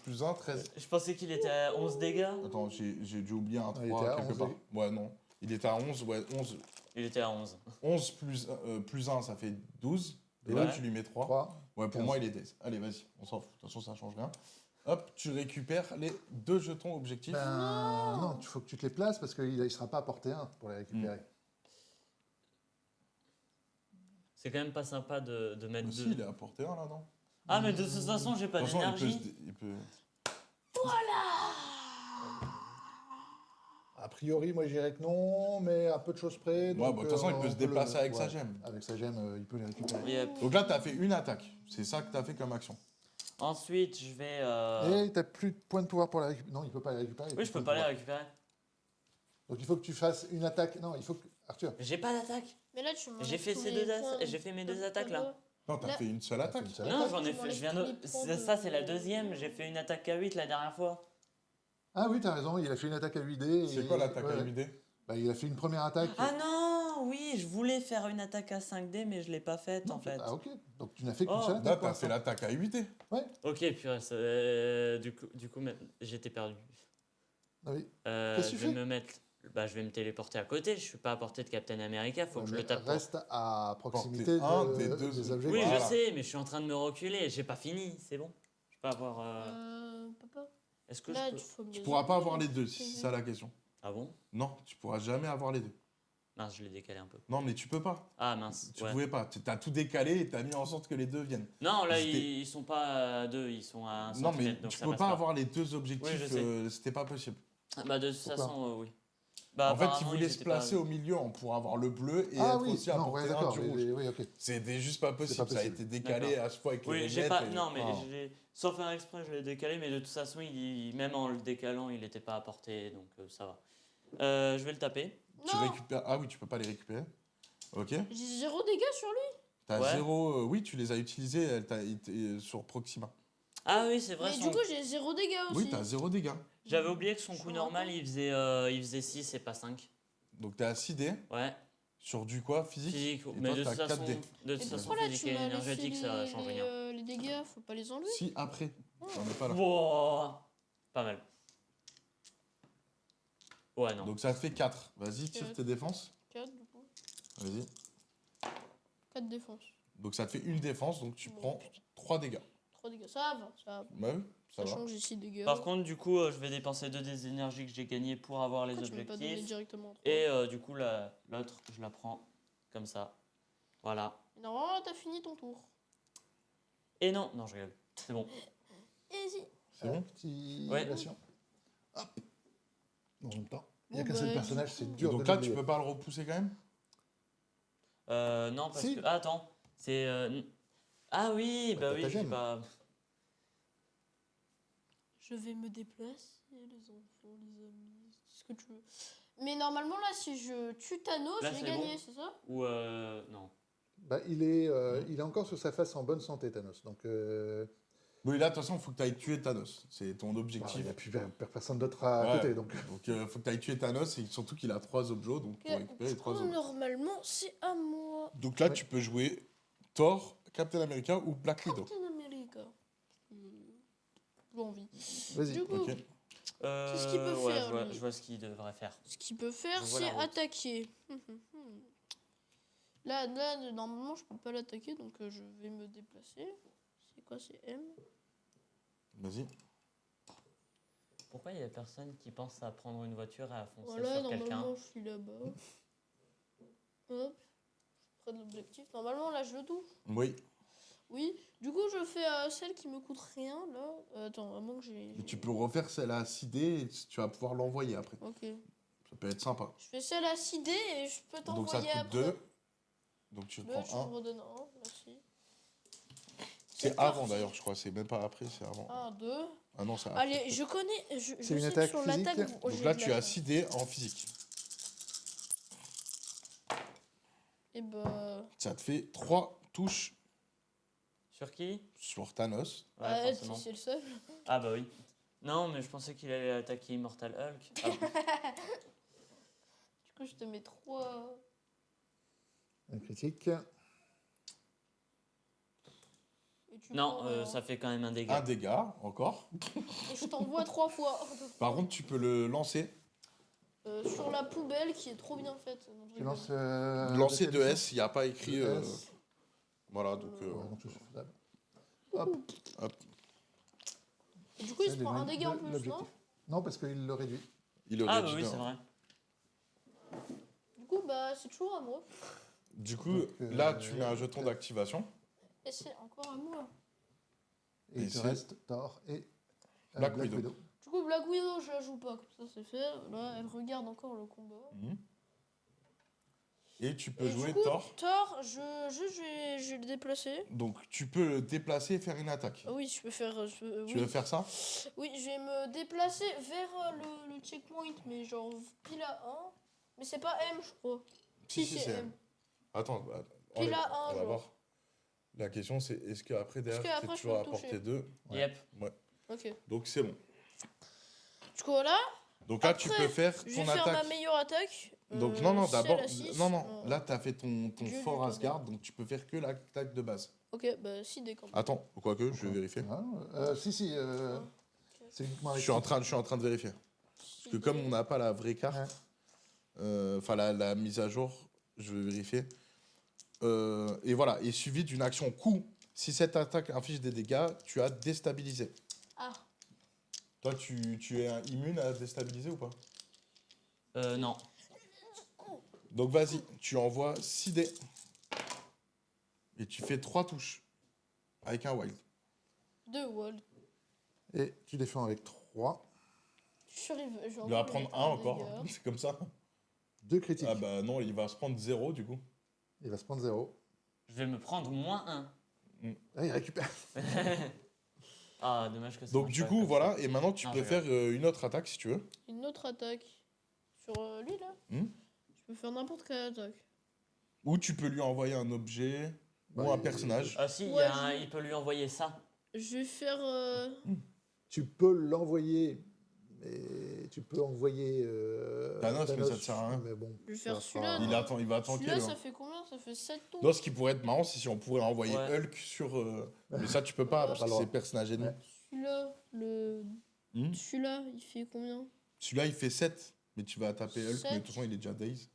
plus 1, 13. Je pensais qu'il était à 11 dégâts. Attends, j'ai dû oublier un il 3 était à quelque 11, part. oui. Ouais, non. Il était à 11, ouais, 11. Il était à 11. 11 plus 1, ça fait 12. Et là, Ouais. tu lui mets 3. 3. Ouais, pour 15. moi, il est dead. Allez, vas-y, on s'en fout. De toute façon, ça change rien. Hop, tu récupères les 2 jetons objectifs. Ben, non, il faut que tu te les places parce qu'il ne sera pas à portée 1 pour les récupérer. C'est quand même pas sympa de mettre Aussi, 2. il est à portée 1 là, non? Ah, mais de toute façon, j'ai De pas toute façon, d'énergie. il peut. A priori, moi, je dirais que non, mais à peu de choses près. Ouais, bah, de toute façon, il peut on se déplacer avec sa ouais, gemme. Avec sa gemme, il peut les récupérer. Yep. Donc là, tu as fait une attaque. C'est ça que tu as fait comme action. Ensuite, je vais. Et tu n'as plus de points de pouvoir pour les récupérer. Non, il ne peut pas les récupérer. il a Oui, plus je de peux points pas de les pouvoir. récupérer. Donc il faut que tu fasses une attaque. Non, il faut que. Arthur, J'ai pas d'attaque. Mais là, tu m'enlèves J'ai fait tous ces les deux points j'ai fait mes deux de- attaques là. Non, tu as Là- fait une seule t'as fait attaque. une seule Non, attaque. j'en ai tu fait. Je m'enlèves viens tous de. les points Ça, de- c'est la deuxième. J'ai fait une attaque à 8 la dernière fois. Ah oui, tu as raison, il a fait une attaque à 8D. C'est et- quoi l'attaque à ouais. 8D? Bah, il a fait une première attaque. Ah non, oui, je voulais faire une attaque à 5D, mais je l'ai pas faite Non, en fait. Ah ok, donc tu n'as fait qu'une Oh. seule Là, attaque. tu pour as fait l'instant. l'attaque à 8D. Ok, purée, du coup, j'étais perdu. Ah oui. Je Qu'est-ce que tu vais fais me mettre. Bah, je vais me téléporter à côté. Je suis pas à portée de Captain America. Faut que je Mais le tape. Reste à proximité Portée un de- des deux des objets. objets. Oui, Voilà. je sais, mais je suis en train de me reculer. J'ai pas fini, c'est bon. Je peux avoir. Papa. Est-ce que Là, je peux. tu faut me Tu les pourras pas enlever, avoir les deux, c'est si c'est vu. ça la question. Ah bon? Non, tu pourras jamais avoir les deux. Mince, je l'ai décalé un peu. Non, mais tu peux pas. Ah mince. Tu Ouais. pouvais pas. Tu as tout décalé et tu as mis en sorte que les deux viennent. Non, là, J'étais- ils sont pas à 2, ils sont à 1 Non, mais centimètre, donc tu ça peux passe pas avoir les deux Oui, je objectifs. sais. C'était pas possible. Ah, bah, de toute Pourquoi façon, oui. Bah, En fait, il apparemment, voulait se étaient pas- placer au milieu pour avoir le bleu et Ah être oui, aussi à non, portée ouais, 1 d'accord. du rouge. Oui, ok. C'était juste pas possible. pas Ça a possible. été décalé D'accord. à ce point avec Oui, les j'ai lunettes pas. et- Non, mais Ah. sans faire exprès, je l'ai décalé, mais de toute façon, même en le décalant, il était pas à portée, donc ça va. Je vais le taper. Tu Non, récupères. Ah oui, tu peux pas les récupérer. Ok. j'ai 0 dégâts sur lui. T'as Ouais. 0. Oui, tu les as utilisés sur Proxima. Ah oui, c'est vrai. Mais du coup, j'ai 0 dégâts aussi. Oui, t'as 0 dégâts. J'avais oublié que son Je coup me normal, rappelle. il faisait 6 et pas 5. Donc t'es à 6D. Ouais, sur du quoi? Physique. physique. Et Mais toi, de t'as toute façon, 4D. de Et toute façon, pourquoi là, physique tu et m'as laissé énergétique, ça change rien. les dégâts, faut pas les enlever. Si, après. J'en ai pas là. Wow, pas mal. Ouais, non. Donc ça te fait 4. Vas-y, tire tes défenses. 4 du coup. Vas-y. 4 défenses. Donc ça te fait une défense, donc tu Bon, prends 3 dégâts. 3 dégâts, ça va, ça va. Bah oui, ça Ça va. change ici dégâts. Par contre, du coup, je vais dépenser 2 des énergies que j'ai gagnées pour avoir les Pourquoi tu m'as pas donné objectifs. directement 3 Et du coup, l'autre, je la prends comme ça. Voilà. Normalement, là, t'as fini ton tour. Et non, non, je rigole. C'est bon. Et si. C'est bon? Petite Ouais. version. Hop. En même temps. Il n'y a Bon, qu'un seul bah, personnage, du c'est coup- dur Donc de là, tu l'oublier. peux pas le repousser quand même? Non, parce Si. que. Ah, attends. C'est. Ah oui, bah t'as oui, ta j'ai gemme. pas. Je vais me déplacer, les enfants, les amis, ce que tu veux. Mais normalement, là, si je tue Thanos, Là, j'ai c'est gagné, bon. c'est ça? Ou. Non. Bah, il est encore sur sa face en bonne santé, Thanos. Donc, Oui, là, de toute façon, il faut que tu ailles tuer Thanos. C'est ton bah, objectif. il n'y a plus personne d'autre à Ouais. côté. Donc, Donc, il faut que tu ailles tuer Thanos et surtout qu'il a 3 objets, donc pour récupérer les 3 objets. Normalement, c'est à moi. Donc là, Ouais. tu peux jouer Thor, Captain America ou Black Widow. Captain America. J'ai envie. Vas-y. Du coup, Ok. Qu'est-ce qu'il peut ouais, faire, lui je vois ce qu'il devrait faire. ce qu'il peut faire, Je vois c'est la route. attaquer. Là, normalement, je peux pas l'attaquer, donc je vais me déplacer. C'est quoi, c'est M? Vas-y. Pourquoi il y a personne qui pense à prendre une voiture et à foncer Voilà, sur quelqu'un? normalement, je suis là-bas. Hop, près de l'objectif. Normalement, là, je le touche. Oui. Oui, du coup, je fais celle qui me coûte rien, là. Attends, vraiment que j'ai... Et tu peux refaire celle à 6D et tu vas pouvoir l'envoyer après. Ok. Ça peut être sympa. Je fais celle à 6D et je peux Donc ça te t'envoyer coûte après. 2. Donc tu Là, tu prends me 1. redonnes un, merci. C'est avant d'ailleurs, je crois. C'est même pas après, c'est avant. 1, 2. Ah non, c'est après. Allez, je connais. Je C'est une sais que attaque sur physique. l'attaque. Donc là, tu as 6D en physique. Et bah. Ça te fait 3 touches Sur qui? sur Thanos. Ouais, Ouais, forcément. c'est le seul. Ah bah oui. Non, mais je pensais qu'il allait attaquer Immortal Hulk. Ah, Du coup, je te mets 3. Un critique. Et tu non, prends un. ça fait quand même un dégât. Un dégât, encore. Et je t'envoie 3 fois. Par contre, tu peux le lancer. Sur la poubelle qui est trop bien faite. Non, je Tu rigole. lances. Lancer lequel 2S, il n'y a pas écrit. 2S. Voilà, donc. Ouais, donc c'est faisable. Hop. Et du coup, il se C'est prend un dégât en plus, l'objectif. non? Non, parce qu'il le réduit. Il le Ah bah réduit oui, d'un. c'est vrai. Du coup, bah, c'est toujours à moi. Du coup, Donc, là, tu mets un jeton d'activation. Et c'est encore à moi. Et il Et te c'est reste Thor et Black Widow. Du coup, Black Widow, je la joue pas, comme ça c'est fait. Là, elle regarde encore le combat. Mhm. Et tu peux Et jouer du coup, Thor. Thor, je vais le déplacer. Donc, tu peux le déplacer et faire une attaque. Ah oui, je peux faire. Tu oui. veux faire ça? Oui, je vais me déplacer vers le checkpoint, mais genre pile à 1. Mais c'est pas M, je crois. Si, c'est M. Attends, bah, Pile à on 1, va genre. voir. La question, c'est est-ce qu'après, derrière, qu'après, c'est je toujours peux à le portée toucher 2? Ouais. Yep. Ok. Donc, c'est bon. Du coup, là, Donc là, tu Après, peux faire je vais ton faire ma attaque. meilleure attaque. Donc, non, celle d'abord. à 6. Non, là, tu as fait ton Dieu fort du Asgard, donc tu peux faire que l'attaque de base. Ok, bah 6 dés quand même. Attends, quoique, je vais vérifier. Si, c'est uniquement avec Je suis en train de vérifier. Parce que comme on n'a pas la vraie carte, enfin la mise à jour, je vais vérifier. Et voilà, et suivi d'une action coup. Si cette attaque inflige des dégâts, tu as déstabilisé. Ah, Toi, tu es immune à déstabiliser ou pas? Non. Donc vas-y, tu envoies 6 dés. Et tu fais 3 touches. Avec un wild. 2 wall. Et tu défends avec 3. Il va prendre 1 encore. C'est comme ça. 2 critiques. Ah bah non, il va se prendre 0 du coup. Il va se prendre 0. Je vais me prendre -1. Ah, il récupère. Ah, dommage que ça Donc marche du pas coup, comme voilà. ça. Et maintenant, tu Non, peux je faire une autre attaque si tu veux. Une autre attaque. Sur lui là Hmm. Je peux faire n'importe quelle attaque. Ou tu peux lui envoyer un objet ou Bah, un personnage. Ah si, Ouais, il peut lui envoyer ça. Je vais faire. Tu peux l'envoyer. Mais tu peux envoyer. Thanos, mais ça te sert à rien. Mais bon. Je vais faire ça celui-là. fera- Il va tanker. Celui-là, hein. ça fait combien? Ça fait 7 tours. Non, ce qui pourrait être marrant, c'est si on pourrait envoyer Ouais. Hulk sur. Mais ça, tu peux pas parce Pas que le droit. c'est personnage ennemi. Ouais. Celui-là, Hmm. celui-là, il fait combien? Celui-là, il fait 7. Mais tu vas taper Hulk, mais de toute 7. façon, il est déjà Daze.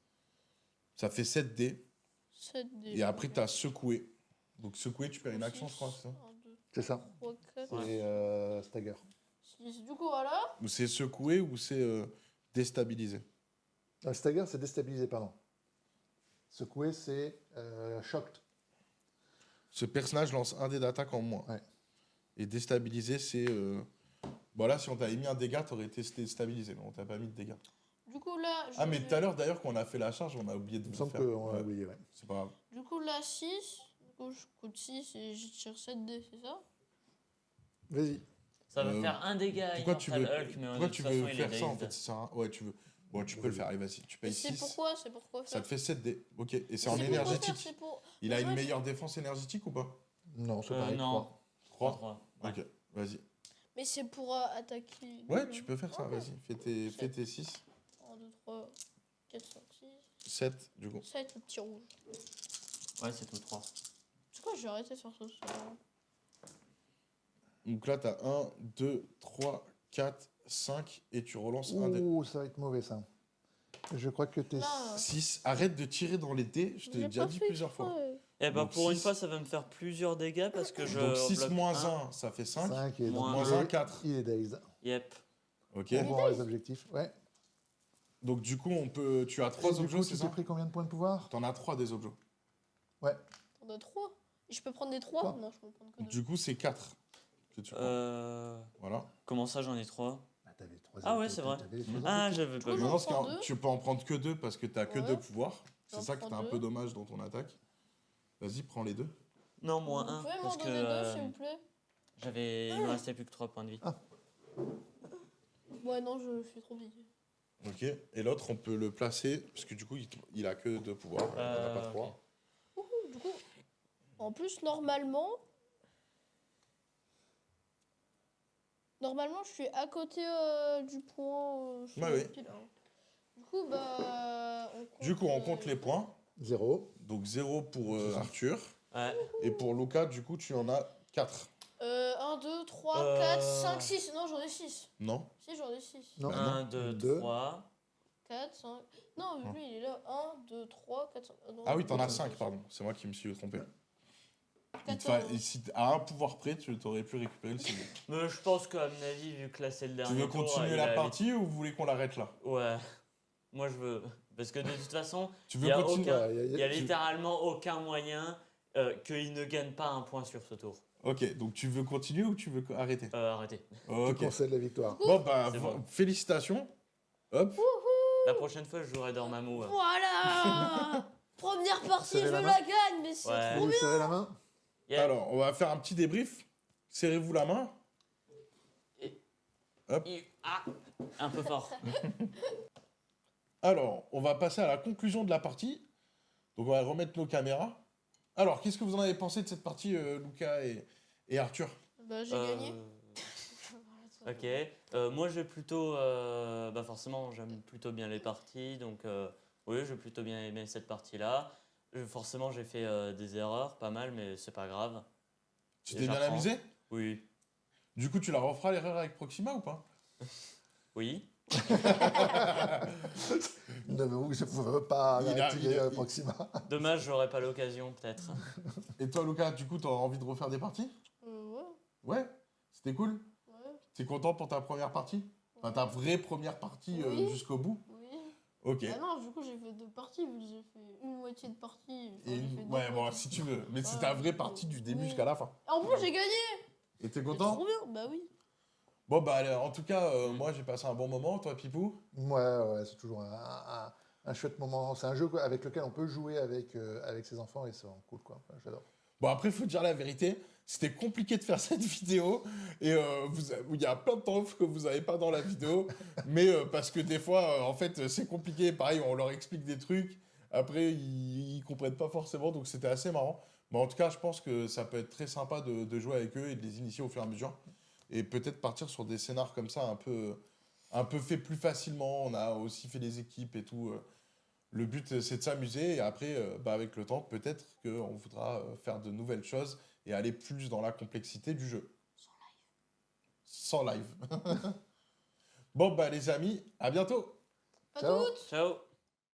Ça fait 7 dés. 7 dés. Et après, tu as secoué. Donc, secoué, tu perds une action, je crois, c'est ça? 1, 2, C'est ça. 3, 4, C'est Stagger. 6. Du coup, voilà. Ou c'est secoué ou c'est déstabilisé. Stagger, c'est déstabilisé, pardon. Secoué, c'est shocked. Ce personnage lance un dé d'attaque en moins. Ouais. Et déstabilisé, c'est. Voilà, si on t'avait mis un dégât, t'aurais été déstabilisé, mais on t'a pas mis de dégâts. Du coup, là. Ah, mais tout à l'heure, d'ailleurs, quand on a fait la charge, on a oublié de Il me vous semble faire. qu'on a Ouais, oublié, ouais. c'est pas grave. Du coup, là, 6. Du coup, je coûte 6 et je tire 7 dés, c'est ça? Vas-y. Ça va Euh, faire un dégât à Pourquoi tu Immortal veux, Hulk, mais pourquoi de tu toute veux façon, il est faire ça en dazed. fait c'est ça. Ouais, tu veux. Bon, tu peux le faire, allez, vas-y. Tu Et payes c'est 6. pourquoi? C'est pourquoi Ça faire? te fait 7 dés. Ok. Et c'est C'est en pourquoi faire, énergétique. c'est pour- Il a Mais une moi, meilleure défense énergétique ou pas? Non, c'est Euh, pareil. non. 3. 3. Ouais. Ok, vas-y. Mais c'est pour attaquer. Ouais, tu peux faire ça, Ok. vas-y. Fais tes 6. 1, 2, 3, 4, 5, 6. 7, du coup. 7, le petit rouge. Ouais, c'est tout 3. C'est quoi, j'ai arrêté de faire ça. Donc là, t'as 1, 2, 3, 4, 5 et tu relances un dé. Ouh, ça va être mauvais ça. Je crois que t'es... Là, 6. Arrête de tirer dans les dés, je t'ai j'ai déjà pas dit fait plusieurs fois. exprès. Eh ben Donc, pour une six. fois, ça va me faire plusieurs dégâts parce que je. Donc 6 bloque moins un. 1, ça fait 5. 5 et Moins donc Moins il 1, est- 4. Il est dazed. Yep. Ok. On voit les objectifs. Ouais. Donc du coup, tu as Et 3 du objets, coup, c'est tu ça t'es pris combien de points de pouvoir? T'en as 3 des objets. Ouais. On a 3. Et je peux prendre des 3? Trois. Non, je peux en prendre que 2. Du coup, c'est 4 que tu prends. Voilà. Comment ça, j'en ai 3? Ah, t'avais trois- Ah ouais, c'est vrai. t'avais les trois Ah, objectifs. j'avais pas Moi, vu. j'en Maintenant, prends deux. tu peux en prendre que 2 parce que t'as que Ouais. 2 pouvoirs. C'est J'en ça qui prends était un deux. peu dommage dans ton attaque. Vas-y, prends les 2. Non, moins Vous 1. pouvez m'en Parce que donner 2, s'il vous plaît? il me restait plus que 3 points de vie. Ouais, non, je suis trop vite. Ok. Et l'autre, on peut le placer parce que du coup, il a que 2 pouvoirs. Il n'en a pas 3. ok. Du coup, en plus, normalement, je suis à côté du point. Je suis Ouais, oui. pile, hein. Du coup, bah. On compte les points. 0. Donc 0 pour Arthur. Ouais. Et pour Luca, du coup, tu en as 4. 1, 2, 3, 4, 5, 6. Non, j'en ai 6. Non? Si, j'en ai 6. Non. 1, 2, Deux. 3. 4, 5. Non, lui, il est là. 1, 2, 3, 4, 5. Ah oui, t'en as 5, pardon. C'est moi qui me suis trompé. Quatorze. Si à un pouvoir près, tu aurais pu récupérer le signe. Mais je pense qu'à mon avis, vu que là c'est le Tu dernier veux tour, continuer il la a- partie ou vous voulez qu'on l'arrête là? Ouais. Moi je veux. Parce que de toute façon, Tu Il veux y a continuer? aucun- Ouais, il y a littéralement aucun moyen qu'il ne gagne pas un point sur ce tour. Ok, donc tu veux continuer ou tu veux arrêter? Arrêtez. Tu Ok. concèdes la victoire. Bon, bah, C'est bon. félicitations. Hop. La prochaine fois, je jouerai Dormammu. Voilà. Première partie, Serrez je la la main. gagne, mais c'est Ouais. trop Vous bien. serrez la main? Yeah. Alors, on va faire un petit débrief. Serrez-vous la main. Ah, un peu fort. Alors, on va passer à la conclusion de la partie. Donc, on va remettre nos caméras. Alors, qu'est-ce que vous en avez pensé de cette partie, Lucas et Arthur? Bah, j'ai gagné. Ok. Moi, j'ai plutôt. Bah forcément, j'aime plutôt bien les parties. Donc, oui, j'ai plutôt bien aimé cette partie-là. Forcément, j'ai fait des erreurs, pas mal, mais c'est pas grave. Tu Et t'es bien j'apprends. amusé? Oui. Du coup, tu la referas l'erreur avec Proxima ou pas? Oui. Non, mais oui, je ne pouvais pas Il a- activer il a- Proxima. Dommage, j'aurais pas l'occasion, peut-être. Et toi, Lucas, du coup, t'as envie de refaire des parties? Ouais, Ouais? C'était cool? ouais, T'es content pour ta première partie? Enfin, ta vraie première partie Oui. jusqu'au bout? oui. Ok. Ah non, du coup, j'ai fait 2 parties, vu que j'ai fait une moitié de partie. Enfin, Et j'ai fait deux ouais, bon, moitiés. si tu veux. Mais c'est Ouais. ta vraie partie du début Oui. jusqu'à la fin. En plus, j'ai gagné. Et t'es C'est content? trop bien, bah oui. Bon, bah, allez, en tout cas, moi, j'ai passé un bon moment. Toi, Pipou? Ouais, c'est toujours un chouette moment. C'est un jeu avec lequel on peut jouer avec ses enfants et c'est vraiment cool, quoi. Enfin, j'adore. Bon, après, il faut dire la vérité. C'était compliqué de faire cette vidéo. Et il y a plein de temps que vous n'avez pas dans la vidéo. Mais parce que des fois, en fait, c'est compliqué. Pareil, on leur explique des trucs. Après, ils comprennent pas forcément. Donc, c'était assez marrant. Mais en tout cas, je pense que ça peut être très sympa de jouer avec eux et de les initier au fur et à mesure. Et peut-être partir sur des scénars comme ça, un peu fait plus facilement. On a aussi fait des équipes et tout. Le but, c'est de s'amuser. Et après, bah, avec le temps, peut-être qu'on voudra faire de nouvelles choses et aller plus dans la complexité du jeu. Sans live. Bon, bah, les amis, à bientôt. Pas Ciao. toutes. Ciao.